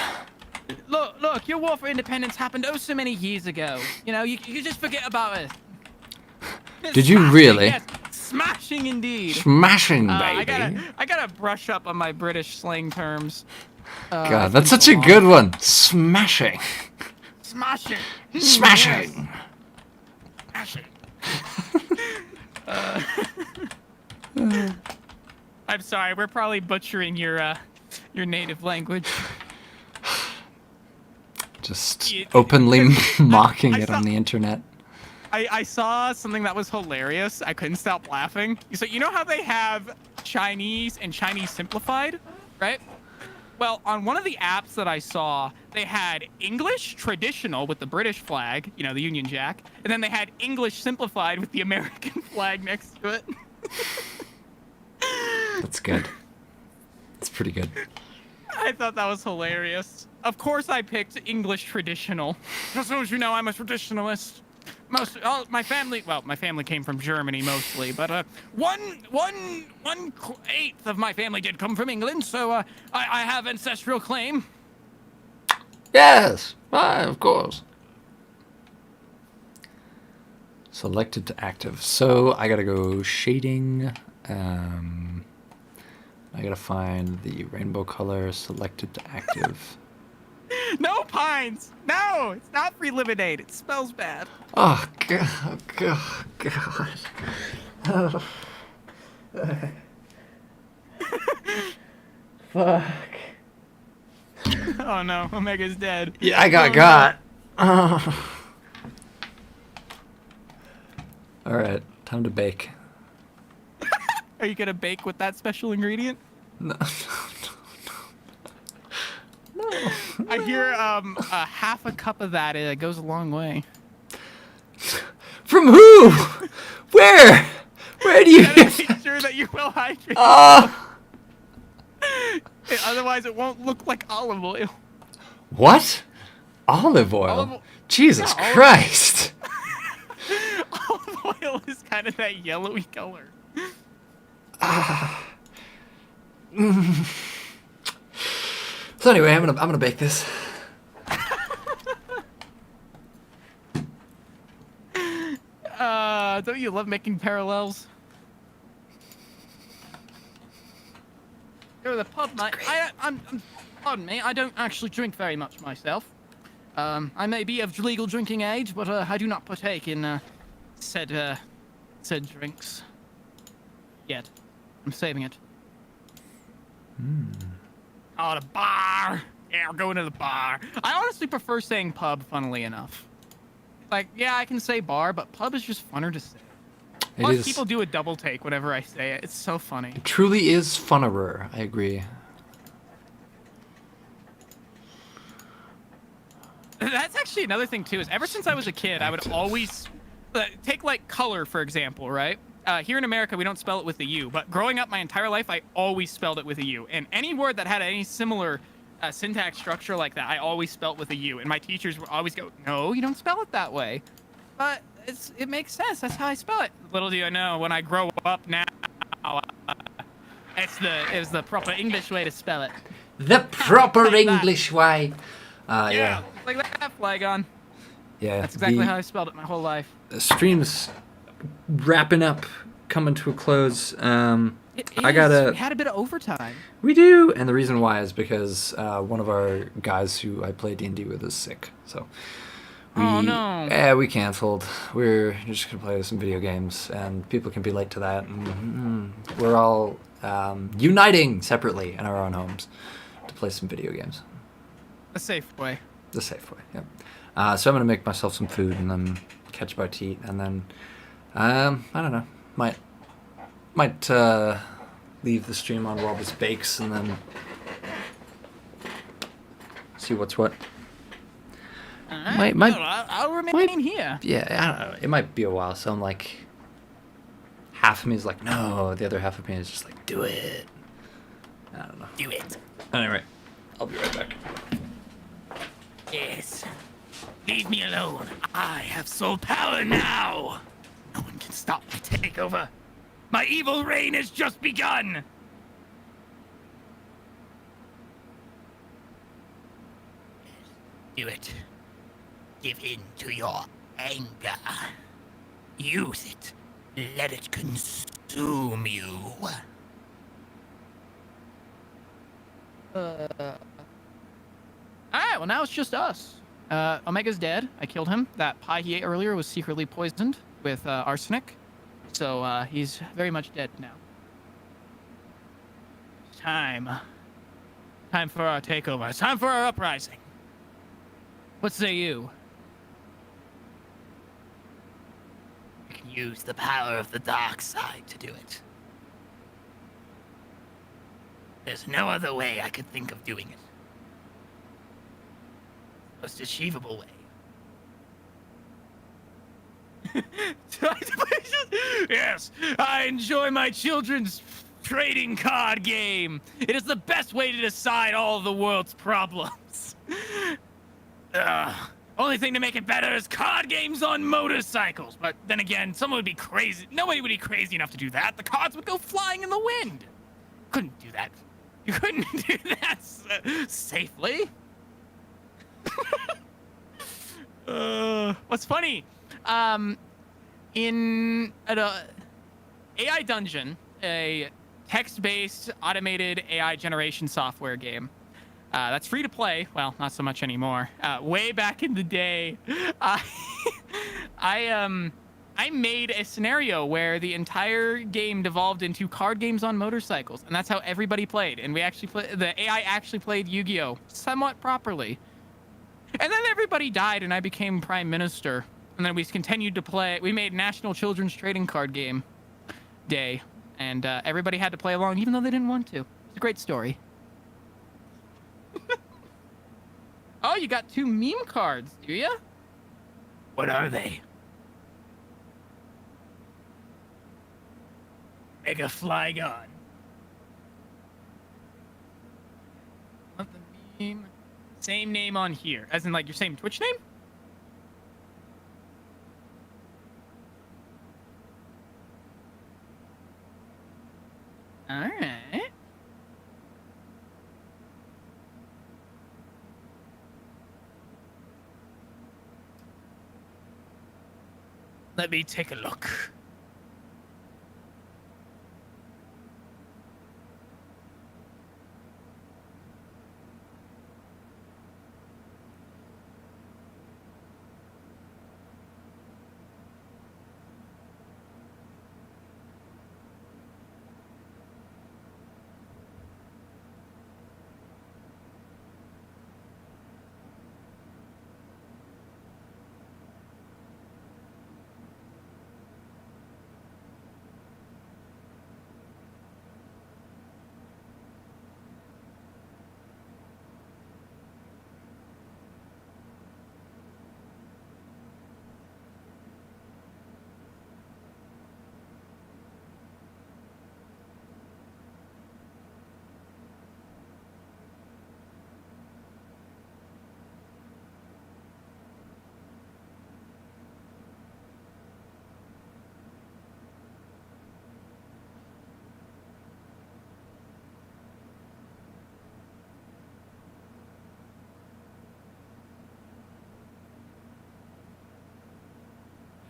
S3: Look, your war for independence happened oh so many years ago. You know, you just forget about it.
S1: Did you
S3: Smashing,
S1: really?
S3: Yes, smashing indeed.
S1: Smashing, baby.
S3: I gotta brush up on my British slang terms.
S1: God,
S3: it's
S1: that's
S3: been
S1: such
S3: so
S1: a
S3: long.
S1: good one. Smashing.
S3: Smashing.
S1: Smashing.
S3: Smashing. I'm sorry, we're probably butchering your native language.
S1: Just
S3: Yeah,
S1: openly mocking
S3: I
S1: it on
S3: saw-
S1: the internet.
S3: I saw something that was hilarious. I couldn't stop laughing. So you know how they have Chinese and Chinese simplified, right? Well, on one of the apps that I saw, they had English traditional with the British flag, you know, the Union Jack, and then they had English simplified with the American flag next to it.
S1: That's good. That's pretty good.
S3: I thought that was hilarious. Of course I picked English traditional. Just so as you know, I'm a traditionalist. My family came from Germany mostly, but 1/8 of my family did come from England, so I have ancestral claim.
S1: Yes, of course. Selected to active. So I gotta go shading. I gotta find the rainbow color. Selected to active.
S3: No pines. No, it's not free lemonade. It smells bad.
S1: Oh god, god. Oh. Fuck.
S3: Oh no, Omega's dead.
S1: Yeah, I got
S3: Oh,
S1: got. Oh. All right, time to bake.
S3: Are you gonna bake with that special ingredient?
S1: No.
S3: I hear a half a cup of that goes a long way.
S1: From who? Where? Where do you
S3: Gotta
S1: get
S3: make sure that you're well hydrated. Otherwise, it won't look like olive oil.
S1: What? Olive oil?
S3: Olive-
S1: Jesus
S3: Yeah, olive-
S1: Christ.
S3: Olive oil is kind of that yellowy color.
S1: So anyway, I'm gonna bake this.
S3: Don't you love making parallels? Go to the pub, mate. Pardon me, I don't actually drink very much myself. I may be of legal drinking age, but I do not partake in said drinks. Yet. I'm saving it. Oh, the bar! Yeah, we're going to the bar. I honestly prefer saying pub, funnily enough. Like, yeah, I can say bar, but pub is just funner to say.
S1: It
S3: Plus,
S1: is.
S3: people do a double take whenever I say it. It's so funny.
S1: It truly is funnerer. I agree.
S3: That's actually another thing, too, is ever since I was a kid, I would always... take, like, color, for example, right? Here in America, we don't spell it with a U, but growing up my entire life, I always spelled it with a U. And any word that had any similar syntax structure like that, I always spelt with a U. And my teachers would always go, no, you don't spell it that way. But it makes sense. That's how I spell it. Little do you know, when I grow up now, it's the proper English way to spell it.
S1: The proper
S3: Like that.
S1: English way. Yeah.
S3: Like that flag on.
S1: Yeah.
S3: That's exactly
S1: the
S3: how I spelled it my whole life.
S1: stream's wrapping up, coming to a close.
S3: It
S1: I
S3: is.
S1: gotta-
S3: We had a bit of overtime.
S1: We do, and the reason why is because one of our guys who I play D&D with is sick. So
S3: Oh, no.
S1: we canceled. We're just gonna play some video games, and people can be late to that. And we're all uniting separately in our own homes to play some video games.
S3: A safe way.
S1: The safe way, yeah. So I'm gonna make myself some food and then catch a bite to eat, and then I don't know, might leave the stream on while this bakes and then see what's what.
S3: All right.
S1: My-
S3: No, I'll remain here.
S1: Yeah, I don't know. It might be a while, so I'm like, half of me is like, no. The other half of me is just like, do it. I don't know.
S4: Do it.
S1: Anyway, I'll be right back.
S4: Yes. Leave me alone. I have sole power now. No one can stop my takeover. My evil reign has just begun. Do it. Give in to your anger. Use it. Let it consume you.
S3: All right. Well, now it's just us. Omega's dead. I killed him. That pie he ate earlier was secretly poisoned with arsenic, so he's very much dead now. Time for our takeover. It's time for our uprising. What say you?
S4: You can use the power of the dark side to do it. There's no other way I could think of doing it. Most achievable way.
S3: Yes, I enjoy my children's trading card game. It is the best way to decide all of the world's problems. Only thing to make it better is card games on motorcycles. But then again, someone would be crazy. Nobody would be crazy enough to do that. The cards would go flying in the wind. Couldn't do that. You couldn't do that safely. What's funny? In an AI Dungeon, a text-based automated AI generation software game. That's free to play. Well, not so much anymore. Way back in the day, I made a scenario where the entire game devolved into card games on motorcycles, and that's how everybody played. And we actually the AI actually played Yu-Gi-Oh! Somewhat properly. And then everybody died, and I became prime minister. And then we continued to play. We made National Children's Trading Card Game Day, and everybody had to play along, even though they didn't want to. It's a great story. Oh, you got 2 meme cards, do you?
S4: What are they? Mega Flygon.
S3: Not the meme. Same name on here, as in like your same Twitch name? All right.
S4: Let me take a look.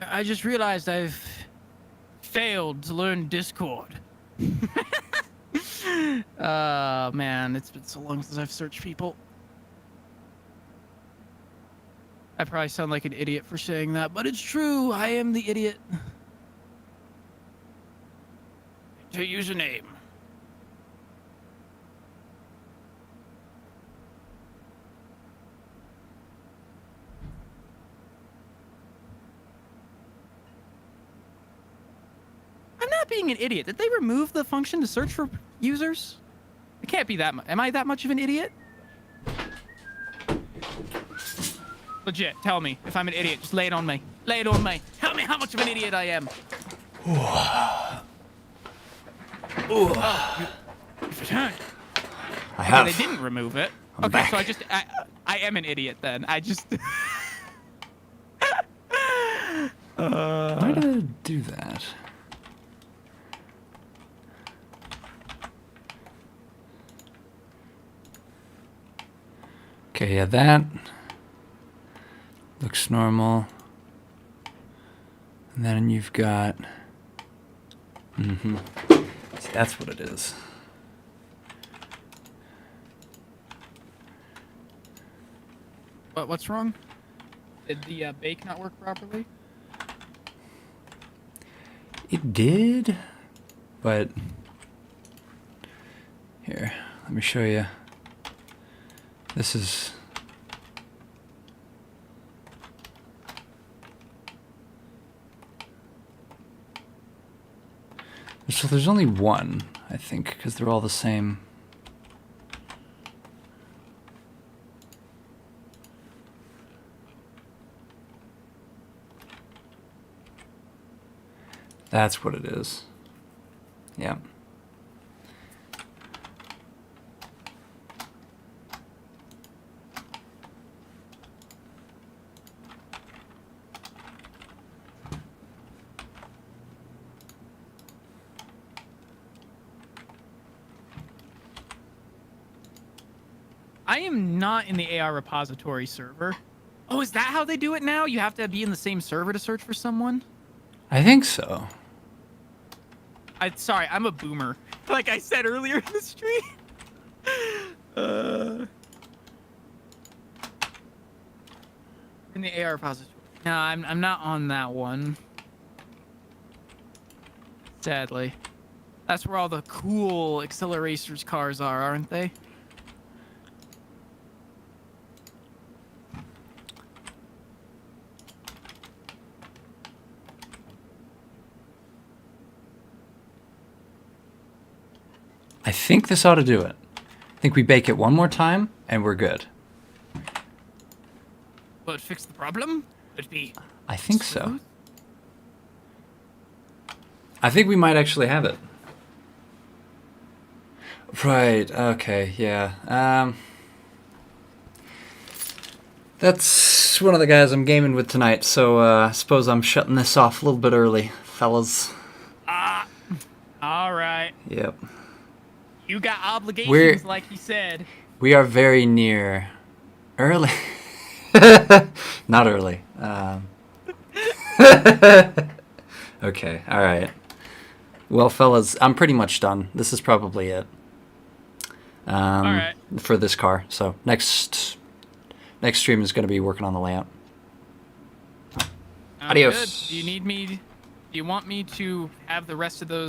S3: I just realized I've failed to learn Discord. Man, it's been so long since I've searched people. I probably sound like an idiot for saying that, but it's true. I am the idiot.
S4: To username.
S3: I'm not not being an idiot. Did they remove the function to search for users? It can't be that much. Am I that much of an idiot? Legit, tell me if I'm an idiot. Just lay it on me. Lay it on me. Tell me how much of an idiot I am. You've returned.
S1: I
S3: Okay,
S1: have.
S3: they didn't remove it.
S1: I'm
S3: Okay,
S1: back.
S3: so I am an idiot then. I just.
S1: Why did I do that? Okay, yeah, that looks normal. And then you've got. See, that's what it is.
S3: What's wrong? Did the bake not work properly?
S1: It did, but here, let me show you. This is. So there's only one, I think, because they're all the same. That's what it is. Yeah.
S3: I am not in the AR repository server. Oh, is that how they do it now? You have to be in the same server to search for someone?
S1: I think so.
S3: Sorry, I'm a boomer. Like I said earlier in the stream. In the AR repository. No, I'm not on that one. Sadly. That's where all the cool Acceleracers cars are, aren't they?
S1: I think this ought to do it. I think we bake it one more time, and we're good.
S3: Will it fix the problem? It'd be.
S1: I think so.
S3: smooth?
S1: I think we might actually have it. Right, okay, yeah. That's one of the guys I'm gaming with tonight, so I suppose I'm shutting this off a little bit early, fellas.
S3: All right.
S1: Yep.
S3: You got obligations,
S1: We're-
S3: like he said.
S1: We are very near. Early. Not early. Okay, alright. Well, fellas, I'm pretty much done. This is probably it.
S3: Alright.
S1: For this car. So, next stream is going to be working on the layout.
S3: Sounds
S1: Adios.
S3: good. Do you need me? Do you want me to have the rest of those